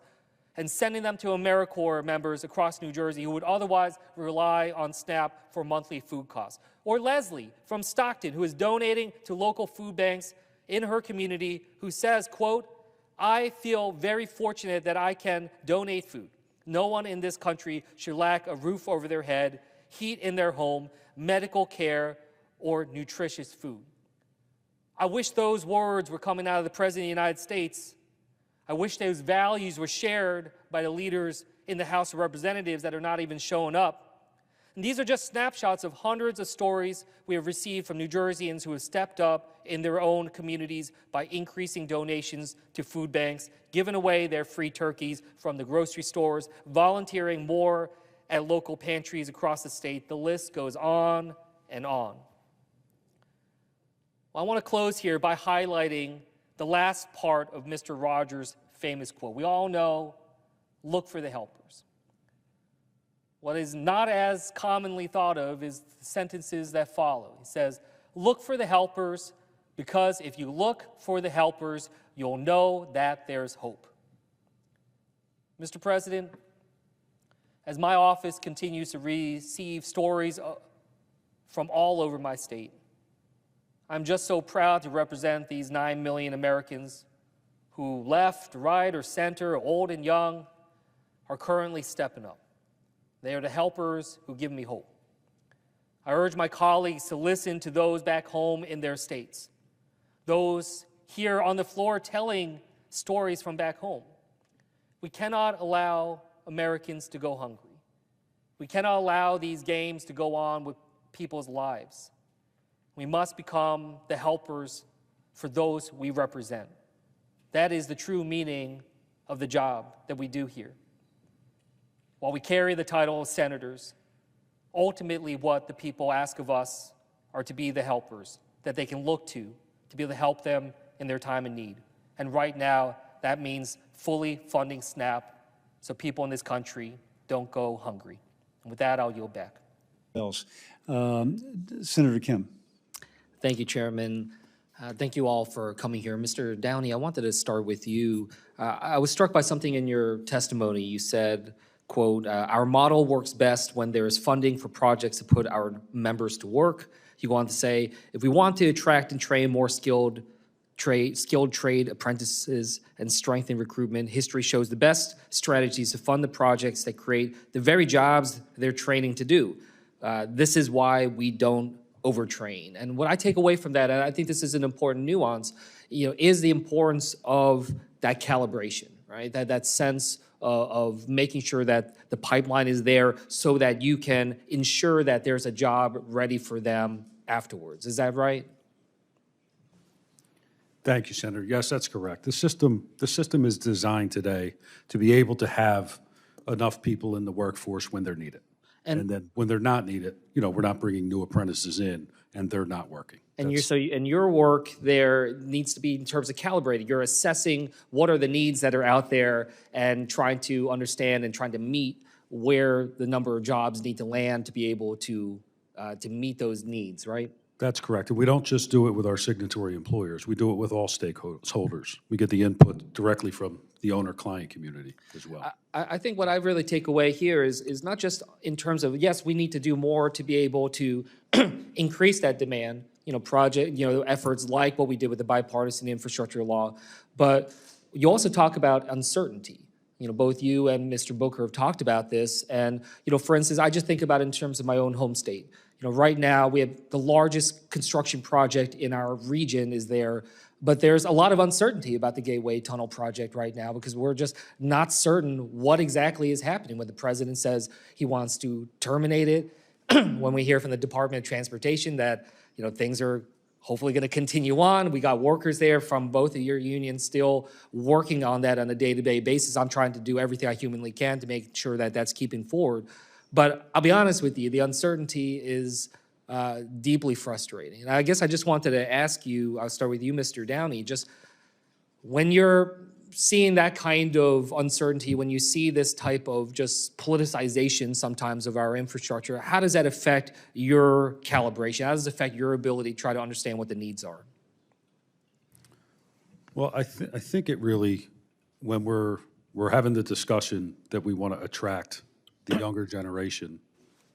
S1: and sending them to AmeriCorps members across New Jersey who would otherwise rely on SNAP for monthly food costs. Or Leslie from Stockton, who is donating to local food banks in her community, who says, quote, I feel very fortunate that I can donate food. No one in this country should lack a roof over their head, heat in their home, medical care, or nutritious food. I wish those words were coming out of the President of the United States. I wish those values were shared by the leaders in the House of Representatives that are not even showing up. And these are just snapshots of hundreds of stories we have received from New Jerseyans who have stepped up in their own communities by increasing donations to food banks, giving away their free turkeys from the grocery stores, volunteering more at local pantries across the state. The list goes on and on. Well, I want to close here by highlighting the last part of Mr. Rogers' famous quote. We all know, look for the helpers. What is not as commonly thought of is the sentences that follow. He says, look for the helpers, because if you look for the helpers, you'll know that there's hope. Mr. President, as my office continues to receive stories from all over my state, I'm just so proud to represent these 9 million Americans who left, right, or center, old and young, are currently stepping up. They are the helpers who give me hope. I urge my colleagues to listen to those back home in their states, those here on the floor telling stories from back home. We cannot allow Americans to go hungry. We cannot allow these games to go on with people's lives. We must become the helpers for those we represent. That is the true meaning of the job that we do here. While we carry the title of senators, ultimately what the people ask of us are to be the helpers that they can look to be able to help them in their time of need. And right now, that means fully funding SNAP so people in this country don't go hungry. And with that, I'll yield back.
S12: Senator Kim.
S1: Thank you, Chairman. Thank you all for coming here. Mr. Downey, I wanted to start with you. I was struck by something in your testimony. You said, quote, our model works best when there is funding for projects to put our members to work. You go on to say, if we want to attract and train more skilled trade apprentices and strengthen recruitment, history shows the best strategies to fund the projects that create the very jobs they're training to do. This is why we don't overtrain. And what I take away from that, and I think this is an important nuance, is the importance of that calibration, right? That sense of making sure that the pipeline is there so that you can ensure that there's a job ready for them afterwards. Is that right?
S12: Thank you, Senator. Yes, that's correct. The system is designed today to be able to have enough people in the workforce when they're needed. And then when they're not needed, we're not bringing new apprentices in, and they're not working.
S1: And your work there needs to be in terms of calibrated. You're assessing what are the needs that are out there and trying to understand and trying to meet where the number of jobs need to land to be able to meet those needs, right?
S12: That's correct. And we don't just do it with our signatory employers. We do it with all stakeholders. We get the input directly from the owner-client community as well.
S1: I think what I really take away here is not just in terms of, yes, we need to do more to be able to increase that demand, efforts like what we did with the bipartisan infrastructure law, but you also talk about uncertainty. Both you and Mr. Booker have talked about this. And, for instance, I just think about it in terms of my own home state. Right now we have the largest construction project in our region is there, but there's a lot of uncertainty about the Gateway Tunnel project right now because we're just not certain what exactly is happening when the president says he wants to terminate it, when we hear from the Department of Transportation that, things are hopefully going to continue on. We got workers there from both of your unions still working on that on a day-to-day basis. I'm trying to do everything I humanly can to make sure that that's keeping forward. But I'll be honest with you, the uncertainty is deeply frustrating. And I guess I just wanted to ask you, I'll start with you, Mr. Downey, just when you're seeing that kind of uncertainty, when you see this type of just politicization sometimes of our infrastructure, how does that affect your calibration? How does it affect your ability to try to understand what the needs are?
S12: Well, I think it really, when we're having the discussion that we want to attract the younger generation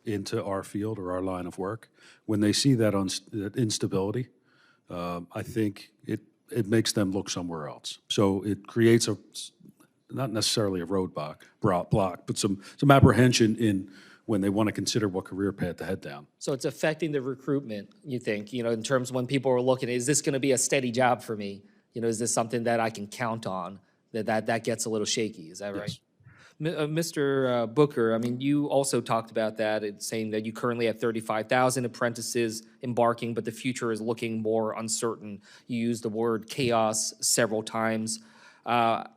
S12: into our field or our line of work, when they see that instability, I think it makes them look somewhere else. So it creates not necessarily a roadblock, but some apprehension in when they want to consider what career path to head down.
S1: So it's affecting the recruitment, you think, in terms of when people are looking, is this going to be a steady job for me? Is this something that I can count on? That gets a little shaky, is that right?
S12: Yes.
S1: Mr. Booker, you also talked about that, saying that you currently have 35,000 apprentices embarking, but the future is looking more uncertain. You used the word chaos several times. How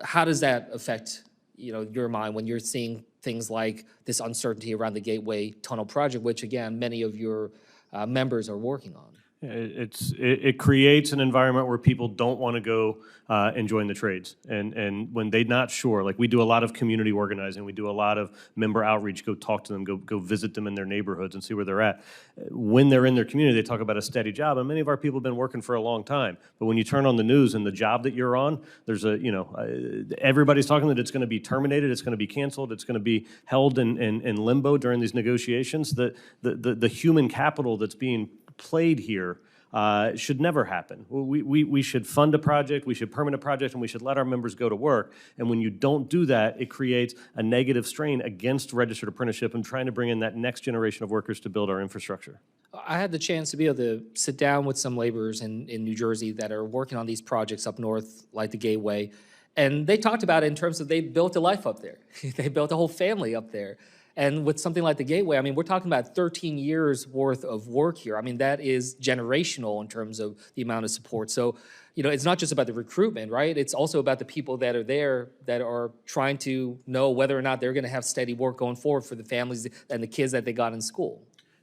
S1: does that affect, your mind when you're seeing things like this uncertainty around the Gateway Tunnel project, which again, many of your members are working on?
S4: It creates an environment where people don't want to go and join the trades. And when they're not sure, like we do a lot of community organizing, we do a lot of member outreach, go talk to them, go visit them in their neighborhoods and see where they're at. When they're in their community, they talk about a steady job, and many of our people have been working for a long time. But when you turn on the news and the job that you're on, there's everybody's talking that it's going to be terminated, it's going to be canceled, it's going to be held in limbo during these negotiations. The human capital that's being played here should never happen. We should fund a project, we should permit a project, and we should let our members go to work. And when you don't do that, it creates a negative strain against registered apprenticeship and trying to bring in that next generation of workers to build our infrastructure.
S1: I had the chance to be able to sit down with some laborers in New Jersey that are working on these projects up north, like the Gateway, and they talked about it in terms of they built a life up there. They built a whole family up there. And with something like the Gateway, we're talking about 13 years worth of work here. That is generational in terms of the amount of support. So, it's not just about the recruitment, right? It's also about the people that are there that are trying to know whether or not they're going to have steady work going forward for the families and the kids that they got in school.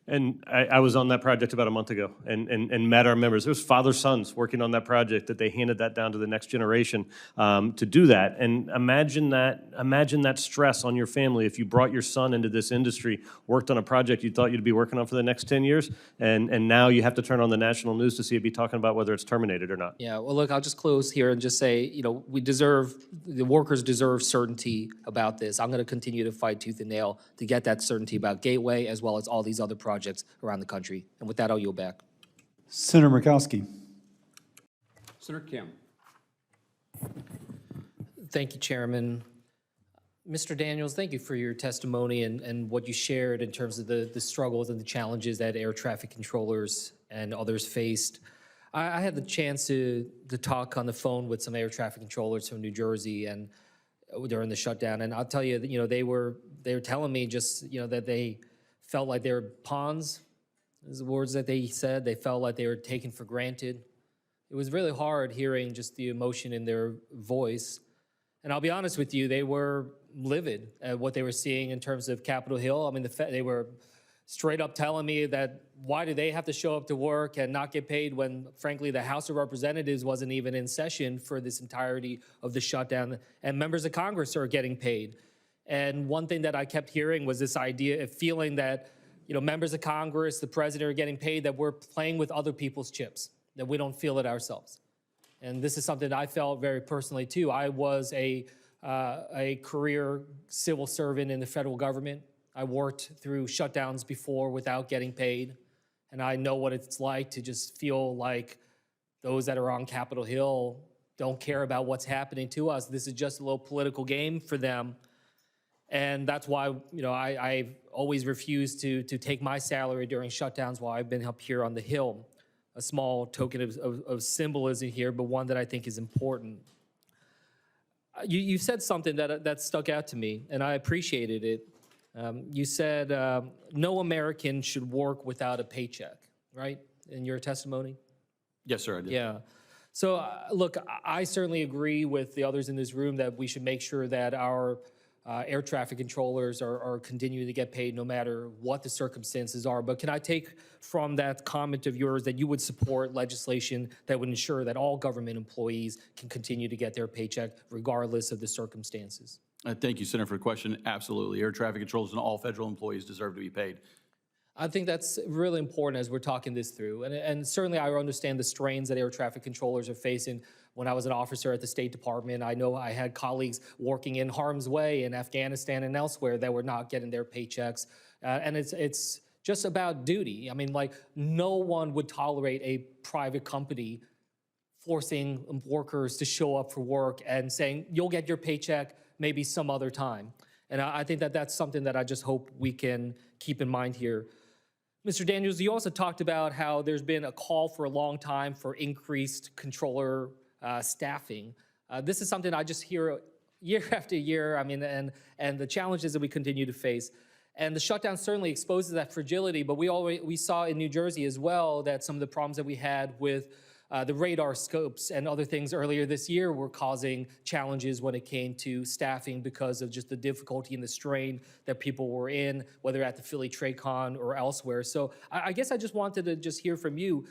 S4: And I was on that project about a month ago and met our members. There was father sons working on that project that they handed that down to the next generation to do that. And imagine that stress on your family if you brought your son into this industry, worked on a project you thought you'd be working on for the next 10 years, and now you have to turn on the national news to see it be talking about whether it's terminated or not.
S1: Yeah, well, look, I'll just close here and just say, the workers deserve certainty about this. I'm going to continue to fight tooth and nail to get that certainty about Gateway as well as all these other projects around the country. And with that, I'll yield back.
S5: Senator Murkowski.
S3: Senator Kim.
S1: Thank you, Chairman. Mr. Daniels, thank you for your testimony and what you shared in terms of the struggles and the challenges that air traffic controllers and others faced. I had the chance to talk on the phone with some air traffic controllers from New Jersey and during the shutdown, and I'll tell you, they were telling me just, that they felt like they were pawns, is the words that they said. They felt like they were taken for granted. It was really hard hearing just the emotion in their voice. And I'll be honest with you, they were livid at what they were seeing in terms of Capitol Hill. I mean, they were straight up telling me that why do they have to show up to work and not get paid when, frankly, the House of Representatives wasn't even in session for this entirety of the shutdown, and members of Congress are getting paid. And one thing that I kept hearing was this idea of feeling that, you know, members of Congress, the president are getting paid, that we're playing with other people's chips, that we don't feel it ourselves. And this is something that I felt very personally too. I was a career civil servant in the federal government. I worked through shutdowns before without getting paid. And I know what it's like to just feel like those that are on Capitol Hill don't care about what's happening to us. This is just a little political game for them. And that's why, you know, I've always refused to take my salary during shutdowns while I've been up here on the Hill. A small token of symbolism here, but one that I think is important. You said something that stuck out to me, and I appreciated it. You said no American should work without a paycheck, right, in your testimony?
S16: Yes, sir, I did.
S1: Yeah. So, look, I certainly agree with the others in this room that we should make sure that our air traffic controllers are continuing to get paid no matter what the circumstances are. But can I take from that comment of yours that you would support legislation that would ensure that all government employees can continue to get their paycheck regardless of the circumstances?
S16: Thank you, Senator, for the question. Absolutely. Air traffic controllers and all federal employees deserve to be paid.
S1: I think that's really important as we're talking this through. And certainly I understand the strains that air traffic controllers are facing. When I was an officer at the State Department, I know I had colleagues working in harm's way in Afghanistan and elsewhere that were not getting their paychecks. And it's just about duty. I mean, like, no one would tolerate a private company forcing workers to show up for work and saying, you'll get your paycheck maybe some other time. And I think that that's something that I just hope we can keep in mind here. Mr. Daniels, you also talked about how there's been a call for a long time for increased controller staffing. This is something I just hear year after year, I mean, and the challenges that we continue to face. And the shutdown certainly exposes that fragility, but we saw in New Jersey as well that some of the problems that we had with the radar scopes and other things earlier this year were causing challenges when it came to staffing because of just the difficulty and the strain that people were in, whether at the Philly TradeCon or elsewhere. So I guess I just wanted to just hear from you,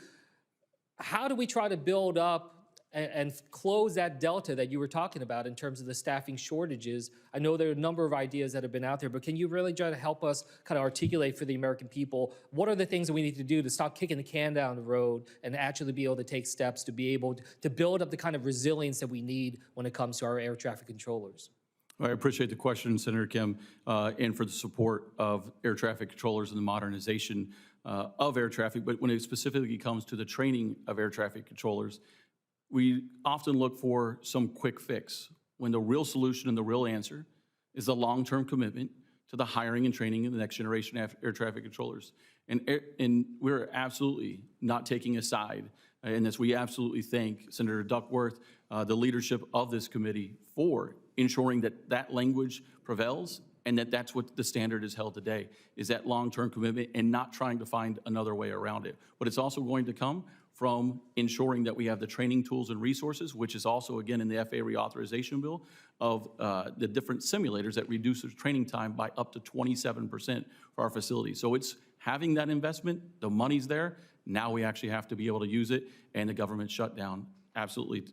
S1: how do we try to build up and close that delta that you were talking about in terms of the staffing shortages? I know there are a number of ideas that have been out there, but can you really try to help us kind of articulate for the American people, what are the things that we need to do to stop kicking the can down the road and actually be able to take steps to be able to build up the kind of resilience that we need when it comes to our air traffic controllers?
S16: I appreciate the question, Senator Kim, and for the support of air traffic controllers and the modernization of air traffic. But when it specifically comes to the training of air traffic controllers, we often look for some quick fix when the real solution and the real answer is a long-term commitment to the hiring and training of the next generation of air traffic controllers. And we're absolutely not taking a side in this. We absolutely thank Senator Duckworth, the leadership of this committee, for ensuring that that language prevails and that that's what the standard is held today, is that long-term commitment and not trying to find another way around it. But it's also going to come from ensuring that we have the training tools and resources, which is also, again, in the FAA reauthorization bill, of the different simulators that reduces training time by up to 27% for our facilities. So it's having that investment, the money's there, now we actually have to be able to use it, and the government shutdown absolutely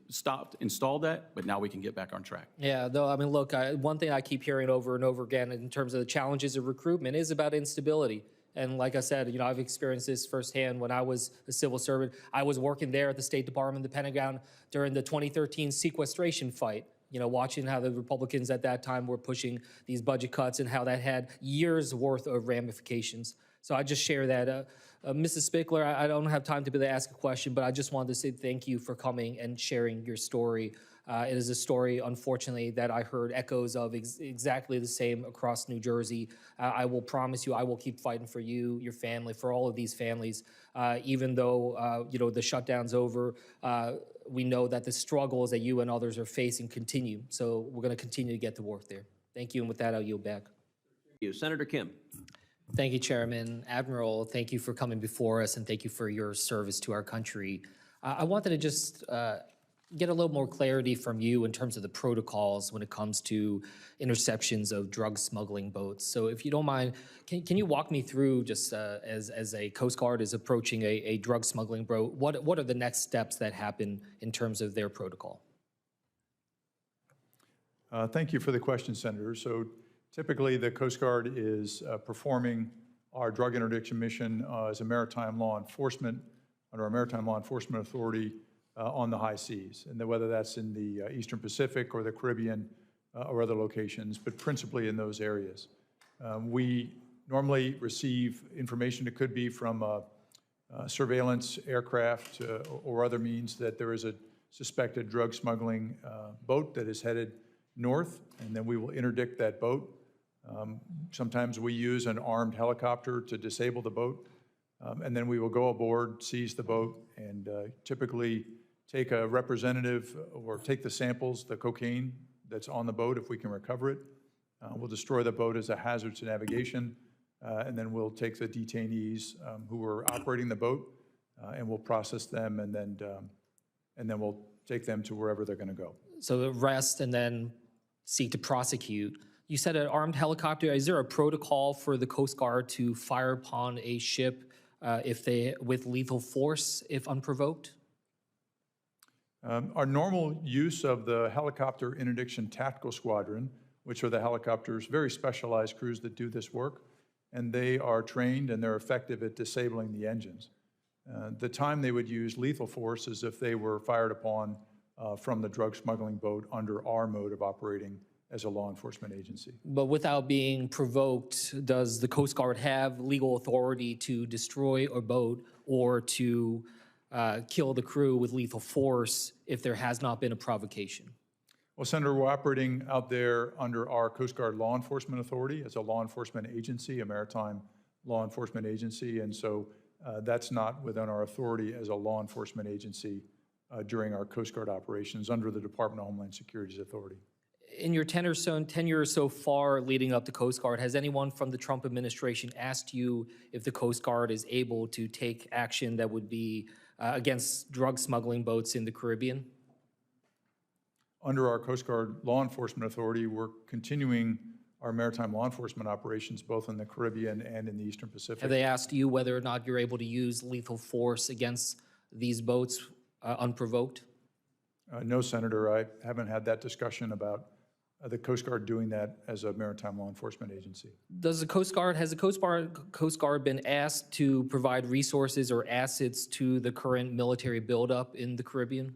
S16: installed that, but now we can get back on track.
S1: Yeah, though, I mean, look, one thing I keep hearing over and over again in terms of the challenges of recruitment is about instability. And like I said, you know, I've experienced this firsthand when I was a civil servant. I was working there at the State Department, the Pentagon, during the 2013 sequestration fight, you know, watching how the Republicans at that time were pushing these budget cuts and how that had years worth of ramifications. So I just share that. Mrs. Spickler, I don't have time to be able to ask a question, but I just wanted to say thank you for coming and sharing your story. It is a story, unfortunately, that I heard echoes of exactly the same across New Jersey. I will promise you I will keep fighting for you, your family, for all of these families. Even though, you know, the shutdown's over, we know that the struggles that you and others are facing continue. So we're going to continue to get to work there. Thank you, and with that, I'll yield back.
S17: Thank you. Senator Kim.
S1: Thank you, Chairman. Admiral, thank you for coming before us, and thank you for your service to our country. I wanted to just get a little more clarity from you in terms of the protocols when it comes to interceptions of drug smuggling boats. So if you don't mind, can you walk me through, just as a Coast Guard is approaching a drug smuggling boat, what are the next steps that happen in terms of their protocol?
S6: Thank you for the question, Senator. So typically, the Coast Guard is performing our drug interdiction mission as a maritime law enforcement, under our Maritime Law Enforcement Authority on the high seas, and whether that's in the Eastern Pacific or the Caribbean or other locations, but principally in those areas. We normally receive information that could be from surveillance aircraft or other means that there is a suspected drug smuggling boat that is headed north, and then we will interdict that boat. Sometimes we use an armed helicopter to disable the boat, and then we will go aboard, seize the boat, and typically take a representative or take the samples, the cocaine that's on the boat if we can recover it. We'll destroy the boat as a hazard to navigation, and then we'll take the detainees who are operating the boat, and we'll process them, and then we'll take them to wherever they're going to go.
S1: So arrest and then seek to prosecute. You said an armed helicopter. Is there a protocol for the Coast Guard to fire upon a ship with lethal force if unprovoked?
S6: Our normal use of the Helicopter Interdiction Tactical Squadron, which are the helicopters, very specialized crews that do this work, and they are trained and they're effective at disabling the engines. The time they would use lethal force is if they were fired upon from the drug smuggling boat under our mode of operating as a law enforcement agency.
S1: But without being provoked, does the Coast Guard have legal authority to destroy a boat or to kill the crew with lethal force if there has not been a provocation?
S6: Well, Senator, we're operating out there under our Coast Guard Law Enforcement Authority as a law enforcement agency, a maritime law enforcement agency, and so that's not within our authority as a law enforcement agency during our Coast Guard operations under the Department of Homeland Security's authority.
S1: In your tenure so far leading up to Coast Guard, has anyone from the Trump administration asked you if the Coast Guard is able to take action that would be against drug smuggling boats in the Caribbean?
S6: Under our Coast Guard Law Enforcement Authority, we're continuing our maritime law enforcement operations both in the Caribbean and in the Eastern Pacific.
S1: Have they asked you whether or not you're able to use lethal force against these boats unprovoked?
S6: No, Senator, I haven't had that discussion about the Coast Guard doing that as a maritime law enforcement agency.
S1: Has the Coast Guard been asked to provide resources or assets to the current military buildup in the Caribbean?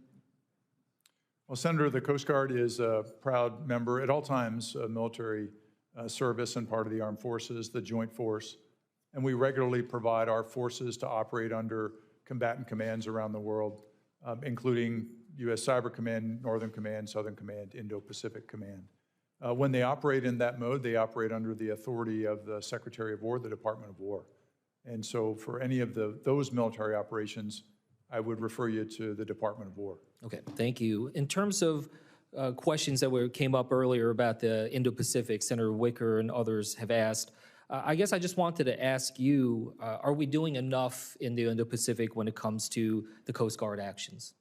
S6: Well, Senator, the Coast Guard is a proud member at all times of military service and part of the armed forces, the Joint Force, and we regularly provide our forces to operate under combatant commands around the world, including U.S. Cyber Command, Northern Command, Southern Command, Indo-Pacific Command. When they operate in that mode, they operate under the authority of the Secretary of War, the Department of War. And so for any of those military operations, I would refer you to the Department of War.
S1: Okay, thank you. In terms of questions that came up earlier about the Indo-Pacific, Senator Wicker and others have asked, I guess I just wanted to ask you, are we doing enough in the Indo-Pacific when it comes to the Coast Guard actions?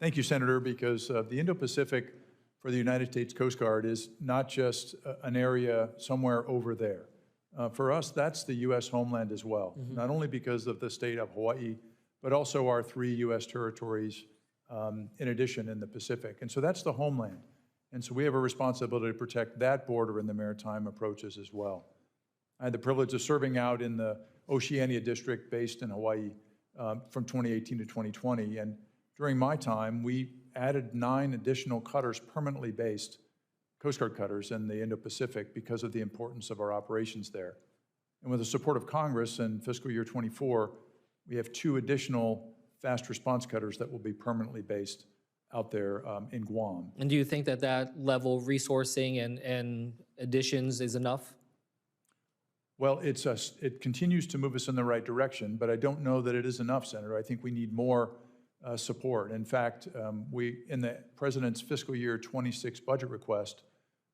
S6: Thank you, Senator, because the Indo-Pacific for the United States Coast Guard is not just an area somewhere over there. For us, that's the U.S. homeland as well, not only because of the state of Hawaii, but also our 3 U.S. territories in addition in the Pacific. And so that's the homeland. And so we have a responsibility to protect that border in the maritime approaches as well. I had the privilege of serving out in the Oceania District based in Hawaii from 2018 to 2020. And during my time, we added 9 additional cutters, permanently based Coast Guard cutters in the Indo-Pacific because of the importance of our operations there. And with the support of Congress in fiscal year 24, we have 2 additional fast response cutters that will be permanently based out there in Guam.
S1: And do you think that that level of resourcing and additions is enough?
S6: Well, it continues to move us in the right direction, but I don't know that it is enough, Senator. I think we need more support. In fact, in the President's fiscal year 26 budget request,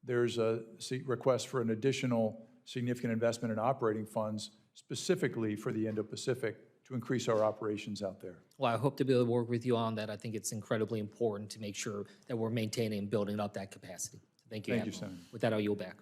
S6: there's a request for an additional significant investment in operating funds specifically for the Indo-Pacific
S15: to increase our operations out there.
S1: Well, I hope to be able to work with you on that. I think it's incredibly important to make sure that we're maintaining and building up that capacity. Thank you.
S15: Thank you,
S1: Admiral.
S15: Senator.
S1: With that, I'll yield back.